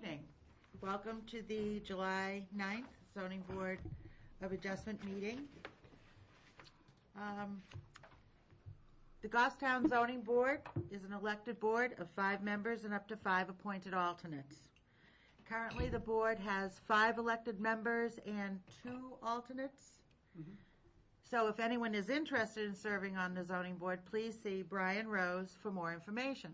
evening. Welcome to the July 9th Zoning Board of Adjustment meeting. The Goffstown Zoning Board is an elected board of 5 members and up to 5 appointed alternates. Currently, the board has 5 elected members and 2 alternates. Mm-hmm. So if anyone is interested in serving on the zoning board, please see Brian Rose for more information.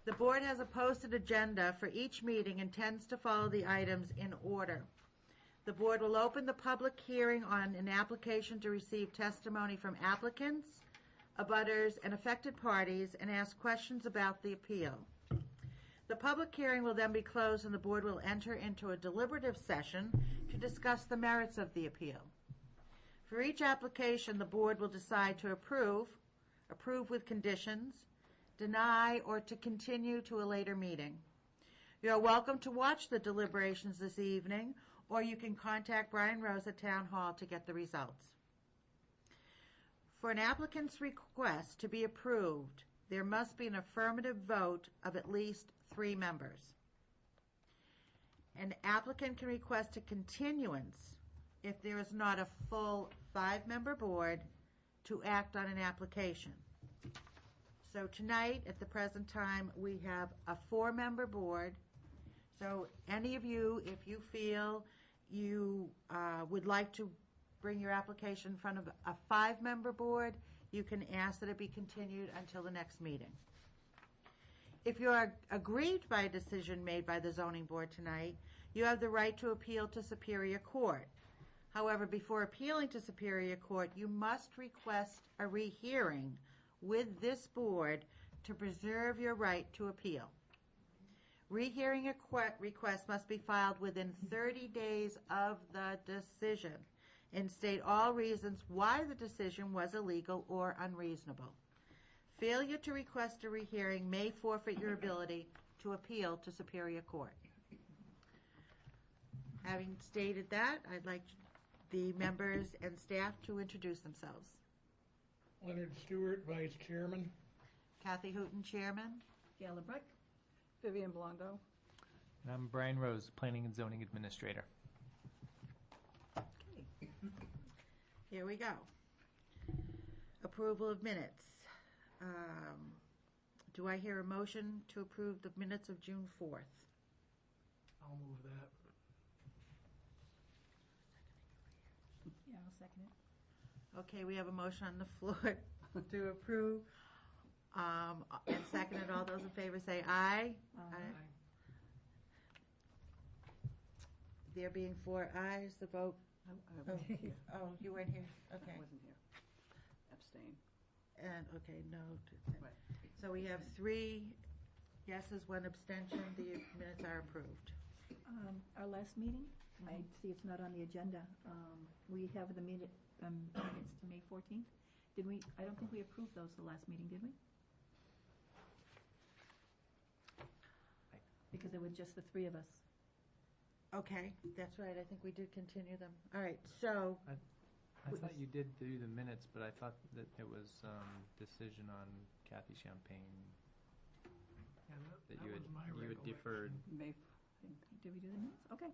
The board has a posted agenda for each meeting and tends to follow the items in order. The board will open the public hearing on an application to receive testimony from applicants, abutters, and affected parties and ask questions about the appeal. The public hearing will then be closed and the board will enter into a deliberative session to discuss the merits of the appeal. For each application, the board will decide to approve with conditions, deny, or to continue to a later meeting. You are welcome to watch the deliberations this evening, or you can contact Brian Rose at Town Hall to get the results. For an applicant's request to be approved, there must be an affirmative vote of at least 3 members. An applicant can request a continuance if there is not a full 5-member board to act on an application. So tonight, at the present time, we have a 4-member board. So any of you, if you feel you would like to bring your application in front of a 5-member board, you can ask that it be continued until the next meeting. If you are aggrieved by a decision made by the zoning board tonight, you have the right to appeal to Superior Court. However, before appealing to Superior Court, you must request a rehearing with this board to preserve your right to appeal. Rehearing request must be filed within 30 days of the decision and state all reasons why the decision was illegal or unreasonable. Failure to request a rehearing may forfeit your ability to appeal to Superior Court. Having stated that, I'd like the members and staff to introduce themselves. Leonard Stewart, Vice Chairman. Kathy Hooton, Chairman. Gail LeBrec. Vivian Blondo. And I'm Brian Rose, Planning and Zoning Administrator. Okay. Here we go. Approval of minutes. Do I hear a motion to approve the minutes of June 4th? I'll move that. Yeah, I'll second it. Okay, we have a motion on the floor to approve. And seconded, all those in favor say aye. Aye. There being 4 ayes, the vote. I wasn't here. Oh, you weren't here? Okay. I wasn't here. Abstain. And, okay, no. Right. So we have 3 yeses, 1 abstention. The minutes are approved. Our last meeting, I see it's not on the agenda. We have the minutes to May 14th. Did we? I don't think we approved those the last meeting, did we? Because it was just the 3 of us. Okay, that's right. I think we did continue them. All right, so. I thought you did do the minutes, but I thought that it was decision on Kathy Champagne Yeah, that was my you had recollection. deferred. Did we do the minutes? Okay.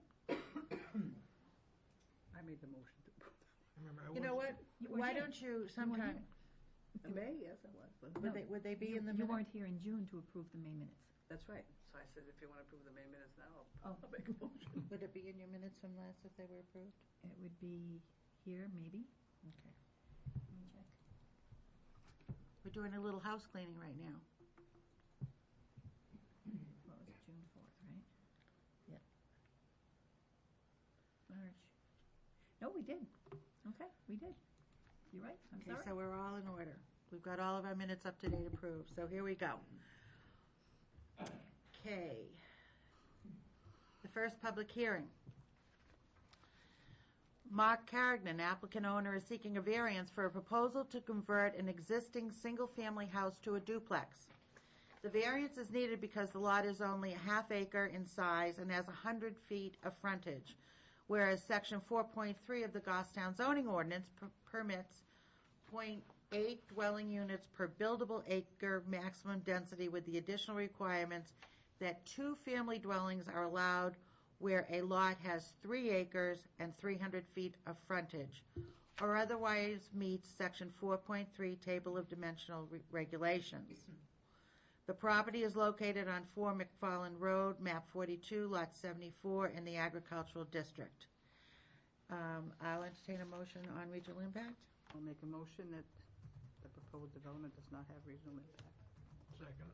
I made the motion to approve. Remember, You know what? Why here. don't you sometime, In May, yes, I was. But would they be in the You minutes? weren't here in June to approve the May minutes. That's right. So I said, if you want to approve the May minutes now, Oh. I'll make a motion. Would it be in your minutes from last if they were approved? It would be here, maybe. Okay. Let me check. We're doing a little house cleaning right now. What was it, June 4th, right? Yeah. March. No, we did. Okay, we did. You're right. I'm Okay, sorry. so we're all in order. We've got all of our minutes up to date approved. So here we go. Okay. The first public hearing. Mark Carignan, applicant owner, is seeking a variance for a proposal to convert an existing single-family house to a duplex. The variance is needed because the lot is only a half acre in size and has 100 feet of frontage, whereas Section 4.3 of the Goffstown zoning ordinance permits 0.8 dwelling units per buildable acre maximum density with the additional requirements that 2 family dwellings are allowed where a lot has 3 acres and 300 feet of frontage, or otherwise meets Section 4.3 Table of Dimensional Regulations. The property is located on 4 McFarland Road, map 42, lot 74, in the agricultural district. I'll entertain a motion on regional impact. I'll make a motion that the proposed development does not have regional impact. Second.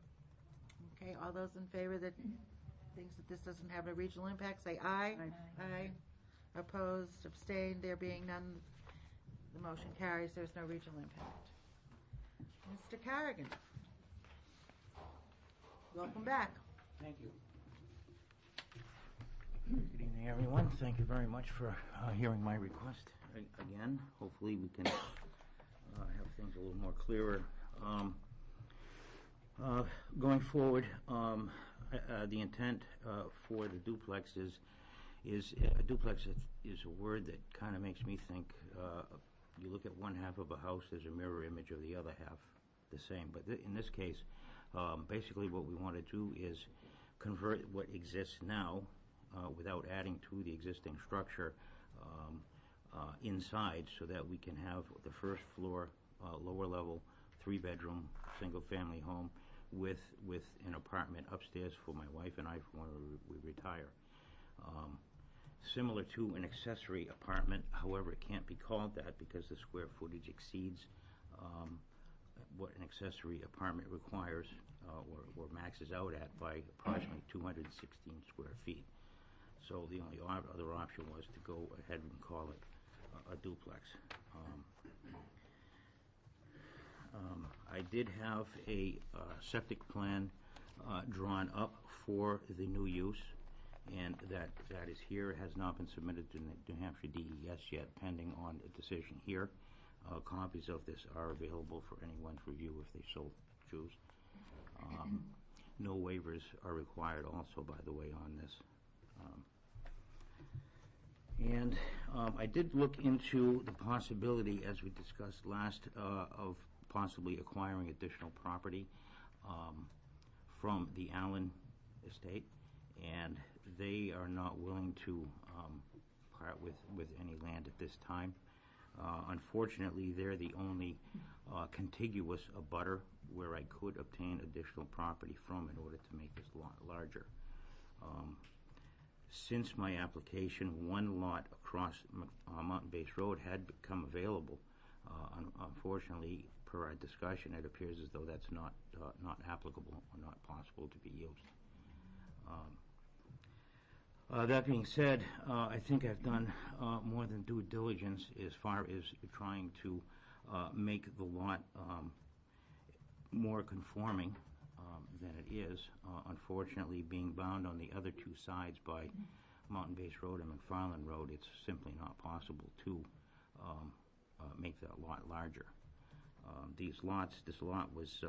Okay, all those in favor that thinks that this doesn't have a regional impact, say aye. Aye. Aye. Opposed, abstained, there being none, the motion carries, there's no regional impact. Mr. Carrigan. Welcome back. Thank you. Good evening, everyone. Thank you very much for hearing my request again. Hopefully we can have things a little more clearer. Going forward, the intent for the duplex is a duplex is a word that kind of makes me think you look at one half of a house, there's a mirror image of the other half the same. But in this case, basically what we want to do is convert what exists now without adding to the existing structure inside, so that we can have the first floor, lower level, 3-bedroom, single-family home with an apartment upstairs for my wife and I when we retire. Similar to an accessory apartment, however, it can't be called that because the square footage exceeds what an accessory apartment requires or maxes out at by approximately 216 square feet. So the only other option was to go ahead and call it a duplex. I did have a septic plan drawn up for the new use, and that is here. It has not been submitted to New Hampshire DES yet, pending on a decision here. Copies of this are available for anyone's review if they so choose. No waivers are required also, by the way, on this. And I did look into the possibility, as we discussed last, of possibly acquiring additional property from the Allen estate, and they are not willing to part with any land at this time. Unfortunately, they're the only contiguous abutter where I could obtain additional property from in order to make this lot larger. Since my application, one lot across Mountain Base Road had become available. Unfortunately, per our discussion, it appears as though that's not applicable or not possible to be used. That being said, I think I've done more than due diligence as far as trying to make the lot more conforming than it is. Unfortunately, being bound on the other 2 sides by Mountain Base Road and McFarland Road, it's simply not possible to make that lot larger. This lot was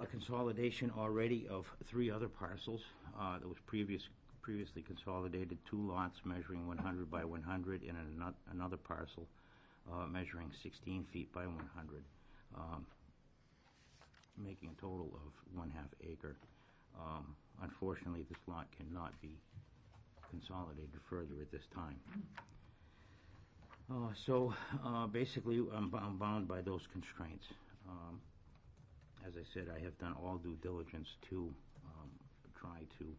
a consolidation already of 3 other parcels. That was previously consolidated 2 lots measuring 100 by 100 and another parcel measuring 16 feet by 100, making a total of 1/2 acre. Unfortunately, this lot cannot be consolidated further at this time. So basically, I'm bound by those constraints. As I said, I have done all due diligence to try to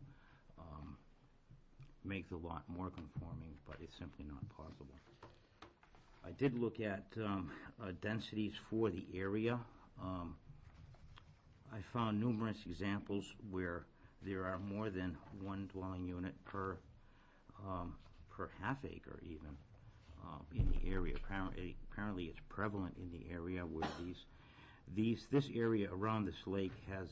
make the lot more conforming, but it's simply not possible. I did look at densities for the area. I found numerous examples where there are more than 1 dwelling unit per 1/2 acre even in the area. Apparently it's prevalent in the area where this area around this lake has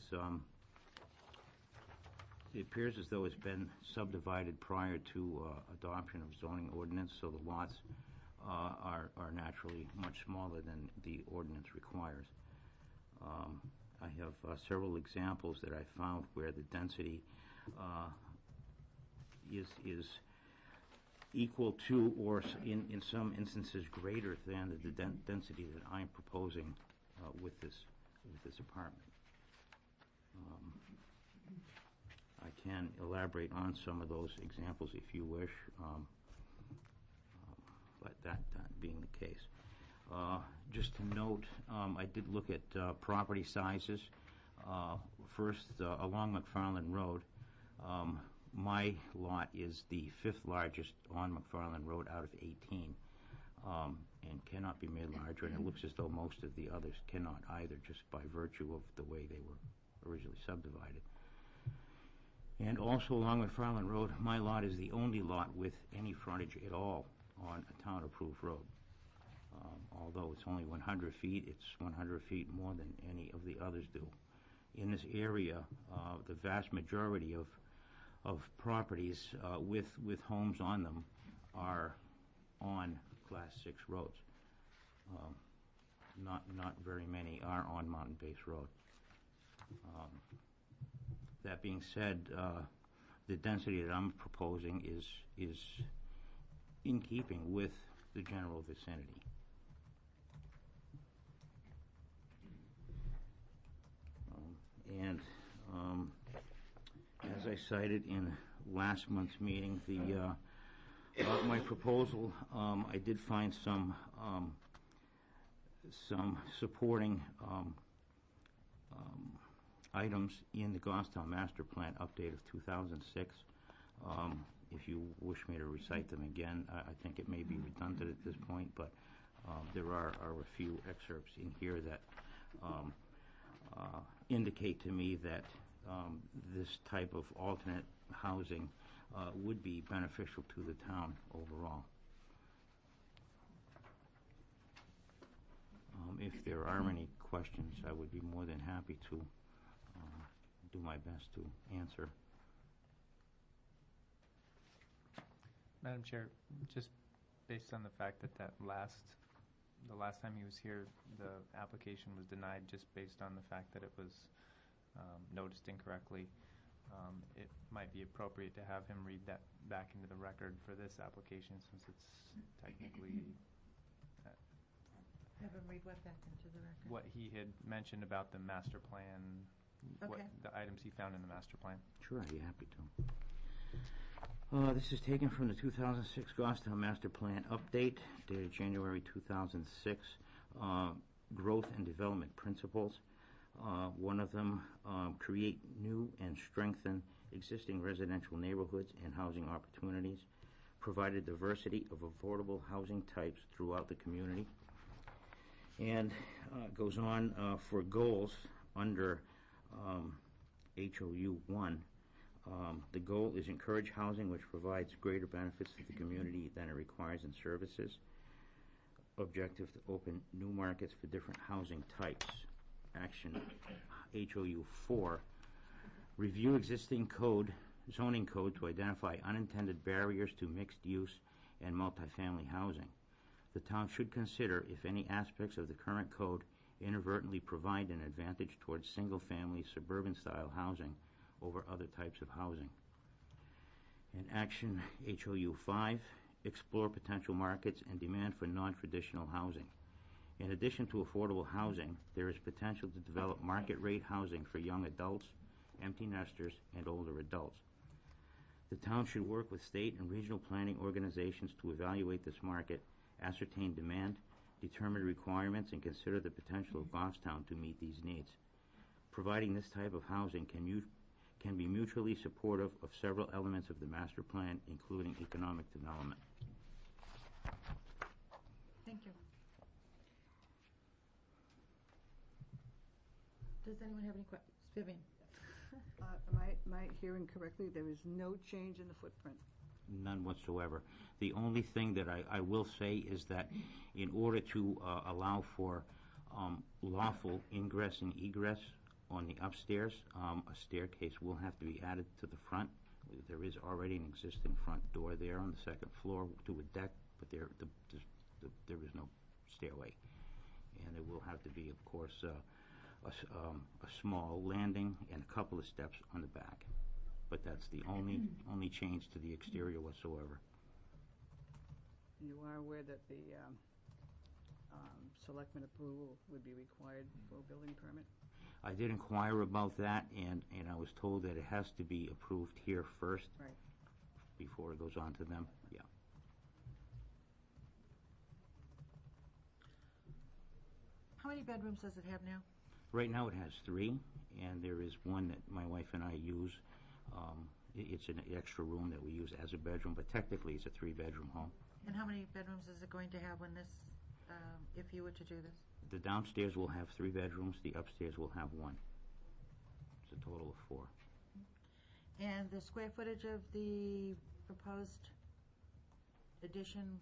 it appears as though it's been subdivided prior to adoption of zoning ordinance, so the lots are naturally much smaller than the ordinance requires. I have several examples that I found where the density is equal to, or in some instances greater than, the density that I'm proposing with this apartment. can elaborate on some of those examples if you wish, but that being the case. Just to note, I did look at property sizes. First, along McFarland Road, my lot is the 5th largest on McFarland Road out of 18, and cannot be made larger, and it looks as though most of the others cannot either, just by virtue of the way they were originally subdivided. And also along McFarland Road, my lot is the only lot with any frontage at all on a town-approved road. Although it's only 100 feet, it's 100 feet more than any of the others do. In this area, the vast majority of properties with homes on them are on Class 6 roads. Not very many are on Mountain Base Road. That being said, the density that I'm proposing is in keeping with the general vicinity. And as I cited in last month's meeting, my proposal, I did find some supporting items in the Goffstown Master Plan update of 2006. If you wish me to recite them again, I think it may be redundant at this point, but there are a few excerpts in here that indicate to me that this type of alternate housing would be beneficial to the town overall. If there are any questions, I would be more than happy to do my best to answer. Madam Chair, just based on the fact that the last time he was here, the application was denied just based on the fact that it was noticed incorrectly, it might be appropriate to have him read that back into the record for this application, since it's technically Have him read what back into the record? what he had mentioned about the master plan, what Okay. the items he found in the master plan. Sure, I'd be happy to. This is taken from the 2006 Goffstown Master Plan update, dated January 2006. Growth and development principles. One of them, create new and strengthen existing residential neighborhoods and housing opportunities. Provide a diversity of affordable housing types throughout the community. And goes on for goals under HOU 1. The goal is encourage housing which provides greater benefits to the community than it requires in services. Objective to open new markets for different housing types. Action HOU 4. Review existing zoning code to identify unintended barriers to mixed use and multifamily housing. The town should consider if any aspects of the current code inadvertently provide an advantage towards single-family suburban-style housing over other types of housing. And action HOU 5, explore potential markets and demand for non-traditional housing. In addition to affordable housing, there is potential to develop market-rate housing for young adults, empty nesters, and older adults. The town should work with state and regional planning organizations to evaluate this market, ascertain demand, determine requirements, and consider the potential of Goffstown to meet these needs. Providing this type of housing can be mutually supportive of several elements of the master plan, including economic development. Thank you. Does anyone have any questions? Vivian? Am I hearing correctly? There is no change in the footprint? None whatsoever. The only thing that I will say is that in order to allow for lawful ingress and egress on the upstairs, a staircase will have to be added to the front. There is already an existing front door there on the second floor to a deck, but there is no stairway. And there will have to be, of course, a small landing and a couple of steps on the back. But that's the only change to the exterior whatsoever. You are aware that the selectmen approval would be required for a building permit? I did inquire about that, and I was told that it has to be approved here first. Right. Before it goes on to them, yeah. How many bedrooms does it have now? Right now it has 3, and there is one that my wife and I use. It's an extra room that we use as a bedroom, but technically it's a 3-bedroom home. And how many bedrooms is it going to have when this, if you were to do this? The downstairs will have 3 bedrooms, the upstairs will have 1. It's a total of 4. And the square footage of the proposed addition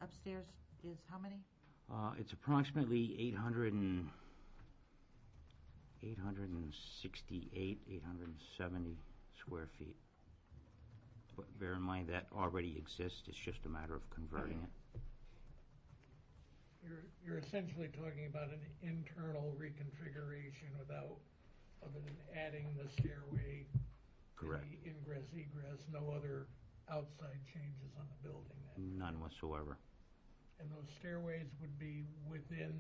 upstairs is how many? It's approximately 868, 870 square feet. But bear in mind that already exists, it's just a matter of converting it. You're essentially talking about an internal reconfiguration other than adding the stairway. Correct. The ingress, egress, no other outside changes on the building then. None whatsoever. And those stairways would be within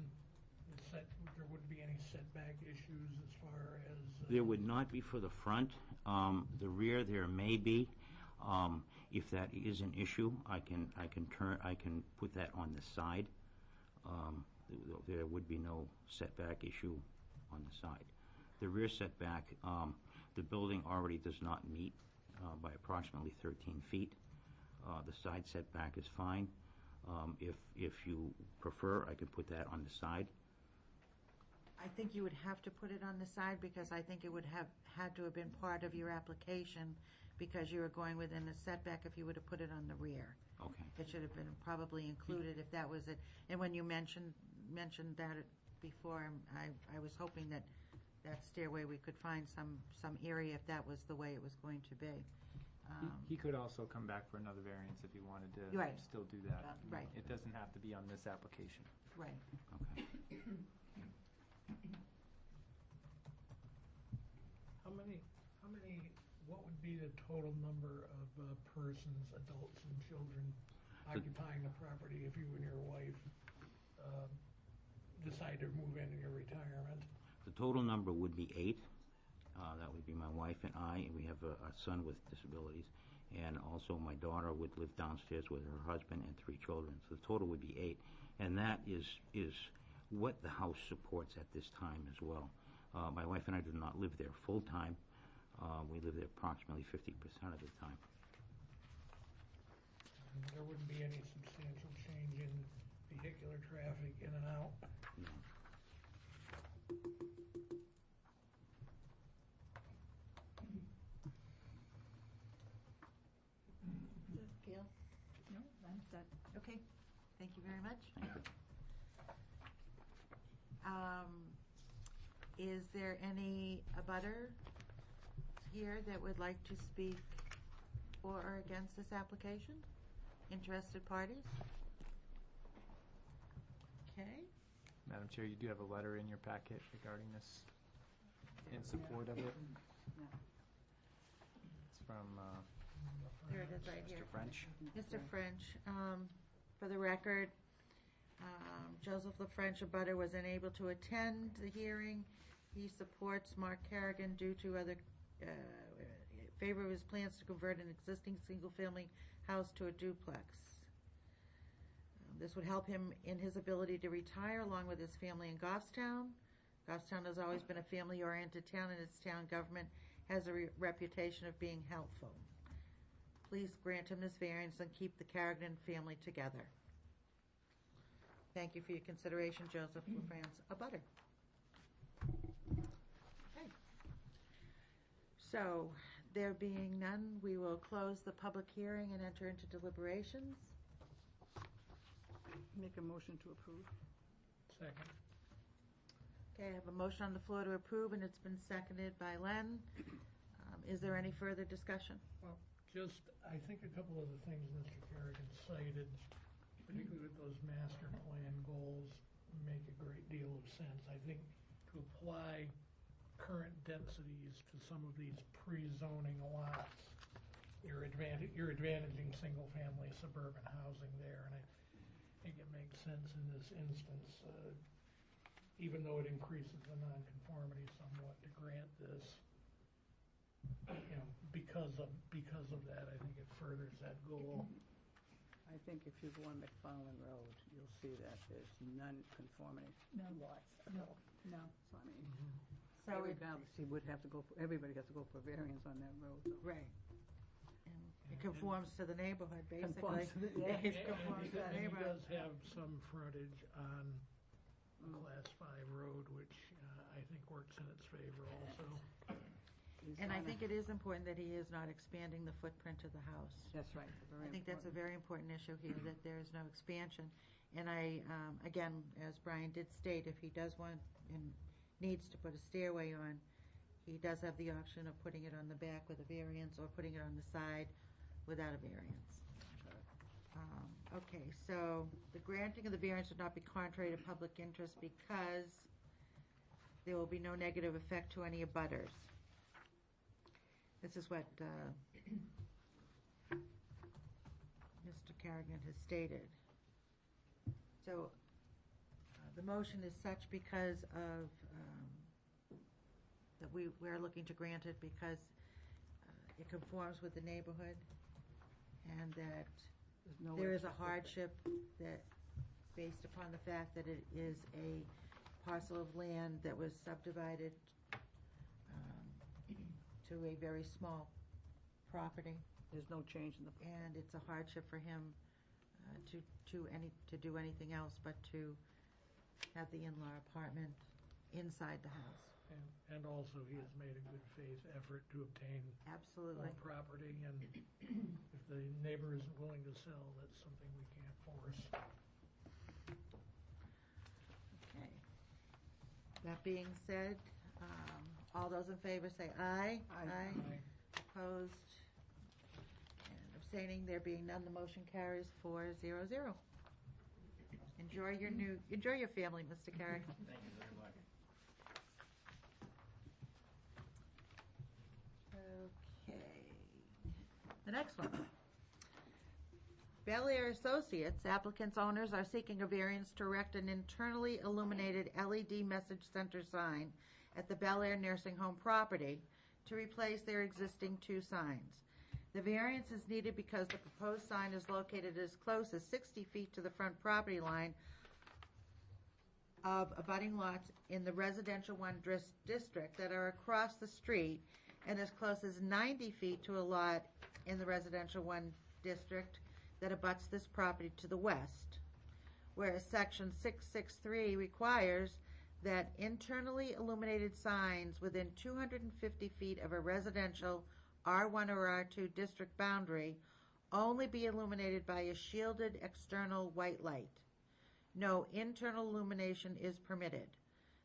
the there wouldn't be any setback issues as far as... There would not be for the front. The rear there may be. If that is an issue, I can put that on the side. There would be no setback issue on the side. The rear setback, the building already does not meet by approximately 13 feet. The side setback is fine. If you prefer, I could put that on the side. I think you would have to put it on the side because I think it would have had to have been part of your application because you were going within the setback if you would have put it on the rear. Okay. It should have been probably included if that was it. And when you mentioned that before, I was hoping that stairway we could find some area if that was the way it was going to be. He could also come back for another variance if he wanted to Right. still do that. Right. It doesn't have to be on this application. Right. Okay. What would be the total number of persons, adults and children occupying the property if you and your wife decide to move in your retirement? The total number would be 8. That would be my wife and I, and we have a son with disabilities. And also my daughter would live downstairs with her husband and 3 children. So the total would be 8. And that is what the house supports at this time as well. My wife and I do not live there full time. We live there approximately 50% of the time. There wouldn't be any substantial change in vehicular traffic in and out? No. Gail? No, I'm set. Okay. Thank you very much. Is there any abutter here that would like to speak for or against this application? Interested parties? Okay. Madam Chair, you do have a letter in your packet regarding this in support of it. Yeah. It's from There it is right here. Mr. French. Mr. French, for the record, Joseph LaFrench, abutter, was unable to attend the hearing. He supports Mark Carrigan due to other favor of his plans to convert an existing single-family house to a duplex. This would help him in his ability to retire along with his family in Goffstown. Goffstown has always been a family-oriented town, and its town government has a reputation of being helpful. Please grant him this variance and keep the Carrigan family together. Thank you for your consideration, Joseph LaFrance, abutter. Okay. So, there being none, we will close the public hearing and enter into deliberations. Make a motion to approve. Second. Okay, I have a motion on the floor to approve, and it's been seconded by Len. Is there any further discussion? Well, I think a couple of the things Mr. Carrigan cited, particularly with those master plan goals, make a great deal of sense. I think to apply current densities to some of these pre-zoning lots, you're advantaging single-family suburban housing there, and I think it makes sense in this instance. even though it increases the nonconformity somewhat, to grant this, because of that, I think it furthers that goal. I think if you go on McFarland Road, you'll see that there's non-conformity No. lots. No, no. So, I mean, So it, regardless, he would have to go, everybody has to go for variance on that road, so. right. And it conforms to the neighborhood, basically. Conforms to the- yeah. It conforms to the And he neighborhood. does have some frontage on a Mm. Class 5 road, which I think works in its favor also. He's And I gonna- think it is important that he is not expanding the footprint of the house. That's right, very I think that's a important. very important issue here, that there is no expansion. And I, again, as Brian did state, if he does want and needs to put a stairway on, he does have the option of putting it on the back with a variance or putting it on the side without a variance. Okay, so the granting of the variance would not be contrary to public interest because there will be no negative effect to any abutters. This is what Mr. Carrigan has stated. So the motion is such because of, that we're looking to grant it because it conforms with the neighborhood and that There's no there way is a to- hardship that, based upon the fact that it is a parcel of land that was subdivided to a very small property, There's no change in the, and it's a hardship for him to do anything else but to have the in-law apartment inside the house. And also, he has made a good faith effort to obtain Absolutely. property, and if the neighbor isn't willing to sell, that's something we can't force. Okay. That being said, all those in favor say aye. Aye. Opposed and abstaining, there being none, the motion carries 4-0-0. Enjoy your family, Mr. Carey. Thank you very much. Okay. The next one. Bel Air Associates, applicants' owners are seeking a variance to erect an internally illuminated LED message center sign at the Bel Air Nursing Home property to replace their existing 2 signs. The variance is needed because the proposed sign is located as close as 60 feet to the front property line of abutting lots in the residential 1 district that are across the street and as close as 90 feet to a lot in the residential 1 district that abuts this property to the west. Whereas section 663 requires that internally illuminated signs within 250 feet of a residential R1 or R2 district boundary only be illuminated by a shielded external white light. No internal illumination is permitted.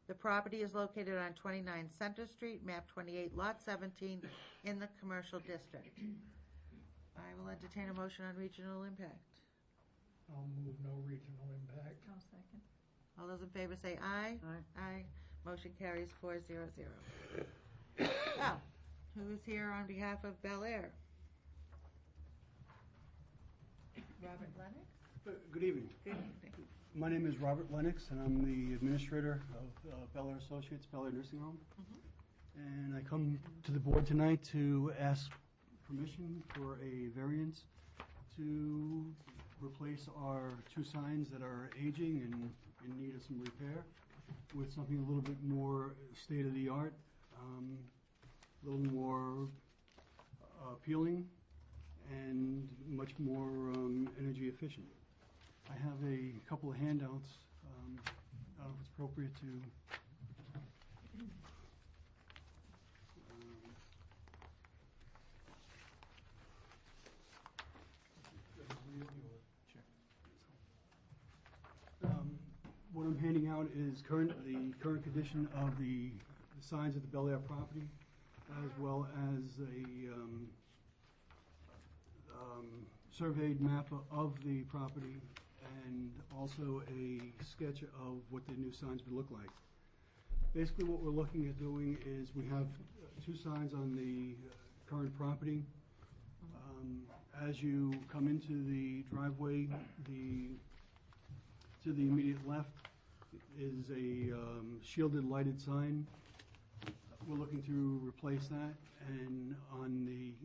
The property is located on 29 Center Street, map 28, lot 17, in the commercial district. I will entertain a motion on regional impact. I'll move no regional impact. I'll second. All those in favor say aye. Aye. Aye. Motion carries 4-0-0. Now, who is here on behalf of Bel Air? Robert Lennox? Good evening. Good evening. My name is Robert Lennox, and I'm the administrator of Bel Air Associates, Bel Air Nursing Home. And I come to the board tonight to ask permission for a variance to replace our 2 signs that are aging and in need of some repair with something a little bit more state-of-the-art, a little more appealing, and much more energy efficient. I have a couple of handouts. I don't know if it's appropriate to. What I'm handing out is the current condition of the signs at the Bel Air property, as well as a surveyed map of the property, and also a sketch of what the new signs would look like. Basically, what we're looking at doing is we have 2 signs on the current property. As you come into the driveway, to the immediate left, is a shielded lighted sign. We're looking to replace that, and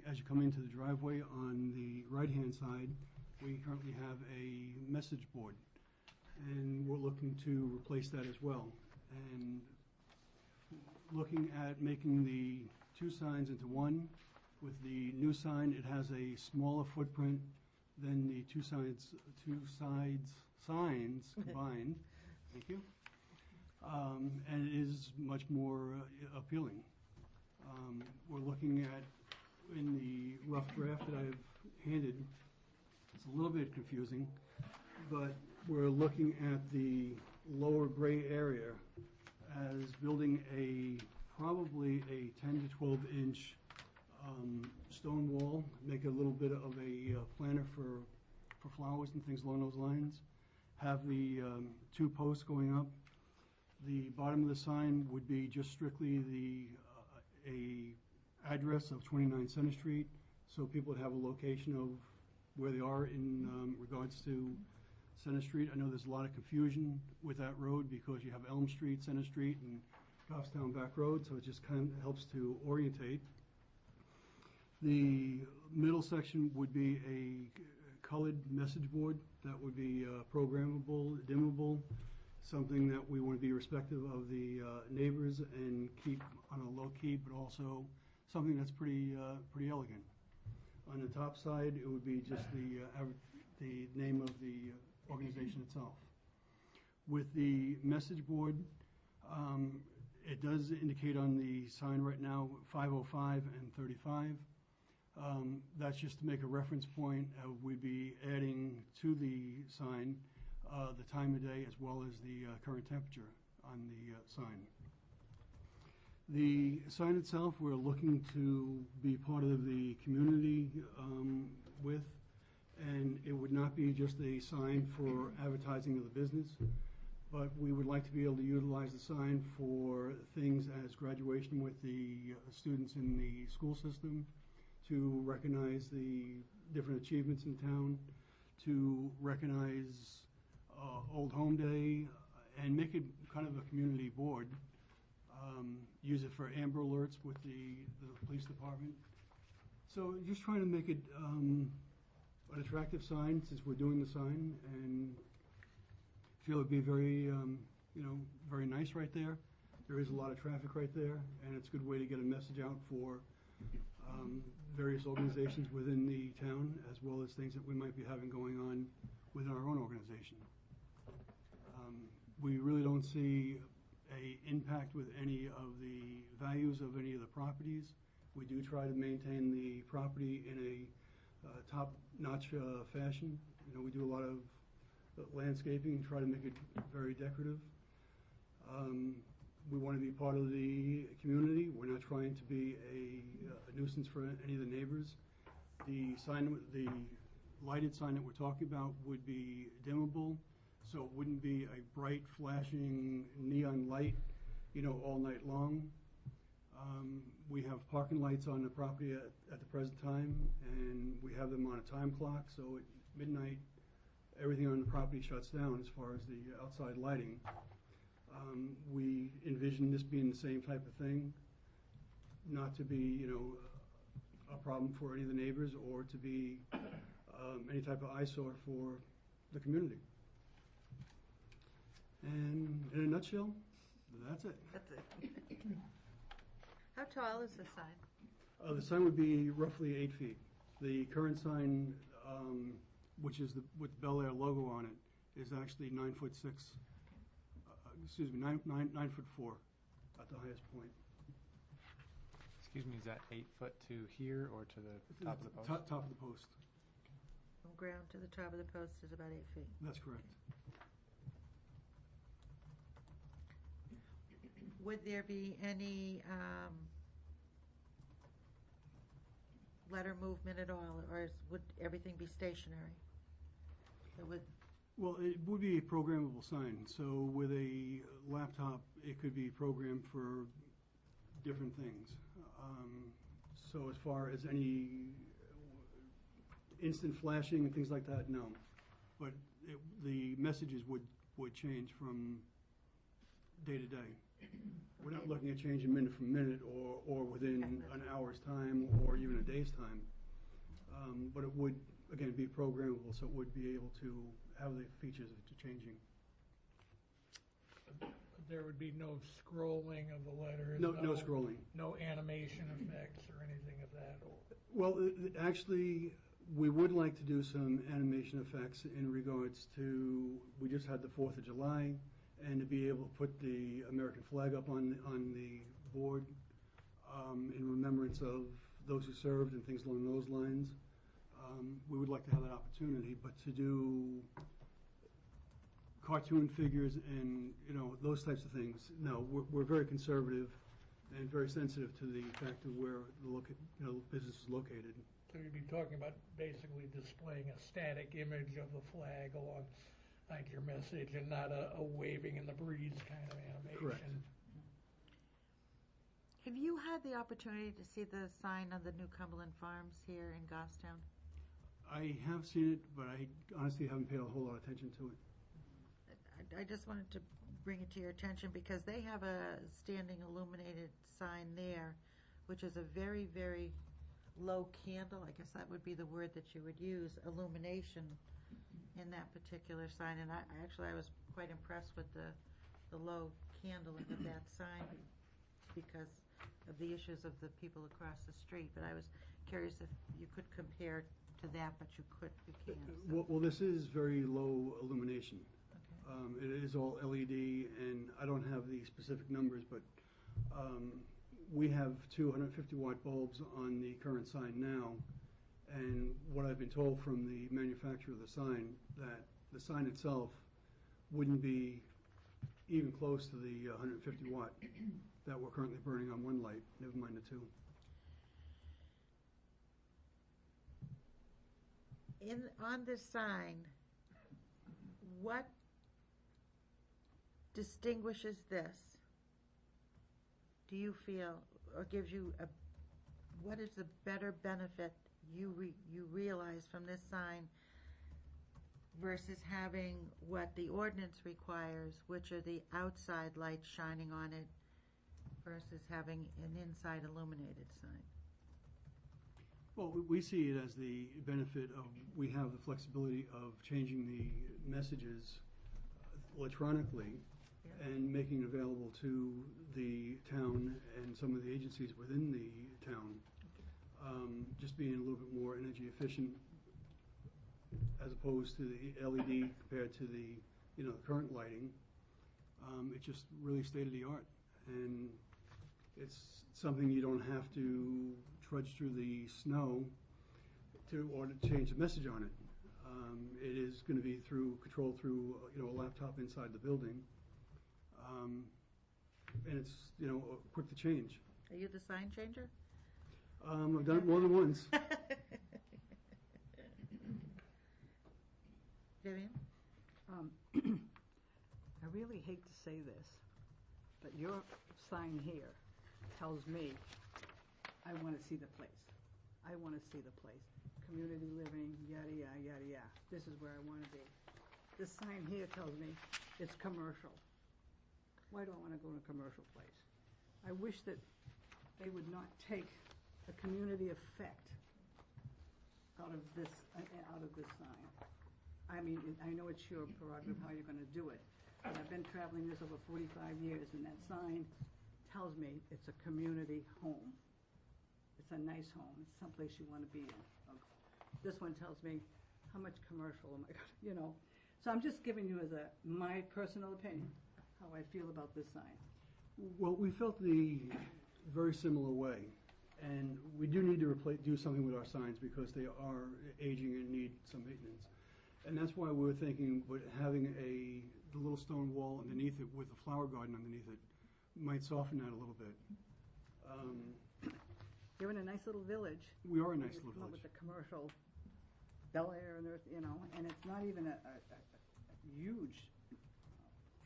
as you come into the driveway, on the right-hand side, we currently have a message board, and we're looking to replace that as well. And looking at making the two signs into one. With the new sign, it has a smaller footprint than the two signs combined. Thank you. And it is much more appealing. We're looking at, in the rough draft that I've handed, it's a little bit confusing, but we're looking at the lower gray area as building probably a 10 to 12 inch stone wall, make a little bit of a planter for flowers and things along those lines. Have the two posts going up. The bottom of the sign would be just strictly a address of 29 Center Street, so people would have a location of where they are in regards to Center Street. I know there's a lot of confusion with that road because you have Elm Street, Center Street, and Goffstown Back Road, so it just kind of helps to orientate. The middle section would be a colored message board that would be programmable, dimmable, something that we want to be respectful of the neighbors and keep on a low key, but also something that's pretty elegant. On the top side, it would be just the name of the organization itself. With the message board, it does indicate on the sign right now 505 and 35. That's just to make a reference point. We'd be adding to the sign the time of day as well as the current temperature on the sign. The sign itself, we're looking to be part of the community with, and it would not be just a sign for advertising of the business, but we would like to be able to utilize the sign for things as graduation with the students in the school system, to recognize the different achievements in town, to recognize Old Home Day, and make it kind of a community board. Use it for Amber Alerts with the police department. So just trying to make it an attractive sign, since we're doing the sign, and feel it'd be very, very nice right there. There is a lot of traffic right there, and it's a good way to get a message out for various organizations within the town, as well as things that we might be having going on within our own organization. We really don't see an impact with any of the values of any of the properties. We do try to maintain the property in a top-notch fashion. We do a lot of landscaping and try to make it very decorative. We want to be part of the community. We're not trying to be a nuisance for any of the neighbors. The lighted sign that we're talking about would be dimmable, so it wouldn't be a bright, flashing neon light, all night long. We have parking lights on the property at the present time, and we have them on a time clock, so at midnight, everything on the property shuts down as far as the outside lighting. We envision this being the same type of thing, not to be, a problem for any of the neighbors or to be any type of eyesore for the community. And in a nutshell, that's it. That's it. How tall is the sign? The sign would be roughly 8 feet. The current sign, which is with the Bel Air logo on it, is actually 9'6". 9'4" at the highest point. Excuse me, is that 8 foot to here or to the top of the post? Top of the post. From ground to the top of the post is about 8 feet. That's correct. Would there be any letter movement at all, or would everything be stationary? Well, it would be a programmable sign. So with a laptop, it could be programmed for different things. So as far as any instant flashing and things like that, no. But the messages would change from day to day. We're not looking at changing minute from minute or within an hour's time or even a day's time. But it would, again, be programmable, so it would be able to have the features of changing. There would be no scrolling of the letters? No scrolling. No animation effects or anything of that? Well, actually, we would like to do some animation effects in regards to, we just had the 4th of July, and to be able to put the American flag up on the board in remembrance of those who served and things along those lines. We would like to have that opportunity, but to do cartoon figures and, those types of things, no, we're very conservative and very sensitive to the fact of where the business is located. So you'd be talking about basically displaying a static image of the flag alongside your message and not a waving in the breeze kind of animation? Correct. Have you had the opportunity to see the sign of the New Cumberland Farms here in Goffstown? I have seen it, but I honestly haven't paid a whole lot of attention to it. I just wanted to bring it to your attention because they have a standing illuminated sign there, which is a very, very low candle. I guess that would be the word that you would use, illumination in that particular sign. And I was quite impressed with the low candle of that sign because of the issues of the people across the street. But I was curious if you could compare to that, but you can't. So. Well, this is very low illumination. Okay. It is all LED, and I don't have the specific numbers, but we have 250-watt bulbs on the current sign now, and what I've been told from the manufacturer of the sign, that the sign itself wouldn't be even close to the 150-watt that we're currently burning on one light, never mind the two. On this sign, what distinguishes this, do you feel, or gives you what is the better benefit you realize from this sign versus having what the ordinance requires, which are the outside lights shining on it, versus having an inside illuminated sign? Well, we see it as the benefit of, we have the flexibility of changing the messages electronically and making it available to the town and some of the agencies within the town. Just being a little bit more energy efficient as opposed to the LED compared to the current lighting. It's just really state of the art, and it's something you don't have to trudge through the snow or to change the message on it. It is going to be controlled through a laptop inside the building, and it's quick to change. Are you the sign changer? I've done it more than once. Vivian? I really hate to say this, but your sign here tells me I want to see the place. I want to see the place. Community living, yada, yada, yada, yada. This is where I want to be. This sign here tells me it's commercial. Why do I want to go to a commercial place? I wish that they would not take the community effect out of this sign. I mean, I know it's your prerogative how you're going to do it, but I've been traveling this over 45 years, and that sign tells me it's a community home. It's a nice home. It's someplace you want to be in. This one tells me how much commercial am I going to, So I'm just giving you as my personal opinion how I feel about this sign. Well, we felt the very similar way, and we do need to do something with our signs because they are aging and need some maintenance. And that's why we were thinking, but having the little stone wall underneath it with a flower garden underneath it might soften that a little bit. You're in a nice little village. We are a nice You little come up village. with the commercial Bel Air and and it's not even a huge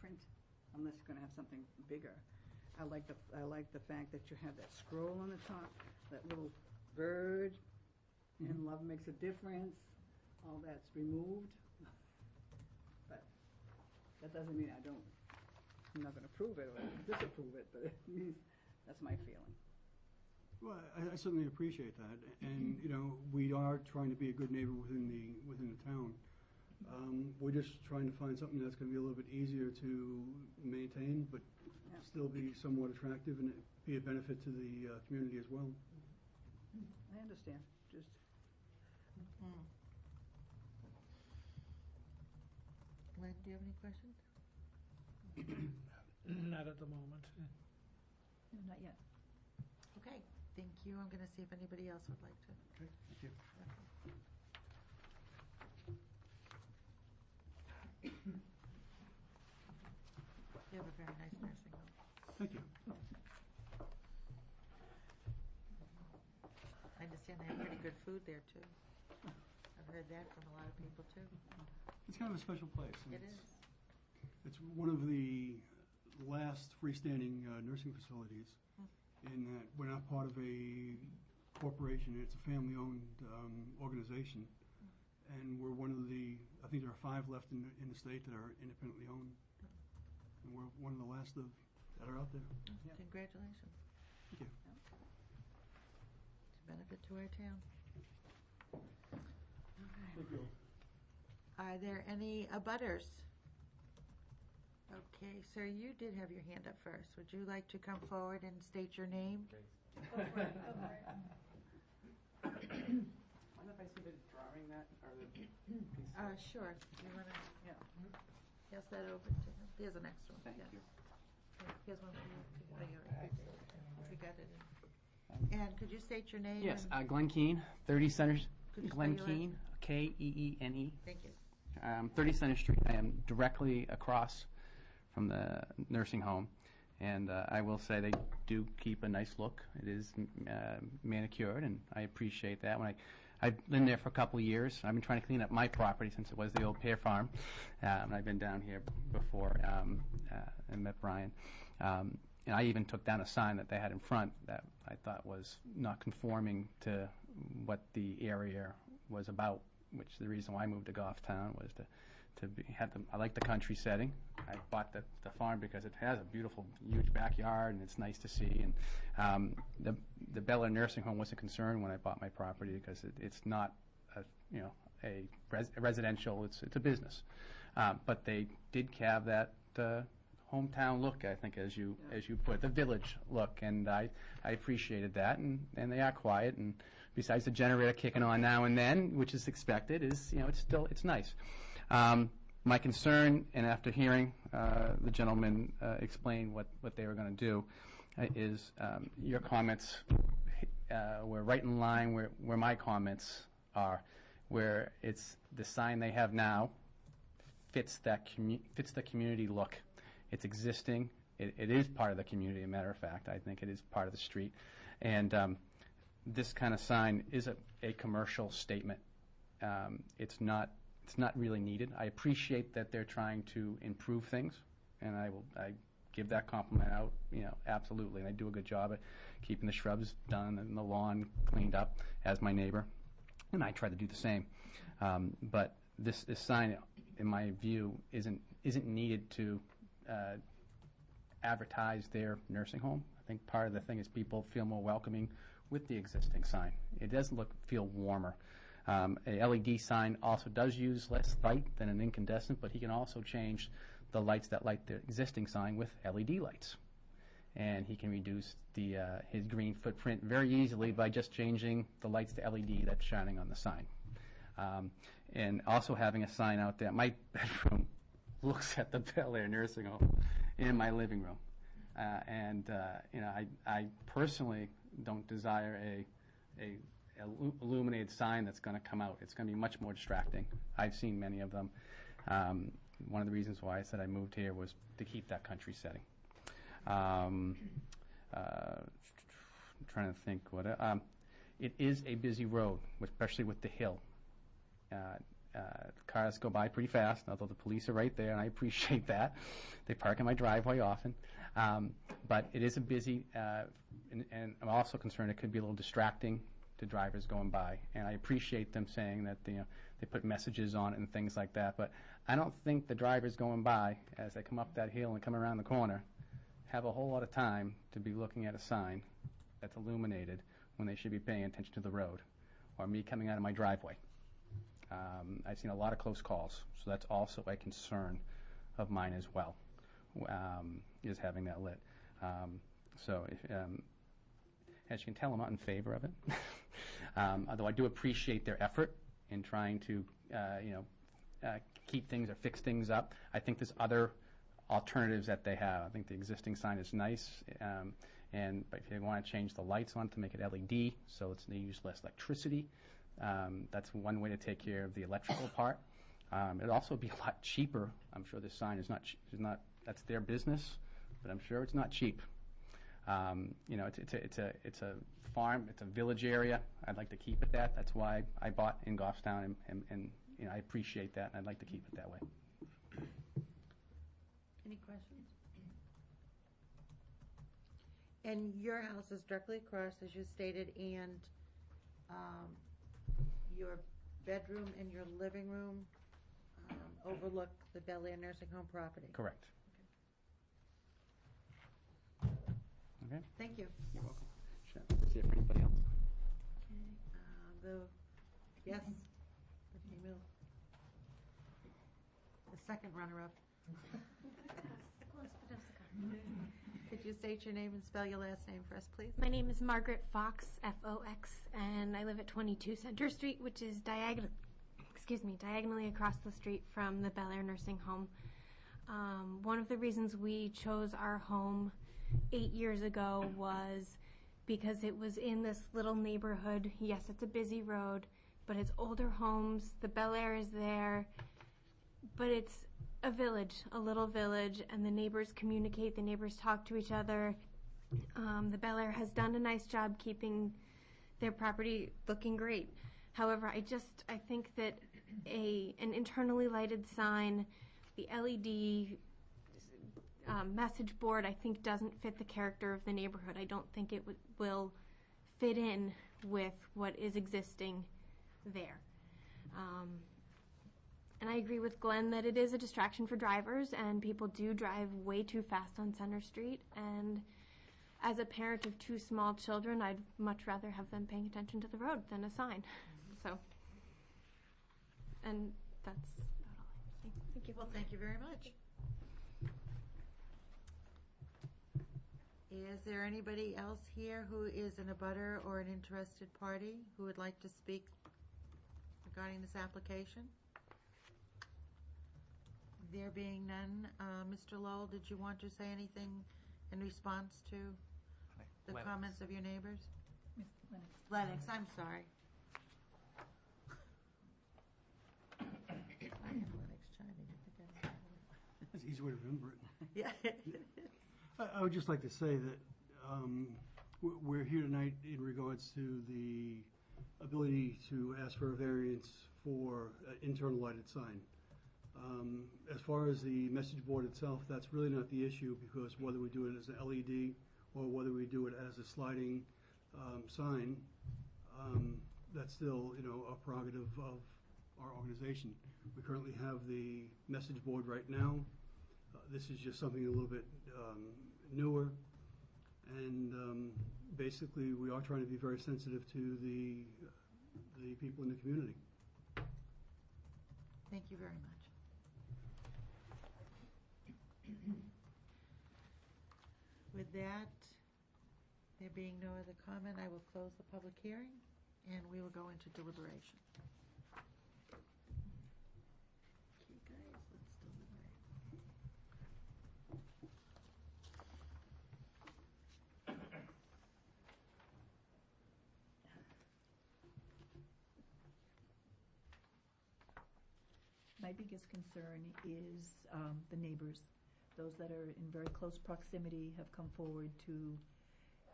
print unless you're going to have something bigger. I like the fact that you have that scroll on the top, that little bird, and love makes a difference. All that's removed, but that doesn't mean I don't I'm not gonna approve it or disapprove it, but it means, that's my feeling. Well, I certainly appreciate that, and, you know, we are trying to be a good neighbor within the town. We're just trying to find something that's gonna be a little bit easier to maintain, but Yeah. still be somewhat attractive and be a benefit to the community as well. I understand, just, Len, do you have any questions? Not at the moment. No, not yet. Okay, thank you. I'm going to see if anybody else would like to. Okay, thank you. You have a very nice nursing home. Thank you. I understand they have pretty good food there, too. I've heard that from a lot of people, too. It's kind of a special place. and It it's- is. It's one of the last freestanding nursing facilities in that we're not part of a corporation. It's a family-owned organization. And we're one of the, I think there are 5 left in the state that are independently owned. And we're one of the last that are out there. Yeah. Congratulations. Thank you. It's a benefit to our town. Thank you. Are there any abutters? Okay, sir, you did have your hand up first. Would you like to come forward and state your name? Mind if I see the drawing that, or the piece? Sure. You want to Yeah. pass that over to him? Here's an extra one. Thank yes. you. Here's one for you. Oh, you already did. We got it in. And could you state your name? Yes, and- Glenn Keane, 30 Center, Could you Glenn spell your last- Keane, Keene. Thank you. 30 Center Street. I am directly across from the nursing home. And I will say they do keep a nice look. It is manicured, and I appreciate that. I've been there for a couple of years. I've been trying to clean up my property since it was the old Pear Farm. And I've been down here before and met Brian. And I even took down a sign that they had in front that I thought was not conforming to what the area was about, which the reason why I moved to Goffstown was I like the country setting. I bought the farm because it has a beautiful, huge backyard, and it's nice to see. And the Bel Air Nursing Home wasn't concerned when I bought my property because it's not a residential. It's a business, but they did have that hometown look, I think, as you put the village look, and I appreciated that. And they are quiet, and besides the generator kicking on now and then, which is expected, is it's nice. My concern, and after hearing the gentleman explain what they were going to do, is your comments were right in line where my comments are, where it's the sign they have now fits the community look. It's existing. It is part of the community, as a matter of fact. I think it is part of the street. And this kind of sign is a commercial statement. It's not really needed. I appreciate that they're trying to improve things, and I give that compliment out, absolutely. And I do a good job at keeping the shrubs done and the lawn cleaned up as my neighbor, and I try to do the same. But this sign, in my view, isn't needed to advertise their nursing home. I think part of the thing is people feel more welcoming with the existing sign. It does feel warmer. A LED sign also does use less light than an incandescent, but he can also change the lights that light the existing sign with LED lights. And he can reduce his green footprint very easily by just changing the lights to LED that's shining on the sign. And also having a sign out there. My bedroom looks at the Bel Air Nursing Home in my living room. I personally don't desire a illuminated sign that's going to come out. It's going to be much more distracting. I've seen many of them. One of the reasons why I said I moved here was to keep that country setting. I'm trying to think what. It is a busy road, especially with the hill. Cars go by pretty fast, although the police are right there, and I appreciate that. They park in my driveway often. But it is a busy, and I'm also concerned it could be a little distracting to drivers going by. And I appreciate them saying that they put messages on it and things like that. But I don't think the drivers going by, as they come up that hill and come around the corner, have a whole lot of time to be looking at a sign that's illuminated when they should be paying attention to the road, or me coming out of my driveway. I've seen a lot of close calls, so that's also a concern of mine as well, is having that lit. As you can tell, I'm not in favor of it, although I do appreciate their effort in trying to, keep things or fix things up. I think there's other alternatives that they have. I think the existing sign is nice, but if they want to change the lights on to make it LED, so they use less electricity, that's one way to take care of the electrical part. It'd also be a lot cheaper. I'm sure this sign is not. That's their business, but I'm sure it's not cheap. It's a farm. It's a village area. I'd like to keep it that. That's why I bought in Goffstown, and I appreciate that, and I'd like to keep it that way. Any questions? And your house is directly across, as you stated, and your bedroom and your living room overlook the Bel Air Nursing Home property? Correct. Okay. Thank you. You're welcome. Sure. See if anybody else. Yes, the female, the second runner-up. Could you state your name and spell your last name for us, please? My name is Margaret Fox, F-O-X, and I live at 22 Center Street, which is diagonally across the street from the Bel Air Nursing Home. One of the reasons we chose our home 8 years ago was because it was in this little neighborhood. Yes, it's a busy road, but it's older homes. The Bel Air is there, but it's a village, a little village, and the neighbors communicate, the neighbors talk to each other. The Bel Air has done a nice job keeping their property looking great. However, I think that an internally lighted sign, the LED message board, I think doesn't fit the character of the neighborhood. I don't think it will fit in with what is existing there. And I agree with Glenn that it is a distraction for drivers, and people do drive way too fast on Center Street. And as a parent of 2 small children, I'd much rather have them paying attention to the road than a sign. So, and that's about all I have to say. Thank you. Well, thank you very much. Is there anybody else here who is an abutter or an interested party who would like to speak regarding this application? There being none, Mr. Lowell, did you want to say anything in response to the Lennox. comments of your neighbors? Ms. Lennox. Lennox, I'm sorry. I have Lennox chiming. I think That's an easy way to remember it. Yeah. I would just like to say that we're here tonight in regards to the ability to ask for a variance for an internal lighted sign. As far as the message board itself, that's really not the issue, because whether we do it as an LED or whether we do it as a sliding sign, that's still, a prerogative of our organization. We currently have the message board right now. This is just something a little bit newer, and basically we are trying to be very sensitive to the people in the community. Thank you very much. With that, there being no other comment, I will close the public hearing, and we will go into deliberation. Okay, guys, let's deliberate. My biggest concern is the neighbors. Those that are in very close proximity have come forward to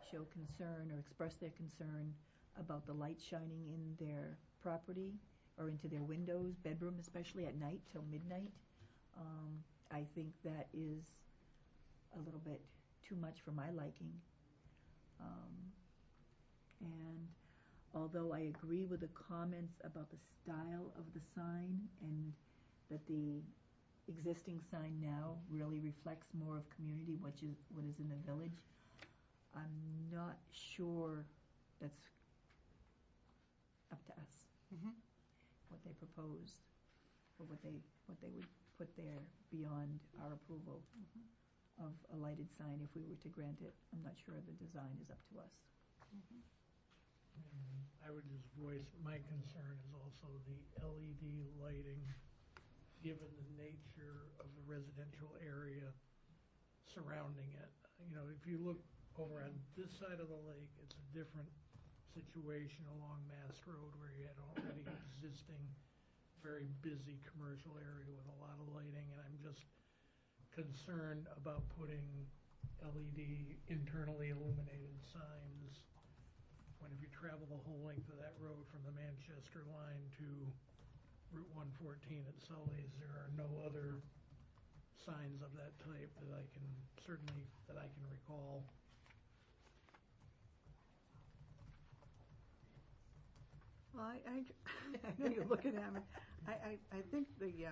show concern or express their concern about the light shining in their property or into their windows, bedroom especially at night till midnight. I think that is a little bit too much for my liking. And although I agree with the comments about the style of the sign and that the existing sign now really reflects more of community, what is in the village, I'm not sure that's up to us. What they propose, or what they would put there beyond our approval of a lighted sign if we were to grant it. I'm not sure the design is up to us. And I would just voice, my concern is also the LED lighting, given the nature of the residential area surrounding it. You know, if you look over on this side of the lake, it's a different situation along Mast Road where you had already existing very busy commercial area with a lot of lighting, and I'm just concerned about putting LED internally illuminated signs when if you travel the whole length of that road from the Manchester line to Route 114 at Sully's, there are no other signs of that type that I can recall. Well, I know you're looking at me. I think like you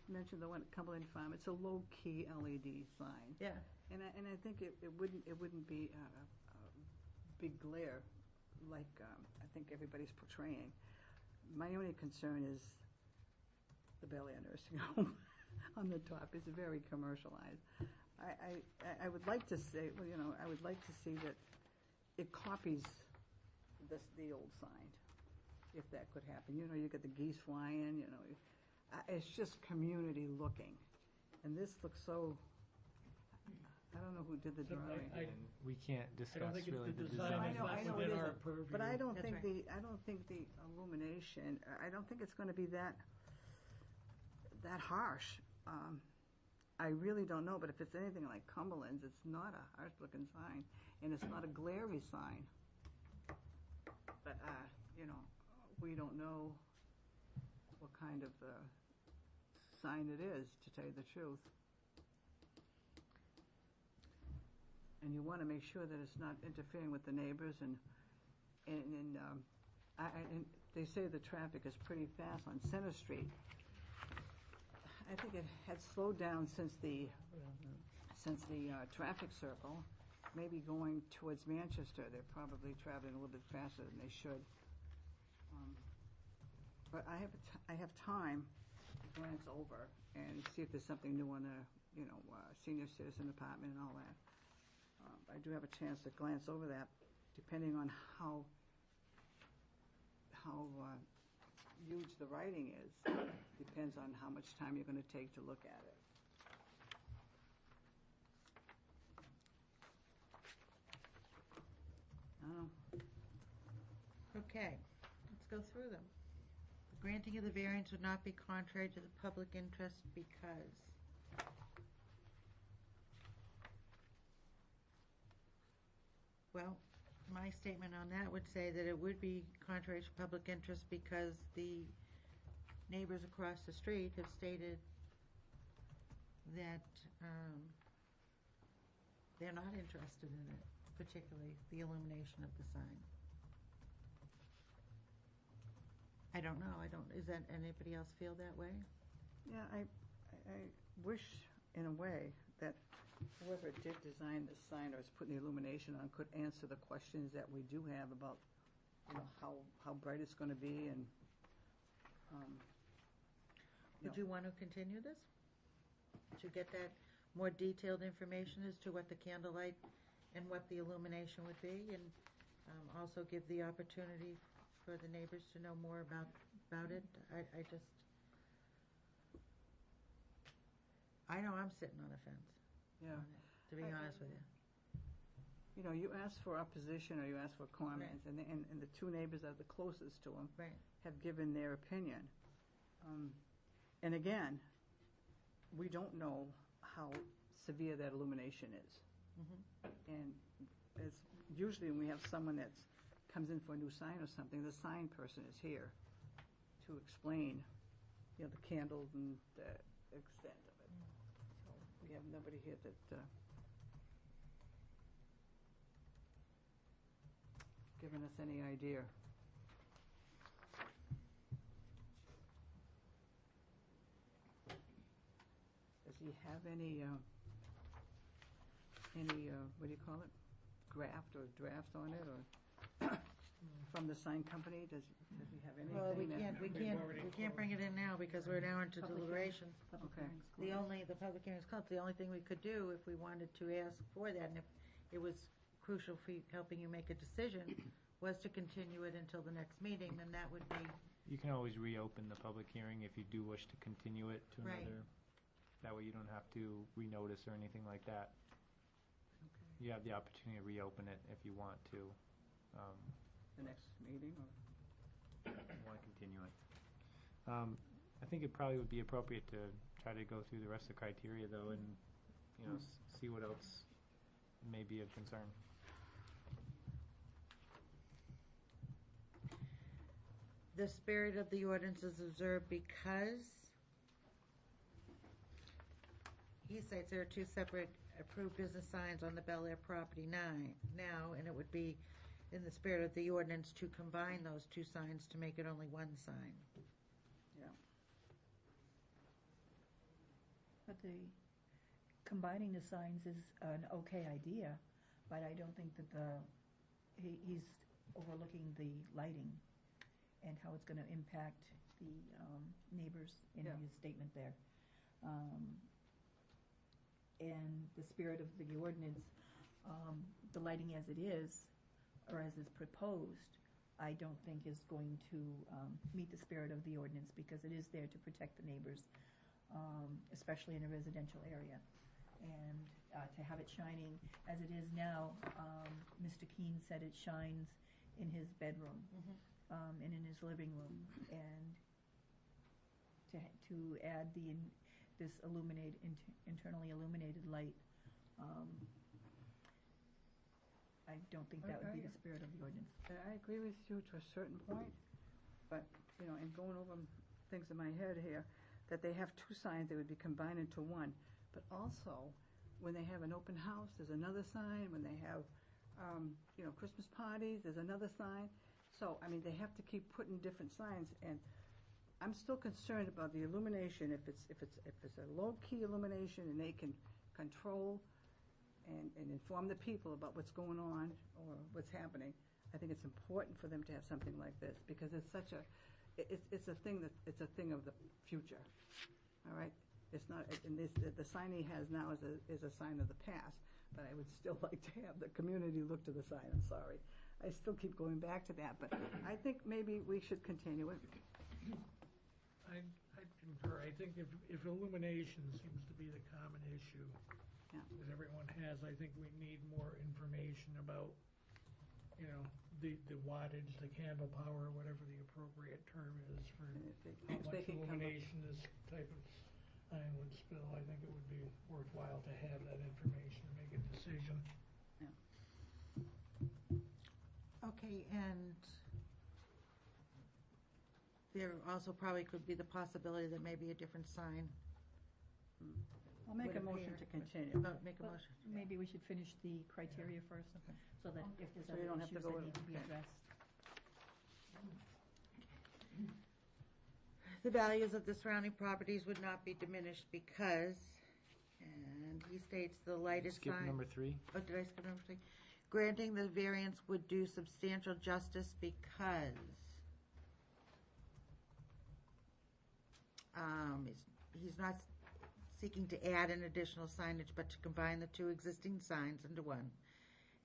mentioned the one at Cumberland Farm, it's a low-key LED sign. Yeah. And I think it wouldn't be a big glare like I think everybody's portraying. My only concern is the Bel Air Nursing Home on the top. It's very commercialized. I would like to say, well, you know, I would like to see that it copies the old sign, if that could happen. You know, you get the geese flying, you know. It's just community looking. And this looks so, I don't know who did the drawing. And we can't I don't discuss think really it's the the design, design. it's I know not it within our isn't. purview. But I don't That's think the illumination, I don't think it's going to be that harsh. I really don't know, but if it's anything like Cumberland's, it's not a harsh-looking sign, and it's not a glary sign. But, you know, we don't know what kind of sign it is, to tell you the truth. And you want to make sure that it's not interfering with the neighbors, and they say the traffic is pretty fast on Center Street. I think it had slowed down since the traffic circle. Maybe going towards Manchester, they're probably traveling a little bit faster than they should. But I have time to glance over and see if there's something new on the, you know, senior citizen apartment and all that. I do have a chance to glance over that, depending on how huge the writing is. Depends on how much time you're going to take to look at it. Okay, let's go through them. The granting of the variance would not be contrary to the public interest because well, my statement on that would say that it would be contrary to public interest because the neighbors across the street have stated that they're not interested in it, particularly the illumination of the sign. I don't know. Does anybody else feel that way? Yeah, I wish, in a way, that whoever did design the sign or is putting the illumination on could answer the questions that we do have about, you know, how bright it's going to be and. Would you want to continue this? To get that more detailed information as to what the candlelight and what the illumination would be, and also give the opportunity for the neighbors to know more about it? I know I'm sitting on a fence. Yeah. On it, to be honest with you. You know, you ask for opposition or you ask for comments, and the two neighbors that are the closest to them Right. have given their opinion. And again, we don't know how severe that illumination is. And it's usually when we have someone that comes in for a new sign or something, the sign person is here to explain, you know, the candles and the extent of it. So we have nobody here that given us any idea. he have any, what do you call it? Graft or draft on it, or from the sign company? Does he have anything? Well, we that- can't bring it in now because we're now into Public deliberations. Public Okay. hearings The public hearing's closed. The only thing we could do if we wanted to ask for that, and if it was crucial for helping you make a decision, was to continue it until the next meeting, then that would be, You can always reopen the public hearing if you do wish to continue it to Right. another. That way you don't have to renotice or anything like that. Okay. You have the opportunity to reopen it if you want to, The next meeting, or? want to continue it. I think it probably would be appropriate to try to go through the rest of the criteria though and, see what else may be of concern. the spirit of the ordinance is observed because he states there are two separate approved business signs on the Bel Air property now, and it would be in the spirit of the ordinance to combine those two signs to make it only one sign. But combining the signs is an okay idea, but I don't think that he's overlooking the lighting and how it's gonna impact the neighbors in Yeah. his statement there. And the spirit of the ordinance, the lighting as it is, or as is proposed, I don't think is going to meet the spirit of the ordinance because it is there to protect the neighbors, especially in a residential area. And to have it shining as it is now, Mr. Keene said it shines in his bedroom and in his living room. And to add this internally illuminated light, I don't think that would be the spirit of the ordinance. I agree with you to a certain point, but, in going over things in my head here, that they have two signs, they would be combined into one. But also, when they have an open house, there's another sign. When they have, Christmas parties, there's another sign. So, they have to keep putting different signs, and I'm still concerned about the illumination. If it's a low-key illumination and they can control and inform the people about what's going on or what's happening, I think it's important for them to have something like this because it's such a, it's a thing of the future. All right, it's not. And the sign he has now is a sign of the past. But I would still like to have the community look to the sign. I'm sorry, I still keep going back to that. But I think maybe we should continue it. I concur. I think if illumination seems to be the common issue that everyone has, I think we need more information about, the wattage, the candle power, whatever the appropriate term is for how much illumination this type of sign would spill. I think it would be worthwhile to have that information to make a decision. Okay, and there also probably could be the possibility that maybe a different sign. I'll make a would motion appear. to continue. Make a Well, motion. Maybe we should finish the criteria first, so that if there's So you other don't have to issues go that with- need to be okay. addressed. The values of the surrounding properties would not be diminished because, and he states the lightest Skip sign. number 3. Oh, did I skip number 3? Granting the variance would do substantial justice because he's not seeking to add an additional signage, but to combine the two existing signs into one.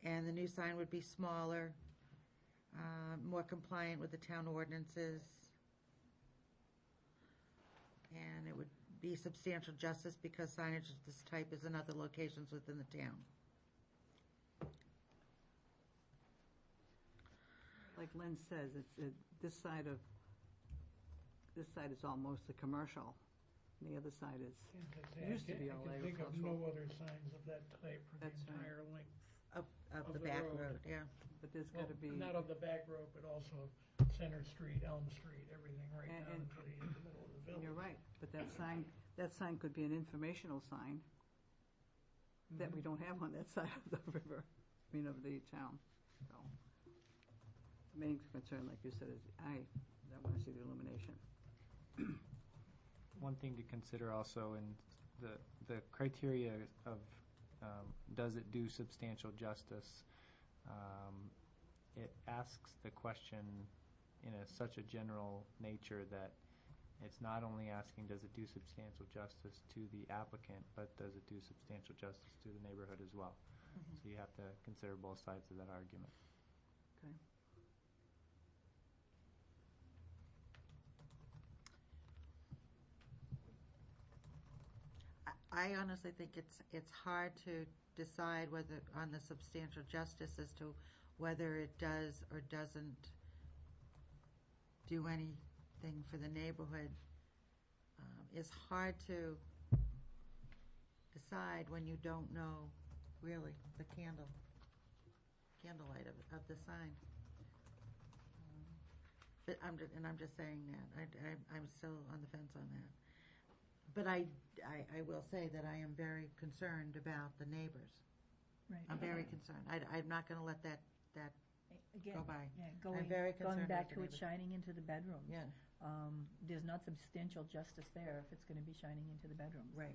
And the new sign would be smaller, more compliant with the town ordinances. And it would be substantial justice because signage of this type is in other locations within the town. Like Len says, this side is all mostly commercial, and the other side is, used to be all I can think of no agricultural. other signs of that type for the That's right. entire length. Of Of the the back road. road, yeah. but there's Well, gotta be, not of the back road, but also Center Street, Elm Street, everything right And- down to the middle of the and village. you're right, but that sign could be an informational sign that we don't have on that side of the river, of the town, so. The main concern, like you said, is I wanna see the illumination. One thing to consider also, and the criteria of, does it do substantial justice? It asks the question in such a general nature that it's not only asking, does it do substantial justice to the applicant, but does it do substantial justice to the neighborhood as well? So you have to consider both sides of that argument. Okay. I honestly think it's hard to decide whether, on the substantial justice, as to whether it does or doesn't do anything for the neighborhood. It's hard to decide when you don't know really the candlelight of the sign. But I'm just saying that I'm still on the fence on that. But I will say that I am very concerned about the neighbors. Right. I'm very concerned. I'm not going to let that Again, go by. yeah, I'm very going concerned back about the to it shining into the bedrooms. Yeah, There's not substantial justice there if it's going to be shining into the bedrooms. right.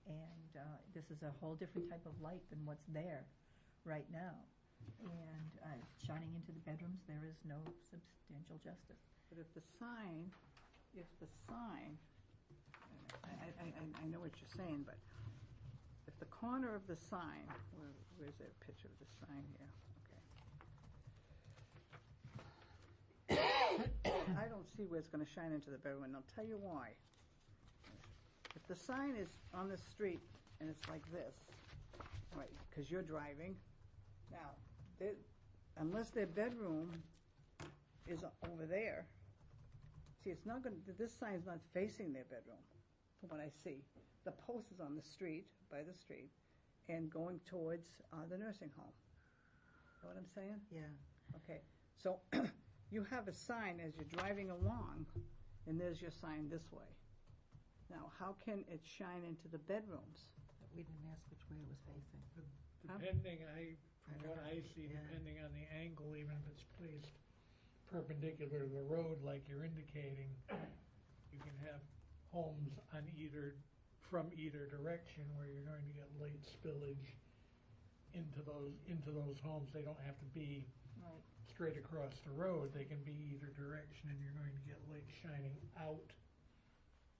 And this is a whole different type of light than what's there right now. And shining into the bedrooms, there is no substantial justice. But if the sign, I know what you're saying, but if the corner of the sign, where's that picture of the sign here? Okay. I don't see where it's going to shine into the bedroom, and I'll tell you why. If the sign is on the street and it's like this, right, because you're driving, now, unless their bedroom is over there, see, it's not going to, this sign's not facing their bedroom, from what I see. The post is on the street, by the street, and going towards the nursing home. Know what I'm saying? Yeah. Okay, so you have a sign as you're driving along, and there's your sign this way. Now, how can it shine into the bedrooms? We didn't ask which way it was facing. Depending, from don't what know. I see, Yeah. depending on the angle, even if it's placed perpendicular to the road like you're indicating, you can have homes from either direction where you're going to get light spillage into those homes. They don't have to be Right. straight across the road. They can be either direction, and you're going to get light shining out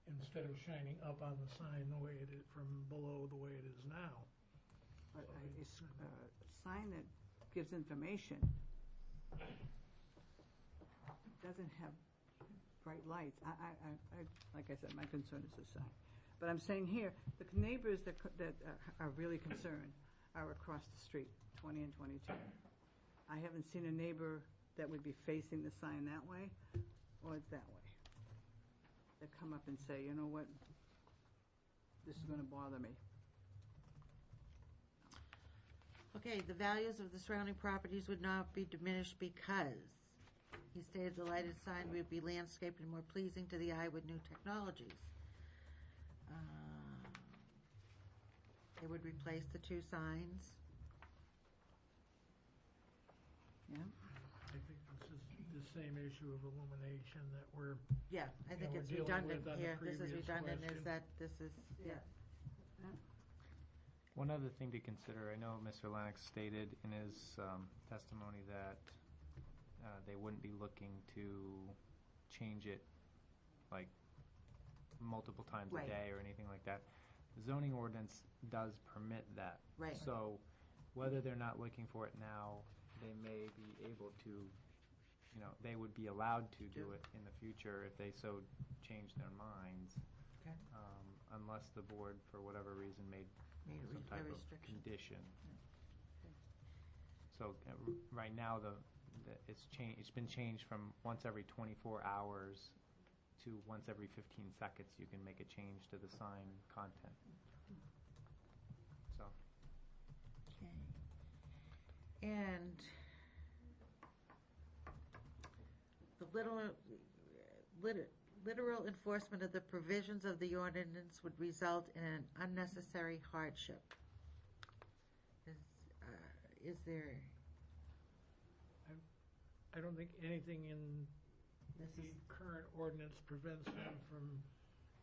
instead of shining up on the sign the way it is from below the way it is now. But a sign that gives information doesn't have bright lights. Like I said, my concern is the sign. But I'm saying here, the neighbors that are really concerned are across the street, 20 and 22. I haven't seen a neighbor that would be facing the sign that way or that way. That come up and say, you know what, this is going to bother me. Okay, the values of the surrounding properties would not be diminished because, he stated, the lighted sign would be landscaped and more pleasing to the eye with new technologies. They would replace the two signs. Yeah. I think this is the same issue of illumination that we're Yeah, I think we're it's dealing redundant with on the here. This is previous redundant, is question. that this is, yeah. One other thing to consider, I know Mr. Lennox stated in his testimony that they wouldn't be looking to change it like multiple times Right. a day or anything like that. The zoning ordinance does permit that. Right. So whether they're not looking for it now, they may be able to, they would be allowed to do it in the future if they so change their minds. Okay. Unless the board, for whatever reason, made Made some a type of restriction. condition. So right now, it's been changed from once every 24 hours to once every 15 seconds. You can make a change to the sign content. So Okay. And the literal enforcement of the provisions of the ordinance would result in an unnecessary hardship. Is there, I don't think anything in this the is, current ordinance prevents them from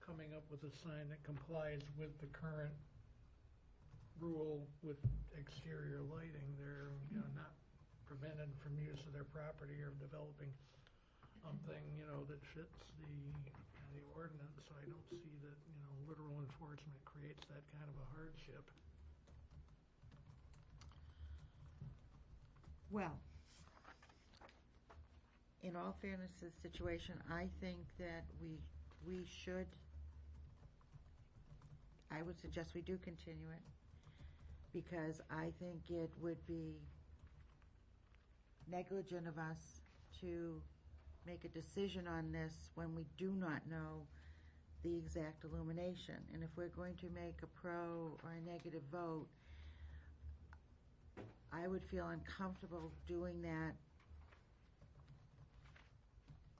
coming up with a sign that complies with the current rule with exterior lighting. They're, not prevented from use of their property or developing something, that fits the ordinance. So I don't see that, literal enforcement creates that kind of a hardship. Well, in all fairness to the situation, I think that we should, I would suggest we do continue it, because I think it would be negligent of us to make a decision on this when we do not know the exact illumination. And if we're going to make a pro or a negative vote, I would feel uncomfortable doing that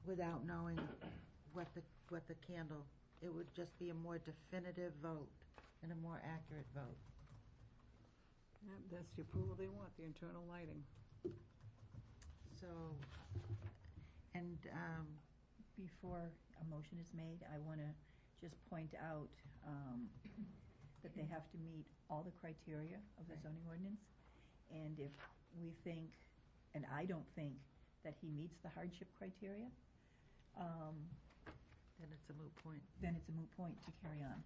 without knowing what the candle, it would just be a more definitive vote and a more accurate vote. Yeah, that's the approval they want, the internal lighting. So, and, Before a motion is made, I want to just point out that they have to meet all the criteria of the zoning ordinance. And if we think, and I don't think, that he meets the hardship criteria, then it's a moot point. then it's a moot point to carry on.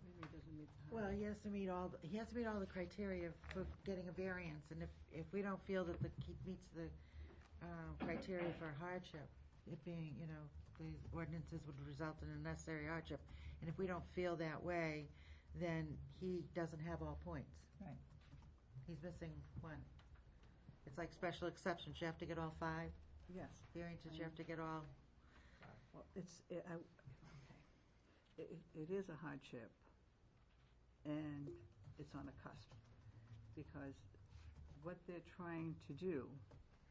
Maybe it doesn't meet the Well, he has to meet all the criteria for getting a variance, and if we don't feel that he meets the criteria for hardship, it being, the ordinances would result in a necessary hardship, and if we don't feel that way, then he doesn't have all points. Right. He's missing one. It's like special exceptions, you have to get all 5. Yes. Variances, you have to get all. Well, it is a hardship, and it's on a cusp, because what they're trying to do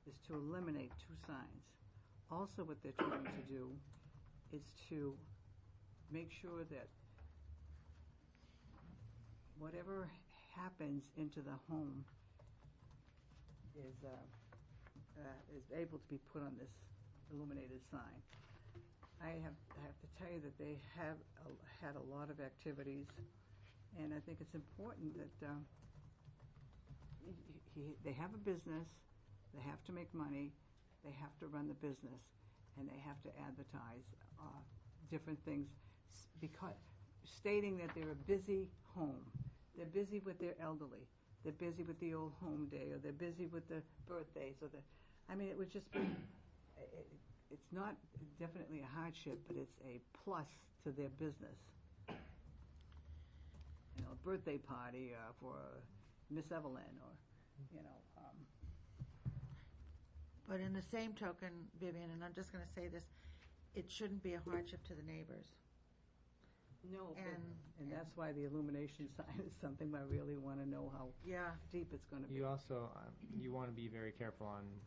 is to eliminate 2 signs. Also, what they're trying to do is to make sure that whatever happens into the home is able to be put on this illuminated sign. I have to tell you that they have had a lot of activities, and I think it's important that they have a business, they have to make money, they have to run the business, and they have to advertise different things, because stating that they're a busy home. They're busy with their elderly. They're busy with the old home day, or they're busy with the birthdays, or it would just be, it's not definitely a hardship, but it's a plus to their business. A birthday party for Miss Evelyn, or, But in the same token, Vivian, and I'm just going to say this, it shouldn't be a hardship to the neighbors. No, And that's why the illumination sign is something I really want to know how deep it's going to be. You also, you want to be very careful on,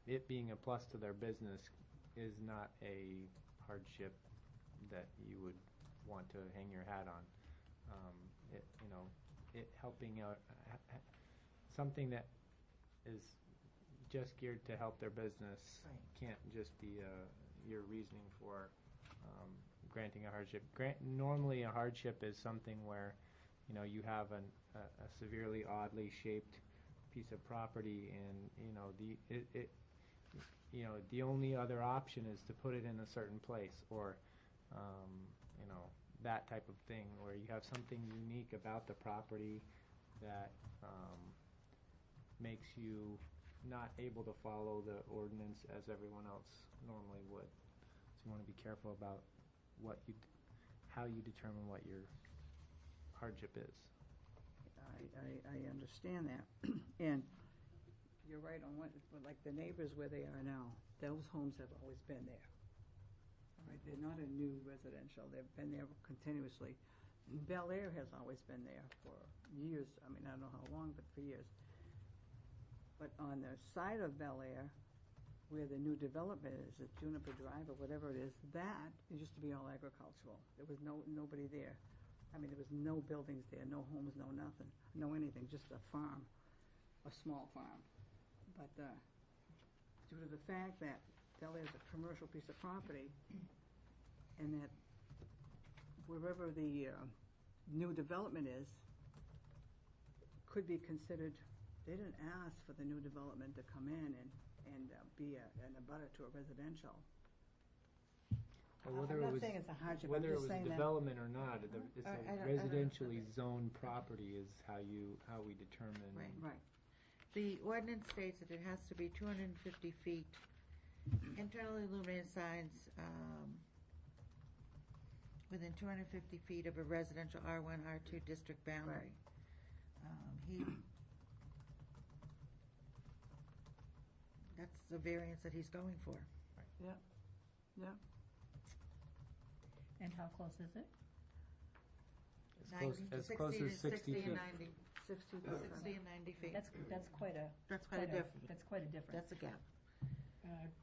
it being a plus to their business is not a hardship that you would want to hang your hat on. It helping out, something that is just geared to help their business can't just be your reasoning for granting a hardship. Normally a hardship is something where, you have a severely oddly shaped piece of property, and, the only other option is to put it in a certain place, or, that type of thing, where you have something unique about the property that makes you not able to follow the ordinance as everyone else normally would. So you want to be careful about how you determine what your hardship is. I understand that. And you're right on like the neighbors where they are now, those homes have always been there. All right, they're not a new residential. They've been there continuously. Bel Air has always been there for years. I don't know how long, but for years. But on the side of Bel Air, where the new development is, at Juniper Drive or whatever it is, that it used to be all agricultural. There was nobody there. There was no buildings there, no homes, no nothing, no anything, just a farm, a small farm. But due to the fact that Bel Air's a commercial piece of property, and that wherever the new development is, could be considered, they didn't ask for the new development to come in and be an abutter to a residential. Well, whether I'm it not was, saying it's a hardship, I'm whether it just was saying that. development or not, it's I a don't- residentially zoned property is how we determine. Right. Right. The ordinance states that it has to be 250 feet, internally illuminated signs within 250 feet of a residential R1, R2 district boundary. That's the variance that he's going for. Yeah. And how close is it? As close as 60 feet. and 90. 60 60 and 90 feet. That's quite a. That's quite a difference. That's quite a difference. That's a gap.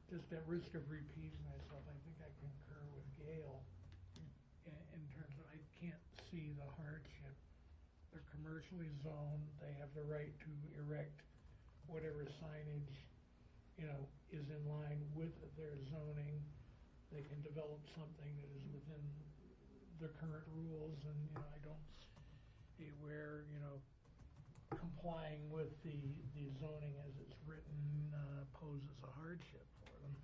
Just at risk of repeating myself, I think I concur with Gail in terms of I can't see the hardship. They're commercially zoned, they have the right to erect whatever signage, is in line with their zoning. They can develop something that is within the current rules, and, I don't see where, complying with the zoning as it's written poses a hardship for them.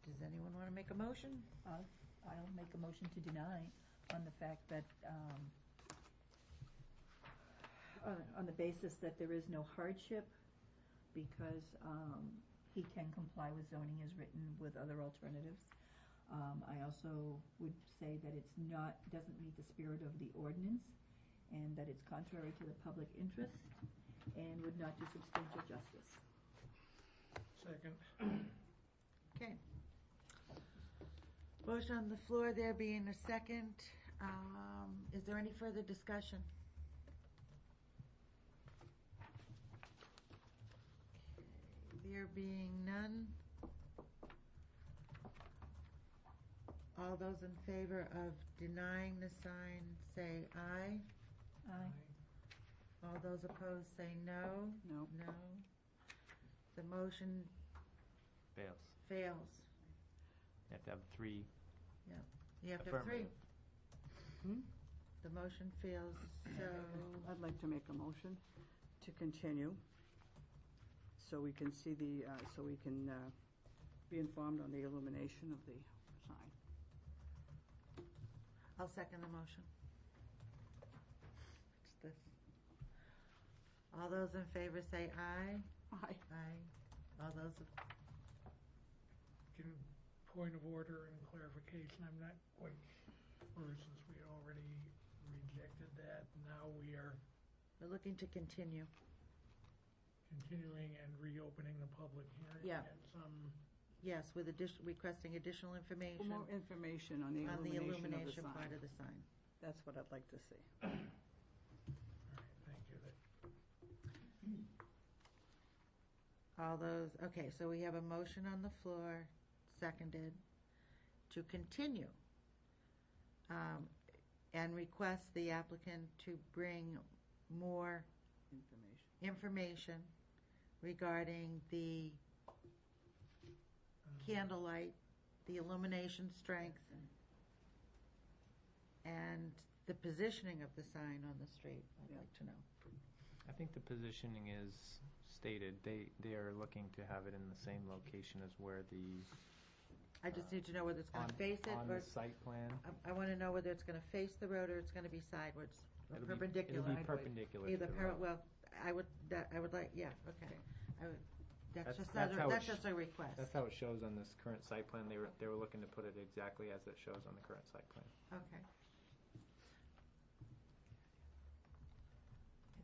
Does anyone want to make a motion? I'll make a motion to deny on the fact that, on the basis that there is no hardship because he can comply with zoning as written with other alternatives. I also would say that doesn't meet the spirit of the ordinance and that it's contrary to the public interest and would not do substantial justice. Second. Okay. Motion on the floor, there being a second. Is there any further discussion? There being none. All those in favor of denying the sign, say aye. Aye. All those opposed, say no. No. No. The motion Fails. fails. You have to have three. You have to have three. Hmm? The motion fails, so, I'd like to make a motion to continue so we can see so we can be informed on the illumination of the sign. I'll second the motion. It's this. All those in favor say aye. Aye. Aye. All those, Point of order and clarification, I'm not quite sure since we already rejected that. Now we're looking to continue. continuing and reopening the public hearing. Yeah. At some, Yes, with requesting additional information More information on the on the illumination illumination of the part sign. of the sign. That's what I'd like to see. all right, thank you. All those, okay, so we have a motion on the floor, seconded, to continue and request the applicant to bring more information regarding the candlelight, the illumination strength, and the positioning of the sign on the street, I'd like to know. I think the positioning is stated. They are looking to have it in the same location as where the I just need to know whether it's going to face it, on or the site plan. I want to know whether it's going to face the road or it's going to be sideways, or perpendicular. It'll be perpendicular to Either the road. well, I would like, yeah, okay. That's That's how just a request. That's how it shows on this current site plan. They were looking to put it exactly as it shows on the current site plan. Okay.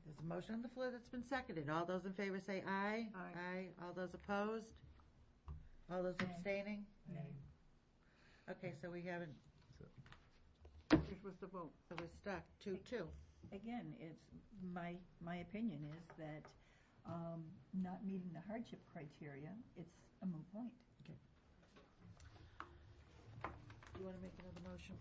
There's a motion on the floor that's been seconded. All those in favor say aye. Aye. Aye. All those opposed? All those Nay. abstaining? Nay. Okay, so we haven't, Which was the vote? so we're stuck, 2-2. Again, it's, my opinion is that not meeting the hardship criteria, it's a moot point. Do you want to make another motion?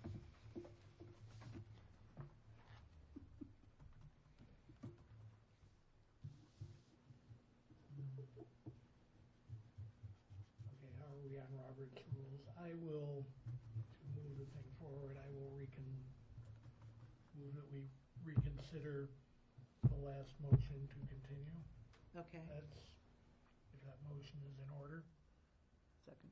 Robert's rules. I will, to move the thing forward, I will move that we reconsider the last motion to continue. Okay. That's, if that motion is in order. Second.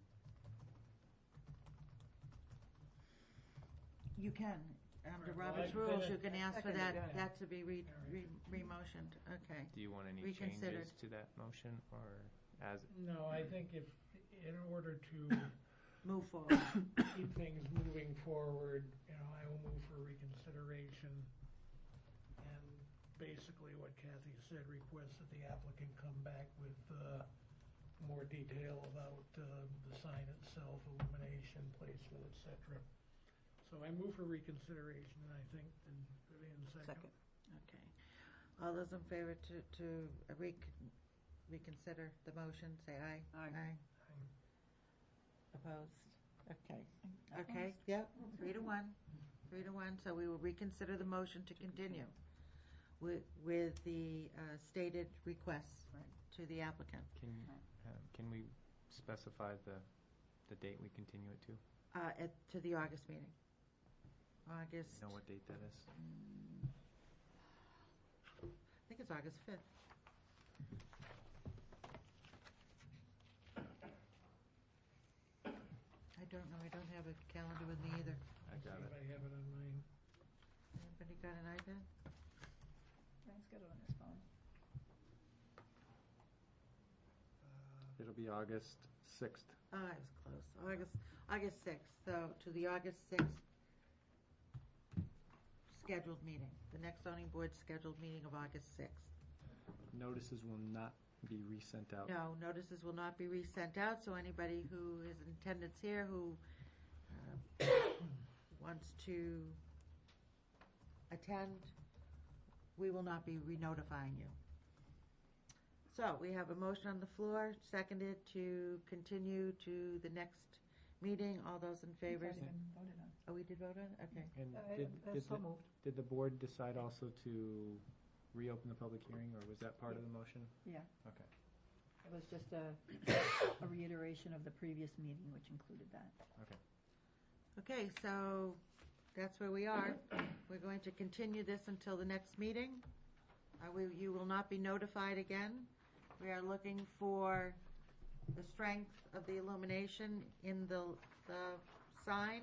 You can, under Well, Robert's I rules, you finished- can ask for Second, that, yeah. that to be re-motioned, okay. Do you want any Reconsidered. changes to that motion, or as, No, I think if, in order to Move forward. keep things moving forward, I will move for reconsideration. And basically what Kathy said, request that the applicant come back with more detail about the sign itself, illumination, placement, et cetera. So I move for reconsideration, and I think, and Vivian second. Second. Okay. All those in favor to reconsider the motion, say aye. Aye. Opposed? Okay. Okay, yep, 3-1. 3-1, so we will reconsider the motion to continue with the stated requests Right. to the applicant. can we specify the date we continue it to? To the August meeting. August, You know what date that is? I think it's August 5th. I don't know, I don't have a calendar with me either. I got See if it. I have it on mine. Anybody got an iPad? Brian's got it on his phone. It'll be August 6th. Oh, I was close. August 6th, so to the August 6th scheduled meeting, the next zoning board scheduled meeting of August 6th. Notices will not be resent out. No, notices will not be resent out, so anybody who is in attendance here who wants to attend, we will not be re-notifying you. So, we have a motion on the floor, seconded to continue to the next meeting. All those in favor? It's already been voted on. Oh, we did vote on it? Okay. And So moved. did the board decide also to reopen the public hearing, or was that part of the motion? Yeah. Okay. It was just a reiteration of the previous meeting, which included that. Okay, so that's where we are. We're going to continue this until the next meeting. You will not be notified again. We are looking for the strength of the illumination in the sign.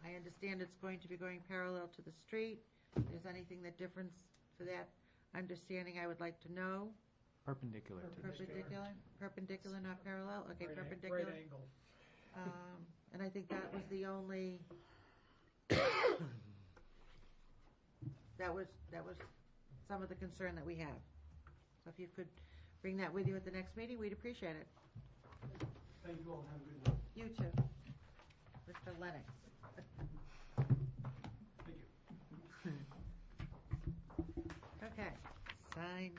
I understand it's going to be going parallel to the street. If there's anything that difference for that understanding, I would like to know. Perpendicular to the street. Perpendicular, not parallel? Okay, Right perpendicular. Right angle. And I think that was the only, that was some of the concern that we have. So if you could bring that with you at the next meeting, we'd appreciate it. Thank you all, have a good night. You too. Mr. Lennox. Thank you. Okay, signs.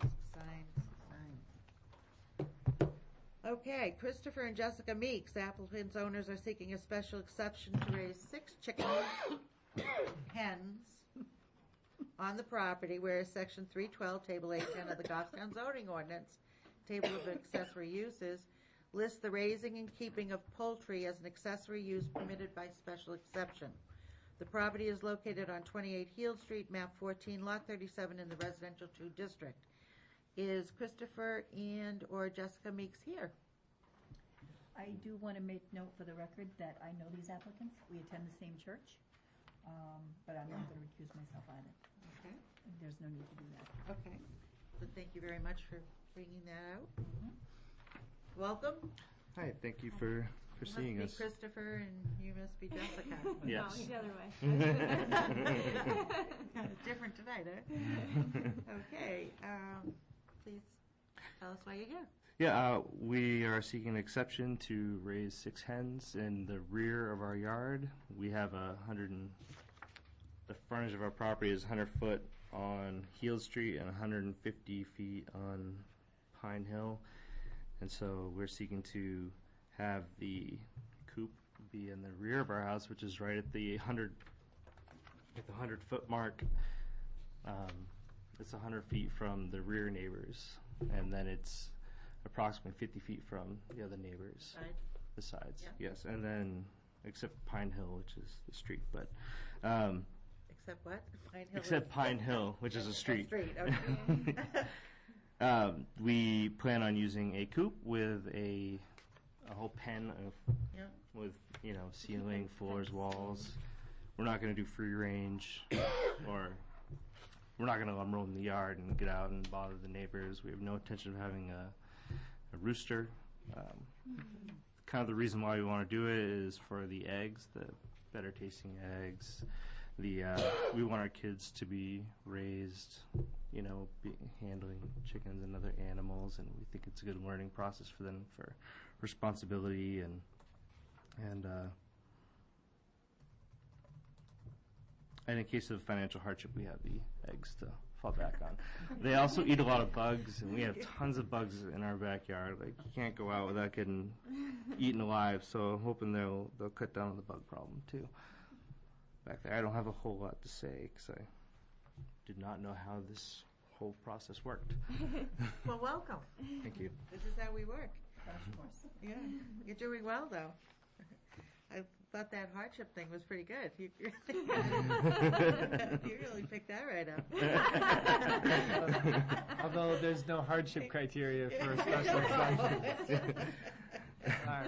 Okay, Christopher and Jessica Meeks, applicants' owners are seeking a special exception to raise 6 chicken hens on the property, whereas Section 312, Table 810 of the Goffstown zoning ordinance, Table of Accessory Uses, lists the raising and keeping of poultry as an accessory use permitted by special exception. The property is located on 28 Heald Street, map 14, lot 37 in the residential 2 district. Is Christopher and/or Jessica Meeks here? I do want to make note for the record that I know these applicants. We attend the same church, but I'm not going to recuse myself either. Okay. There's no need to do that. Okay. So thank you very much for bringing that out. Welcome. Hi, thank you for seeing You us. must be Christopher and you must be Jessica. Yes. No, the other way. Different tonight, huh? Okay. Please tell us why you're here. Yeah, we are seeking an exception to raise 6 hens in the rear of our yard. We have the frontage of our property is 100 foot on Heald Street and 150 feet on Pine Hill. And so we're seeking to have the coop be in the rear of our house, which is right at the 100-foot mark. It's 100 feet from the rear neighbors, and then it's approximately 50 feet from the other neighbors, Side. besides, Yeah. yes. And then, except Pine Hill, which is the street, but, Except what? Pine Hill except is- Pine Hill, which is a street. Street, okay. We plan on using a coop with a whole pen of, Yeah. with, ceiling, floors, walls. We're not gonna do free range, or we're not gonna let them roam in the yard and get out and bother the neighbors. We have no intention of having a rooster. Kind of the reason why we wanna do it is for the eggs, the better tasting eggs. We want our kids to be raised, handling chickens and other animals, and we think it's a good learning process for them for responsibility and in case of financial hardship, we have the eggs to fall back on. They also eat a lot of bugs, and we have tons of bugs in our backyard. Like, you can't go out without getting eaten alive, so I'm hoping they'll cut down on the bug problem, too. Back there, I don't have a whole lot to say, because I did not know how this whole process worked. Well, welcome. Thank you. This is how we work. Of course. Yeah, you're doing well, though. I thought that hardship thing was pretty good. You really picked that right up. Although there's no hardship criteria for a special exception. Sorry.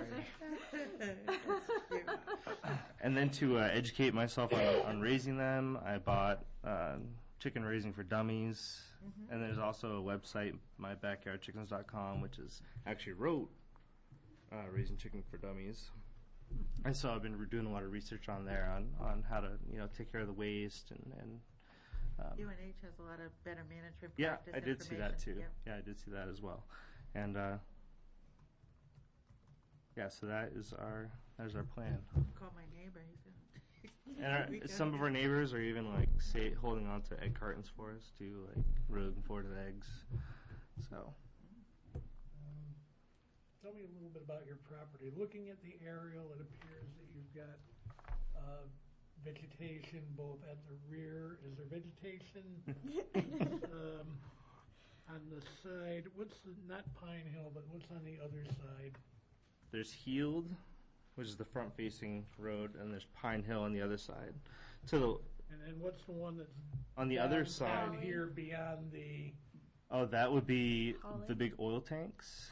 And then to educate myself on raising them, I bought Chicken Raising for Dummies. And there's also a website, mybackyardchickens.com, which is actually wrote Raising Chicken for Dummies. And so I've been doing a lot of research on there on how to take care of the waste and UNH has a lot of better management yeah, practice I did see that too. information. Yeah, I did see that as well. And so that is our plan. Call my neighbor. And some of our neighbors are even holding on to egg cartons for us too, really looking forward to the eggs. So. Tell me a little bit about your property. Looking at the aerial, it appears that you've got vegetation both at the rear. Is there vegetation on the side? Not Pine Hill, but what's on the other side? There's Heald, which is the front-facing road, and there's Pine Hill on the other side. And then what's the one that's on the other side? down here beyond the? Oh, that would be Holly? the big oil tanks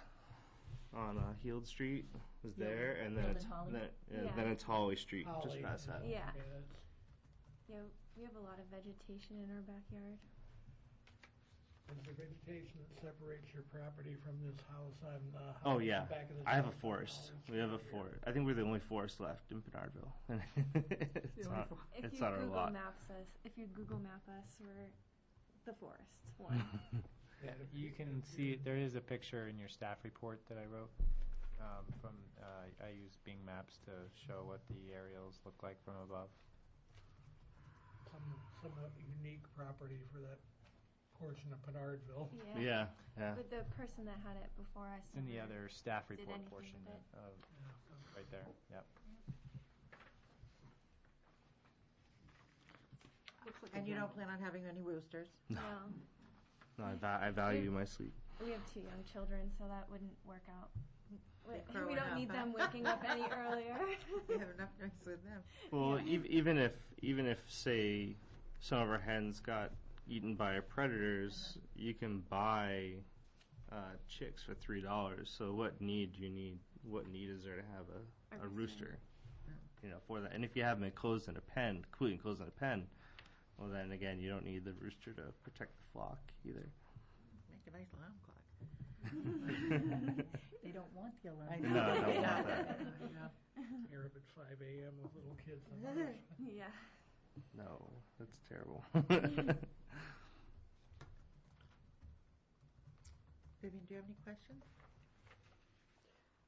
on Heald Street was there, and then Heald it's and Holly? then it's Holly Street just Holly. past that. Yeah. Okay, that's- Yeah, we have a lot of vegetation in our backyard. Is there vegetation that separates your property from this house on Oh the yeah, back of this I have a house on forest. Holly We have a Street? forest. I think we're the only forest left in Bernardville. it's only not. forest. If It's you not our Google lot. Map us, we're the forest one. Yeah, it You can see, there is a picture in your staff report that I wrote from, I use Bing Maps to show what the aerials look like from above. somewhat unique property for that portion of Penardville. Yeah, yeah. But the person that had it before us. It's in the never other staff did report anything portion with it. of, right there, yep. Looks like a And you don't jungle. plan on having any roosters? No. No, I value my sleep. We have 2 young children, so that wouldn't work out. They're We growing don't up, need huh? them waking up any earlier. You have enough noise with them. Well, even if say some of our hens got eaten by predators, you can buy chicks for $3. So what need do you need? What need is there to have a rooster? For that. And if you have them enclosed in a pen, completely enclosed in a pen, well then again you don't need the rooster to protect the flock either. Make a nice alarm clock. They don't want the alarm. I No, I don't want that. You're up at 5 a.m. with little kids on the roof. Yeah. No, that's terrible. Vivian, do you have any questions?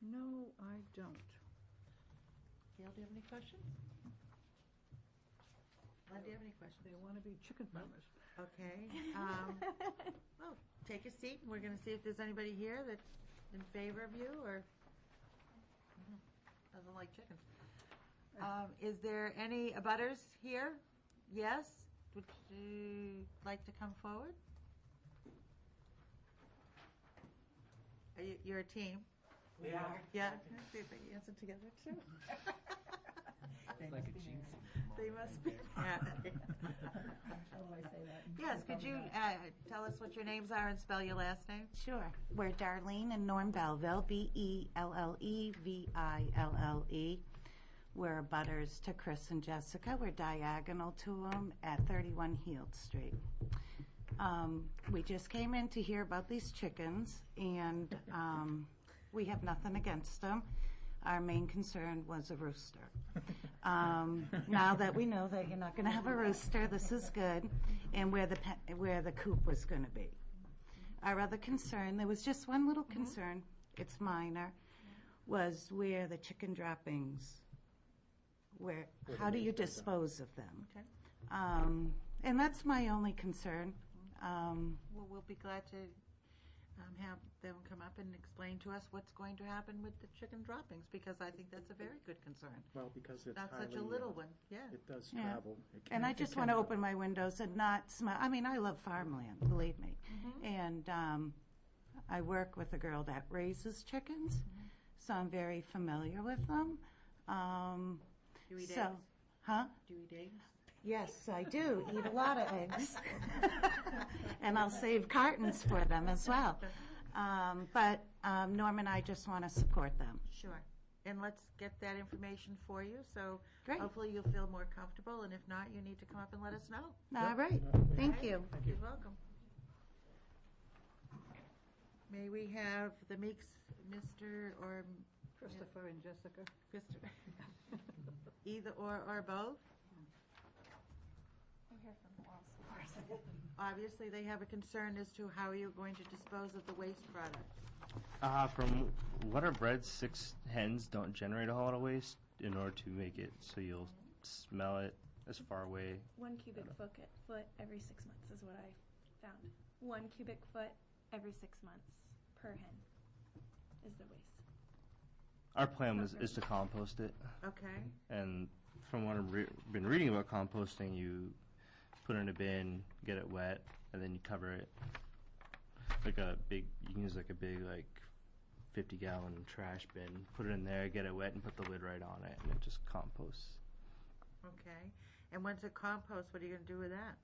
No, I don't. Gail, do you have any questions? Len, do you have any questions? They want to be chicken farmers. Okay. Well, take a seat, and we're going to see if there's anybody here that's in favor of you or doesn't like chickens. Is there any abutters here? Yes? Would you like to come forward? You're a team. We are. Yeah, they answer together too. Like a jinx. They must be. Yeah. How do I say that? Yes, could you tell us what your names are and spell your last name? Sure. We're Darlene and Norm Belleville, Belleville. We're abutters to Chris and Jessica. We're diagonal to them at 31 Heald Street. We just came in to hear about these chickens, and we have nothing against them. Our main concern was a rooster. Now that we know that you're not going to have a rooster, this is good, and where the coop was going to be. Our other concern, there was just one little concern, it's minor, was where the chicken droppings, how do you dispose of them? Okay. And that's my only concern. Well, we'll be glad to have them come up and explain to us what's going to happen with the chicken droppings, because I think that's a very good concern. Well, because it's Not such a highly, little one, yeah. It does Yeah. travel. And I just want to open my windows and not smell. I mean, I love farmland, believe me. And I work with a girl that raises chickens, so I'm very familiar with them. Do you eat so, eggs? huh? Do you eat eggs? Yes, I do eat a lot of eggs, and I'll save cartons for them as well. But Norm and I just want to support them. Sure. And let's get that information for you, so Great. hopefully you'll feel more comfortable, and if not, you need to come up and let us know. All right. Thank you. You're welcome. May we have the Meeks, Mr. or Christopher and Jessica. Mr. Either or both? Obviously, they have a concern as to how you're going to dispose of the waste product. From what I've read, 6 hens don't generate a whole lot of waste in order to make it so you'll smell it as far away. 1 cubic foot every 6 months is what I found. 1 cubic foot every 6 months per hen is the waste. Our plan is to compost it, Okay. and from what I've been reading about composting, you put it in a bin, get it wet, and then you cover it. You can use like a big 50-gallon trash bin, put it in there, get it wet, and put the lid right on it, and it just composts. Okay. And once it composts, what are you going to do with that?